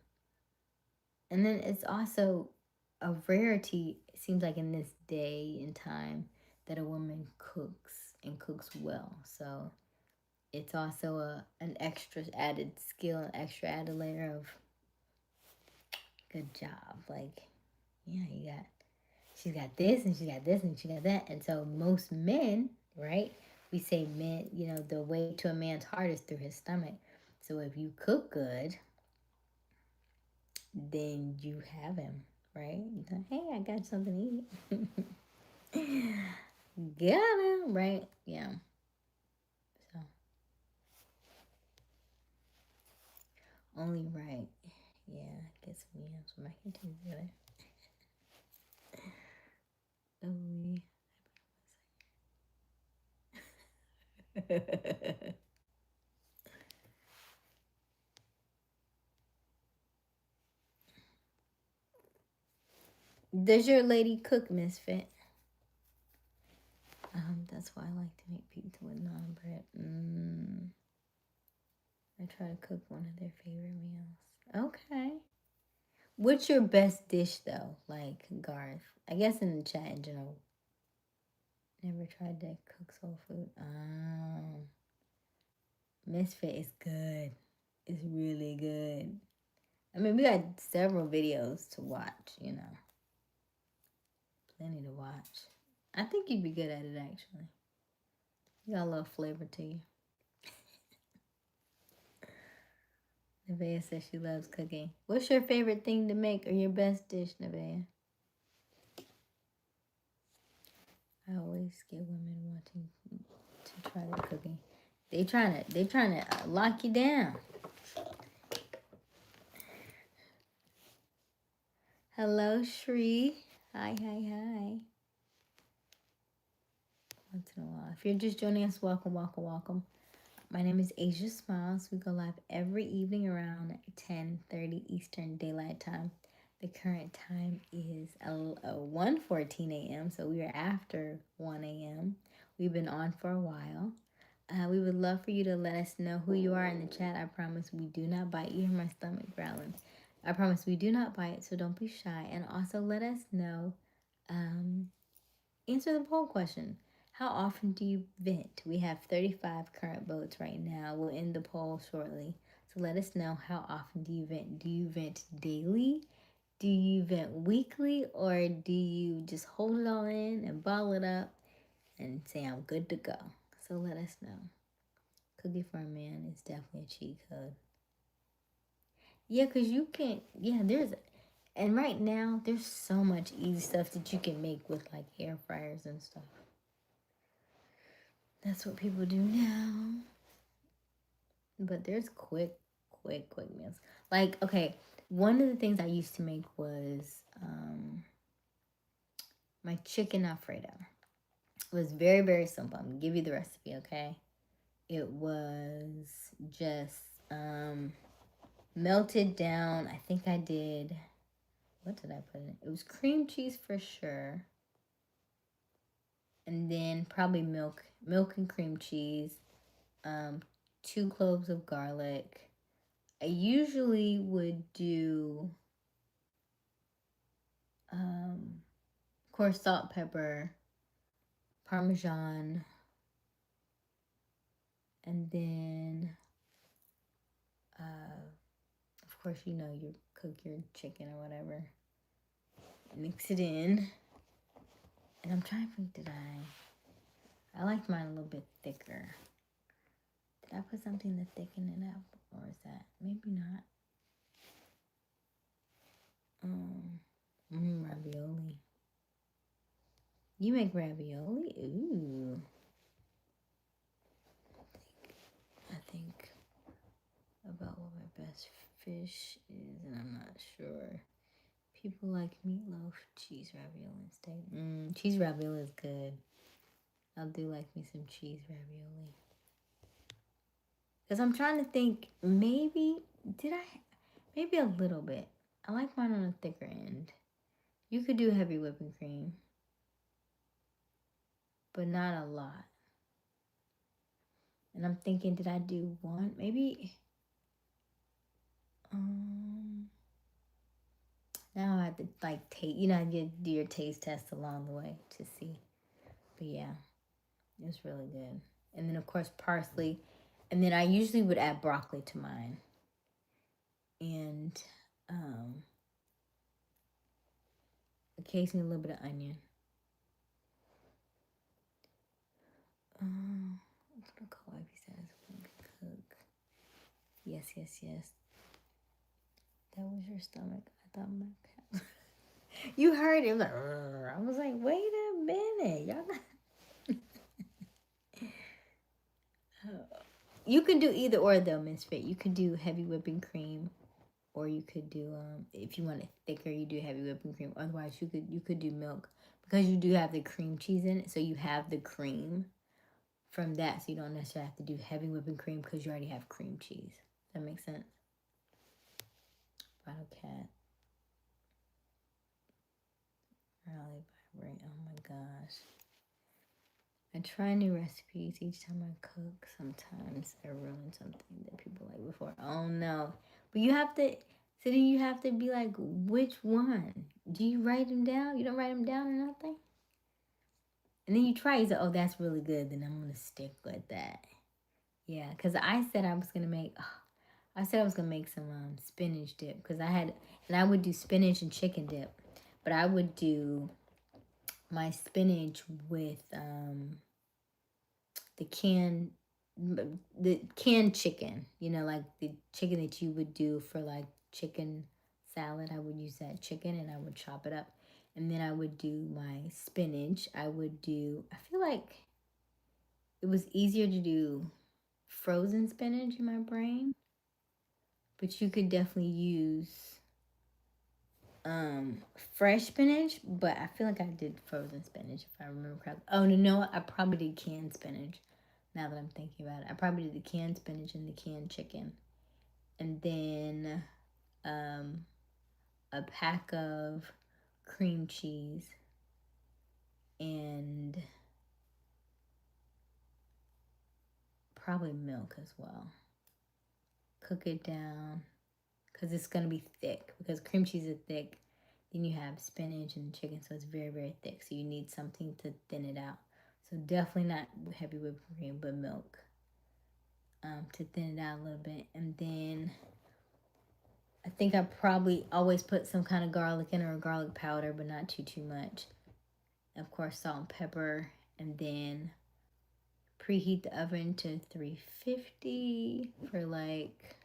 And then it's also a rarity, it seems like in this day and time, that a woman cooks and cooks well. So it's also an extra added skill, an extra added layer of good job. Like, yeah, she's got this and she got this and she got that. And so most men, right? We say men, the way to a man's heart is through his stomach. So if you cook good, then you have him, right? Hey, I got something to eat. Got him, right? Yeah. So only right. Yeah, get some yams from my kitchen together. Oh, Does your lady cook, Misfit? That's why I like to make pizza with naan bread. I try to cook one of their favorite meals. Okay. What's your best dish though? Like Garth. I guess in the chat in general. Never tried to cook soul food. Misfit is good. It's really good. I mean, we got several videos to watch. Plenty to watch. I think you'd be good at it actually. You got a little flavor to you. Nevaeh says she loves cooking. What's your favorite thing to make or your best dish, Nevaeh? I always get women wanting to try their cooking. They trying to lock you down. Hello, Shri. Hi, hi, hi. Once in a while. If you're just joining us, welcome, welcome, welcome. My name is Aysia Smiles. We go live every evening around 10:30 Eastern Daylight Time. The current time is 1:14 a.m., so we are after 1 a.m. We've been on for a while. We would love for you to let us know who you are in the chat. I promise we do not bite. You hear my stomach growling. I promise we do not bite, so don't be shy. And also let us know. Answer the poll question. How often do you vent? We have 35 current votes right now. We'll end the poll shortly. So let us know, how often do you vent? Do you vent daily? Do you vent weekly? Or do you just hold it all in and bottle it up and say, I'm good to go? So let us know. Cookie for a man is definitely a cheat code. Yeah, because you can't, and right now, there's so much easy stuff that you can make with like air fryers and stuff. That's what people do now. But there's quick meals. Like, okay, one of the things I used to make was my chicken Alfredo. It was very, very simple. I'm going to give you the recipe, okay? It was just melted down. I think I did, what did I put in? It was cream cheese for sure. And then probably milk and cream cheese, 2 cloves of garlic. I usually would do, of course, salt, pepper, Parmesan, and then, of course, you cook your chicken or whatever. Mix it in. And I'm trying to think, I like mine a little bit thicker. Did I put something to thicken it up? Or is that, maybe not. Ravioli. You make ravioli? Ooh. I think about what my best fish is, and I'm not sure. People like meatloaf, cheese ravioli instead. Cheese ravioli is good. I do like me some cheese ravioli. Because I'm trying to think, maybe a little bit. I like mine on a thicker end. You could do heavy whipping cream, but not a lot. And I'm thinking, did I do one? Maybe, now I have to like taste, you do your taste test along the way to see. But yeah, it's really good. And then of course parsley. And then I usually would add broccoli to mine. And occasionally a little bit of onion. What's what a co-wife says when we cook. Yes. That was your stomach. I thought my cat. You heard it. It was like, I was like, wait a minute. Y'all not. You can do either or though, Misfit. You could do heavy whipping cream, or you could do, if you want it thicker, you do heavy whipping cream. Otherwise, you could do milk, because you do have the cream cheese in it, so you have the cream from that, so you don't necessarily have to do heavy whipping cream because you already have cream cheese. Does that make sense? Bottle cat. Rally vibrate. Oh my gosh. I try new recipes each time I cook. Sometimes I ruin something that people like before. Oh no. But you have to, so then you have to be like, which one? Do you write them down? You don't write them down or nothing? And then you try, you say, oh, that's really good. Then I'm going to stick with that. Yeah, because I said I was going to make, some spinach dip. Because I would do spinach and chicken dip. But I would do my spinach with the canned chicken, like the chicken that you would do for like chicken salad. I would use that chicken and I would chop it up, and then I would do my spinach. I feel like it was easier to do frozen spinach in my brain, but you could definitely use fresh spinach, but I feel like I did frozen spinach if I remember correctly. Oh no, I probably did canned spinach. Now that I'm thinking about it, I probably did the canned spinach and the canned chicken, and then a pack of cream cheese and probably milk as well. Cook it down, because it's going to be thick, because cream cheese is thick. Then you have spinach and chicken, so it's very, very thick. So you need something to thin it out. So definitely not heavy whipped cream, but milk to thin it out a little bit. And then I think I probably always put some kind of garlic in, or garlic powder, but not too much. Of course, salt and pepper, and then preheat the oven to 350 for like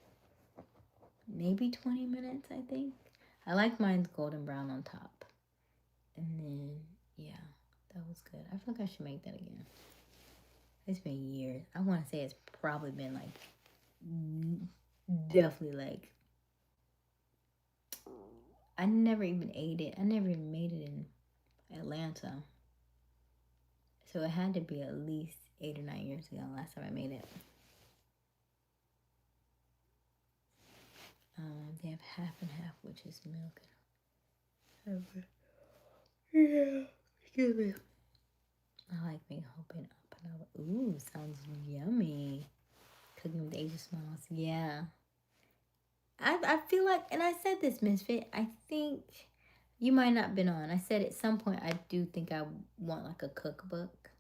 maybe 20 minutes, I think. I like mine's golden brown on top. And then, yeah, that was good. I feel like I should make that again. It's been years. I want to say it's probably been like, definitely like, I never even ate it. I never even made it in Atlanta. So it had to be at least 8 or 9 years ago last time I made it. They have half and half, which is milk. Yeah, excuse me. I like being hoping up and over. Ooh, sounds yummy. Cooking with Aysia Smiles. Yeah. I feel like, and I said this, Misfit, I think you might not have been on. I said at some point I do think I want like a cookbook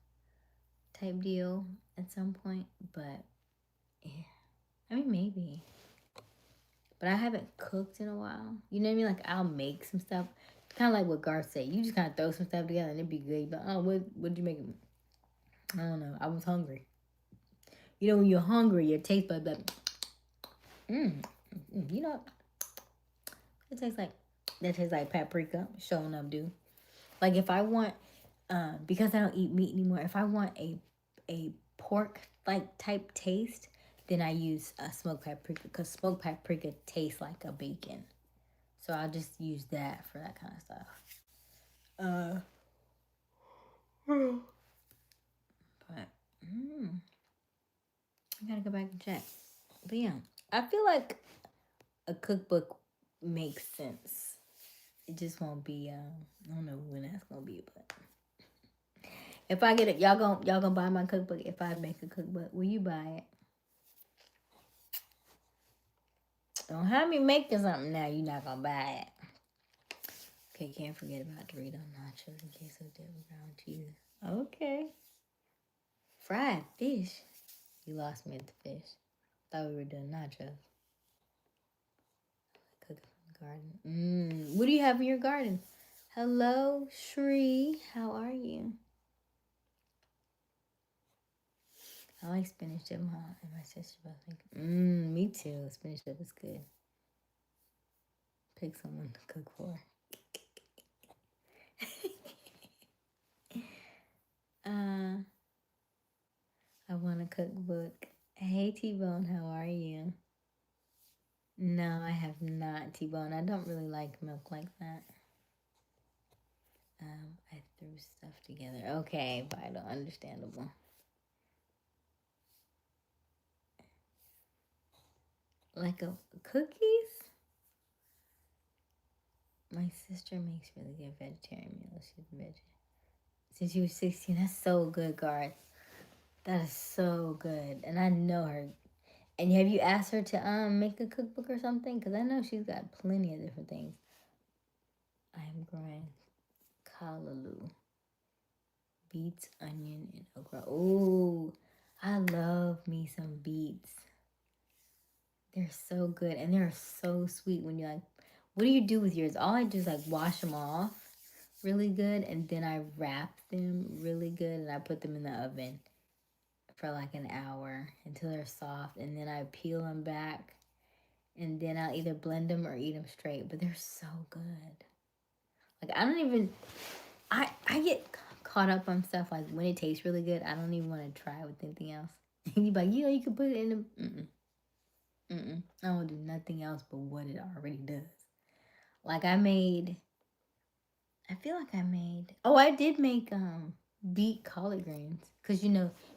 type deal at some point, but yeah. I mean, maybe. But I haven't cooked in a while. You know what I mean? Like, I'll make some stuff. Kind of like what Garth said. You just kind of throw some stuff together and it'd be good. But, oh, what'd you make? I don't know. I was hungry. You know, when you're hungry, your taste buds like, you know, it tastes like, that tastes like paprika showing up, dude. Like, if I want, because I don't eat meat anymore, if I want a pork like type taste, then I use smoked paprika, because smoked paprika tastes like a bacon. So I'll just use that for that kind of stuff. But I gotta go back and check. But yeah, I feel like a cookbook makes sense. It just won't be. I don't know when that's gonna be, but if I get it, y'all gonna buy my cookbook. If I make a cookbook, will you buy it? Don't have me making something now. You're not gonna buy it. Okay, can't forget about Dorito nachos in case of double ground cheese. Okay. Fried fish. You lost me at the fish. Thought we were doing nachos. Cooking from the garden. What do you have in your garden? Hello, Shri. How are you? I like spinach dip. My and my sister both think. Me too. Spinach dip is good. Pick someone to cook for. I want a cookbook. Hey T-Bone, how are you? No, I have not, T-Bone. I don't really like milk like that. I threw stuff together. Okay, vital, understandable. Like a cookies? My sister makes really good vegetarian meals. She's a veg. Since she was 16, that's so good, Garth. That is so good. And I know her. And have you asked her to make a cookbook or something? Because I know she's got plenty of different things. I am growing callaloo. Beets, onion, and okra. Ooh, I love me some beets. They're so good. And they're so sweet when you're like, what do you do with yours? All I do is like wash them off really good. And then I wrap them really good. And I put them in the oven for like an hour until they're soft. And then I peel them back. And then I'll either blend them or eat them straight. But they're so good. Like, I don't even... I get caught up on stuff like when it tastes really good. I don't even want to try it with anything else. You be like, you can put it in the... I don't do nothing else but what it already does. Like I feel like I made... Oh, I did make beet collard greens. Because,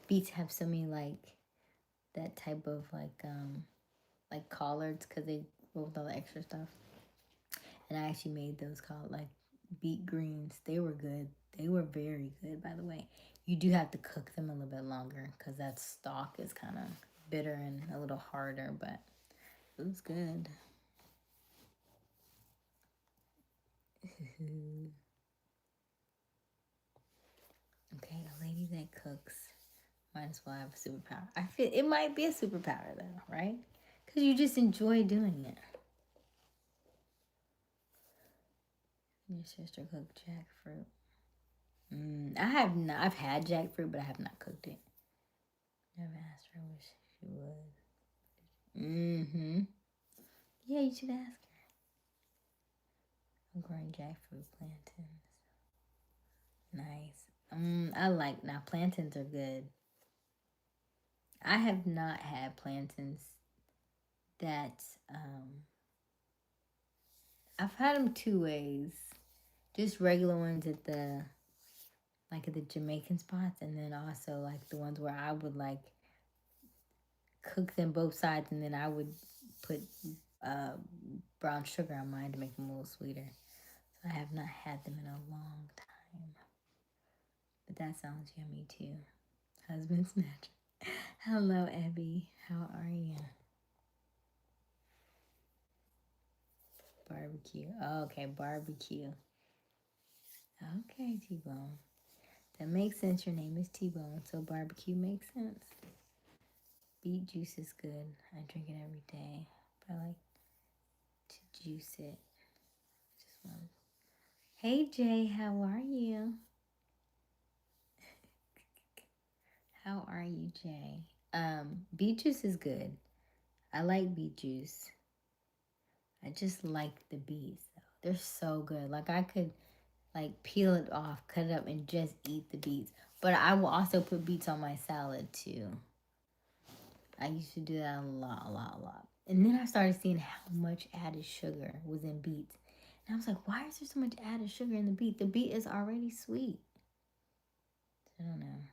beets have so many like... That type of like collards. Because they go with all the extra stuff. And I actually made those called like beet greens. They were good. They were very good, by the way. You do have to cook them a little bit longer because that stalk is kind of bitter and a little harder, but it was good. Okay, a lady that cooks might as well have a superpower. I feel it might be a superpower though, right? Because you just enjoy doing it. Your sister cooked jackfruit. I have not. I've had jackfruit, but I have not cooked it. Never asked her. Wish she would. Yeah, you should ask her. I'm growing jackfruit plantains. Nice. I like now plantains are good. I have not had plantains that I've had them two ways. Just regular ones at the Jamaican spots, and then also like the ones where I would like cook them both sides, and then I would put brown sugar on mine to make them a little sweeter. So I have not had them in a long time. But that sounds yummy too. Husband snatcher. Hello, Abby. How are you? Barbecue. Oh, okay, barbecue. Okay, T-Bone. That makes sense. Your name is T-Bone, so barbecue makes sense. Beet juice is good. I drink it every day. But I like to juice it. Just one. Hey, Jay. How are you? How are you, Jay? Beet juice is good. I like beet juice. I just like the beets though. They're so good. Like I could like peel it off, cut it up, and just eat the beets. But I will also put beets on my salad too. I used to do that a lot. And then I started seeing how much added sugar was in beets. And I was like, why is there so much added sugar in the beet? The beet is already sweet. I don't know.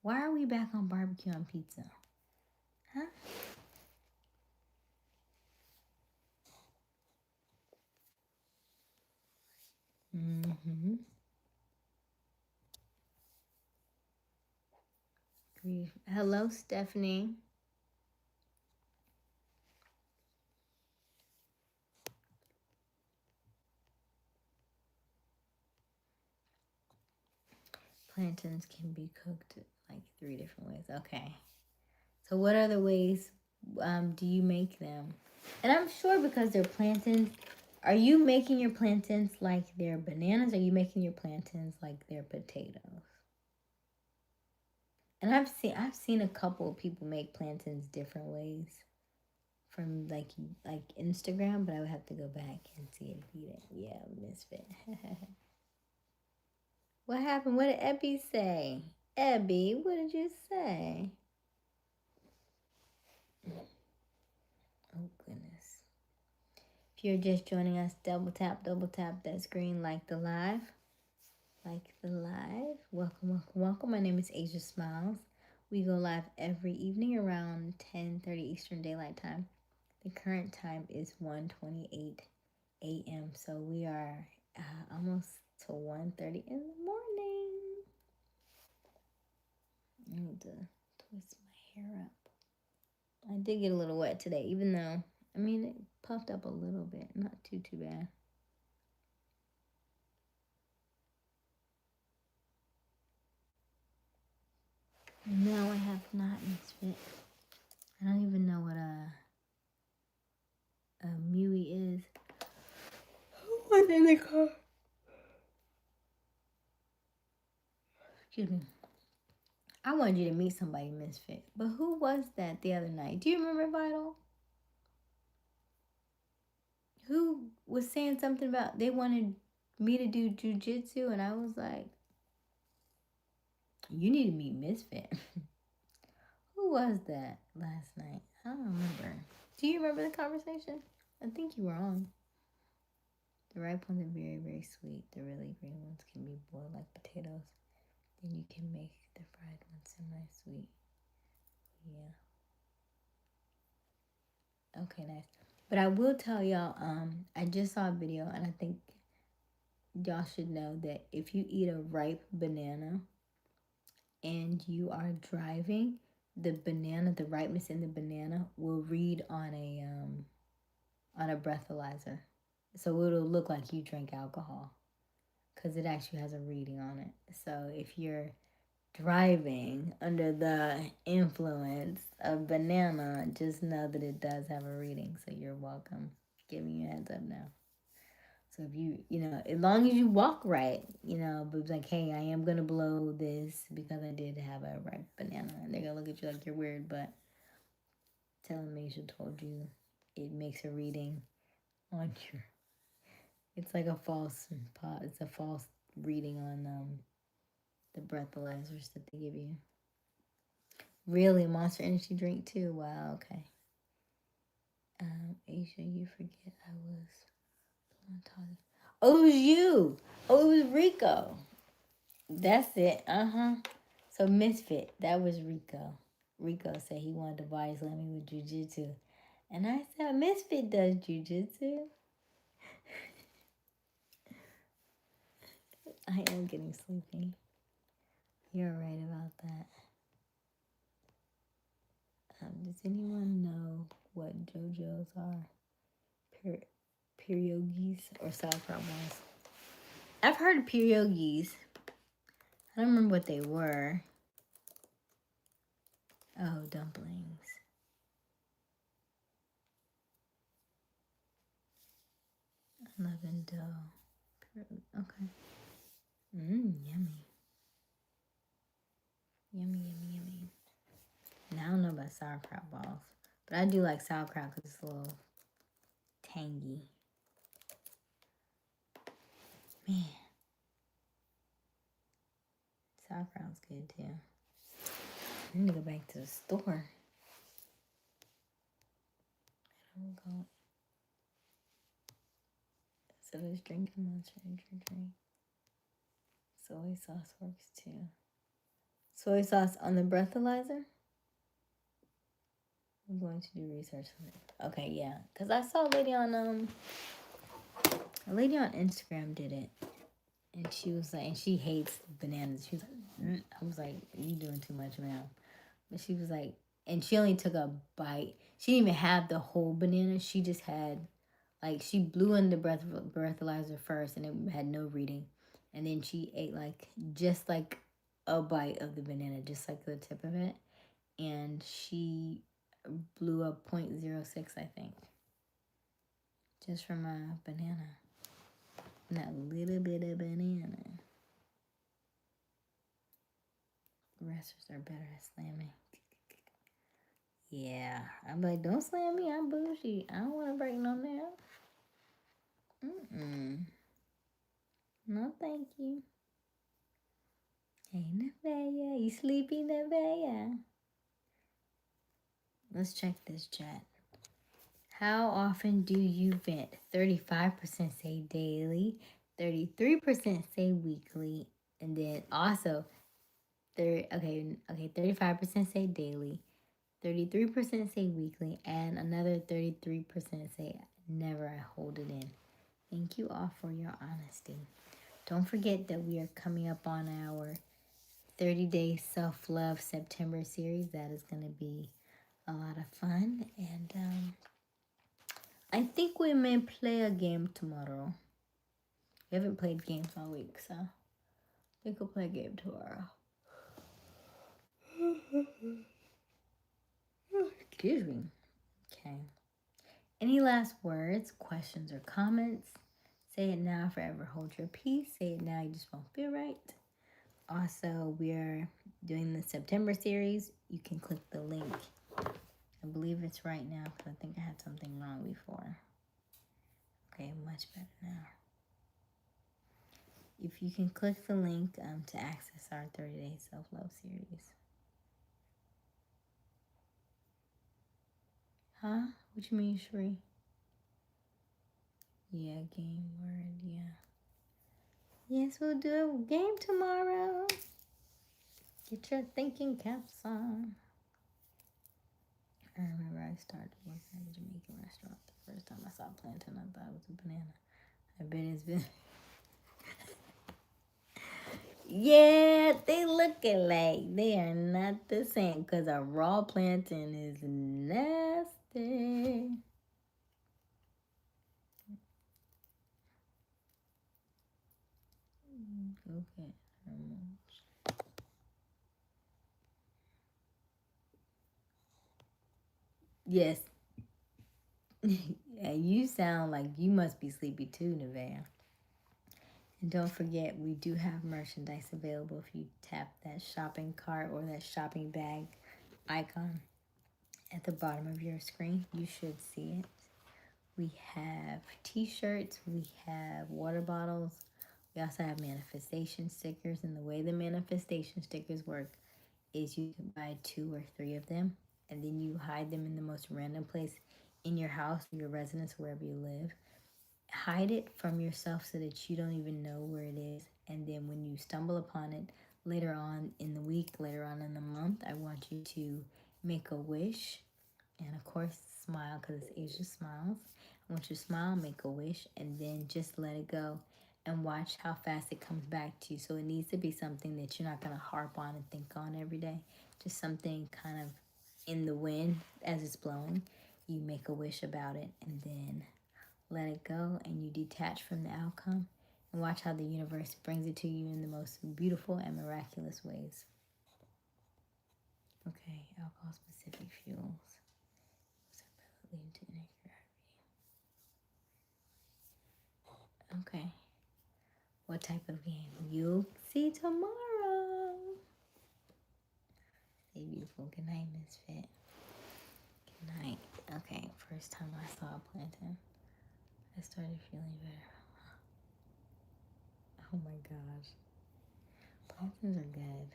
Why are we back on barbecue on pizza? Huh? Hello, Stephanie. Plantains can be cooked like 3 different ways. Okay. So what other ways do you make them? And I'm sure because they're plantains, are you making your plantains like they're bananas? Or are you making your plantains like they're potatoes? And I've seen a couple of people make plantains different ways from like Instagram, but I would have to go back and see it. Yeah, misfit. What happened? What did Ebby say? Ebby, what did you say? Oh goodness. If you're just joining us, double tap that screen, like the live. Welcome. My name is Aysia Smiles. We go live every evening around 10:30 Eastern Daylight Time. The current time is 1:28 a.m. So we are almost to 1:30 in the morning. I need to twist my hair up. I did get a little wet today, even though, I mean, it puffed up a little bit. Not too bad. No, I have not misfit. I don't even know what a Mewy is. What's in the car? Excuse me. I wanted you to meet somebody, Misfit. But who was that the other night? Do you remember, Vital? Who was saying something about they wanted me to do jujitsu, and I was like, you need to meet Misfit. Who was that last night? I don't remember. Do you remember the conversation? I think you were on. The ripe ones are very, very sweet. The really green ones can be boiled like potatoes. Then you can make the fried ones semi-sweet. Yeah. Okay, nice. But I will tell y'all, I just saw a video, and I think y'all should know that if you eat a ripe banana and you are driving, the ripeness in the banana will read on a on a breathalyzer. So it'll look like you drank alcohol because it actually has a reading on it. So if you're driving under the influence of banana, just know that it does have a reading. So you're welcome. Giving you a heads up now. So if as long as you walk right, but it's like, hey, I am gonna blow this because I did have a ripe banana, and they're gonna look at you like you're weird, but tell them Asia told you it makes a reading on your. It's like a false pot. It's a false reading on the breathalyzers that they give you. Really, Monster Energy drink too. Wow. Okay. Asia, you forget I was talking. Oh, it was you. Oh, it was Rico. That's it. So Misfit, that was Rico. Rico said he wanted to body slam me with jujitsu. And I said, Misfit does jujitsu. I am getting sleepy. You're right about that. Does anyone know what JoJo's are? Pierogies or sauerkraut balls? I've heard of pierogies. I don't remember what they were. Oh, dumplings. Leavened dough. Okay. Yummy. Yummy. Now I don't know about sauerkraut balls, but I do like sauerkraut because it's a little tangy. Man, sauerkraut's good too. I need to go back to the store. I don't go. So there's drinking Monster Energy drink. Soy sauce works too. Soy sauce on the breathalyzer? I'm going to do research on it. Okay, yeah. Because I saw a lady on Instagram did it. And she was like, and she hates bananas. She was like, I was like, you doing too much, ma'am. But she was like, and she only took a bite. She didn't even have the whole banana. She just had, like, she blew in the breathalyzer first and it had no reading. And then she ate, like, just like a bite of the banana, just like the tip of it. And she blew up 0.06, I think. Just from a banana. That little bit of banana. Wrestlers are better at slamming. Yeah. I'm like, don't slam me. I'm bougie. I don't want to break no nail. No, thank you. Hey, Nevaeh. You sleepy, Nevaeh? Let's check this chat. How often do you vent? 35% say daily. 33% say weekly. And then also, 35% say daily. 33% say weekly, and another 33% say never. I hold it in. Thank you all for your honesty. Don't forget that we are coming up on our 30-day self-love September series. That is going to be a lot of fun, and I think we may play a game tomorrow. We haven't played games all week, so I think we'll play a game tomorrow. Excuse me. Okay. Any last words, questions, or comments? Say it now, forever hold your peace. Say it now, you just won't feel right. Also, we are doing the September series. You can click the link. I believe it's right now because I think I had something wrong before. Okay, much better now. If you can click the link to access our 30-day self-love series. Huh? What you mean, Sheree? Yeah, game word, yeah. Yes, we'll do a game tomorrow. Get your thinking caps on. I remember I started working at a Jamaican restaurant. The first time I saw plantain, I thought it was a banana. I bet it's been... Yeah, they look alike. They are not the same because a raw plantain is nasty. Coconut hormones. Yes. Yeah, you sound like you must be sleepy too, Nevaeh. And don't forget, we do have merchandise available if you tap that shopping cart or that shopping bag icon at the bottom of your screen. You should see it. We have t-shirts, we have water bottles, we also have manifestation stickers. And the way the manifestation stickers work is you can buy 2 or 3 of them, and then you hide them in the most random place in your house, your residence, wherever you live. Hide it from yourself so that you don't even know where it is. And then when you stumble upon it later on in the week, later on in the month, I want you to make a wish. And of course, smile, because it's Aysia Smiles. I want you to smile, make a wish, and then just let it go and watch how fast it comes back to you. So it needs to be something that you're not going to harp on and think on every day. Just something kind of in the wind as it's blowing. You make a wish about it, and then let it go, and you detach from the outcome, and watch how the universe brings it to you in the most beautiful and miraculous ways. Okay, alcohol-specific fuels. Lead to okay. What type of game? You'll see tomorrow. Stay beautiful. Good night, Misfit. Good night. Okay, first time I saw a plantain, I started feeling better. Oh my gosh. Plantains are good.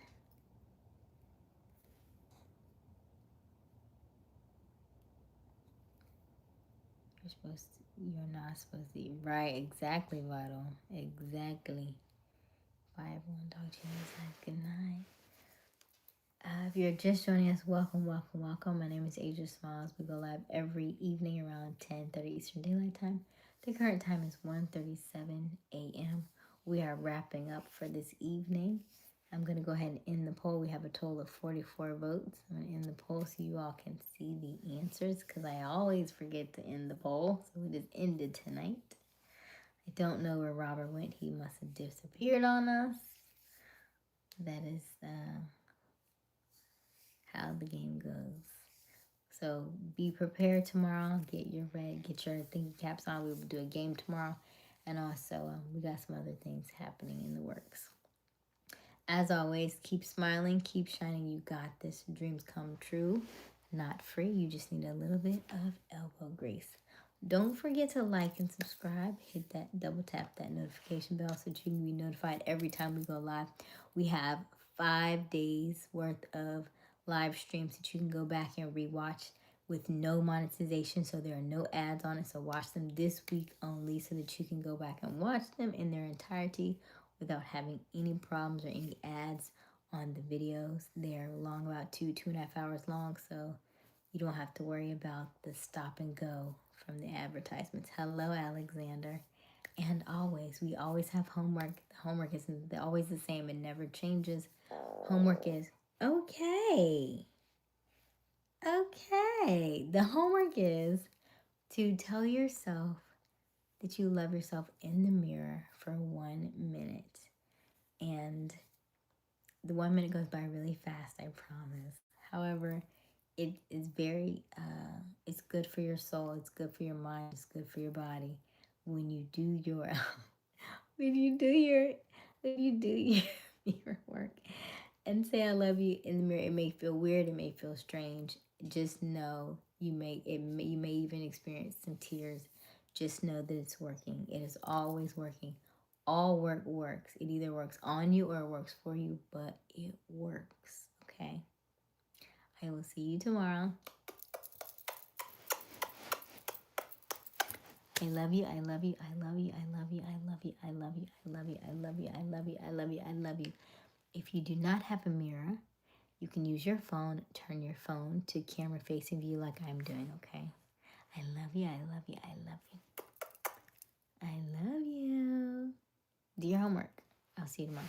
You're not supposed to eat. Right, exactly, Vital. Exactly. Bye, everyone. Talk to you next time. Good night. If you're just joining us, welcome, welcome, welcome. My name is Aysia Smiles. We go live every evening around 10:30 Eastern Daylight Time. The current time is 1:37 a.m. We are wrapping up for this evening. I'm going to go ahead and end the poll. We have a total of 44 votes. I'm going to end the poll so you all can see the answers, because I always forget to end the poll. So it is ended tonight. I don't know where Robert went. He must have disappeared on us. That is how the game goes. So be prepared tomorrow. Get your thinking caps on. We will do a game tomorrow. And also, we got some other things happening in the works. As always, keep smiling, keep shining. You got this. Dreams come true. Not free. You just need a little bit of elbow grease. Don't forget to like and subscribe. Hit that, double tap that notification bell so that you can be notified every time we go live. We have 5 days worth of live streams that you can go back and rewatch with no monetization, so there are no ads on it. So watch them this week only so that you can go back and watch them in their entirety without having any problems or any ads on the videos. They're long, about 2.5 hours long, so you don't have to worry about the stop and go from the advertisements. Hello, Alexander. And we always have homework. The homework is always the same. It never changes. Homework is okay. Okay. The homework is to tell yourself that you love yourself in the mirror for 1 minute. And the 1 minute goes by really fast, I promise. However, it is very, it's good for your soul, it's good for your mind, it's good for your body when you do your, when you do your mirror work and say I love you in the mirror. It may feel weird, it may feel strange. Just know you may even experience some tears. Just know that it's working. It is always working. All work works. It either works on you or it works for you, but it works. Okay. I will see you tomorrow. I love you. I love you. I love you. I love you. I love you. I love you. I love you. I love you. I love you. I love you. I love you. If you do not have a mirror, you can use your phone. Turn your phone to camera facing view like I'm doing, okay? I love you. I love you. I love you. I love you. Do your homework. I'll see you tomorrow.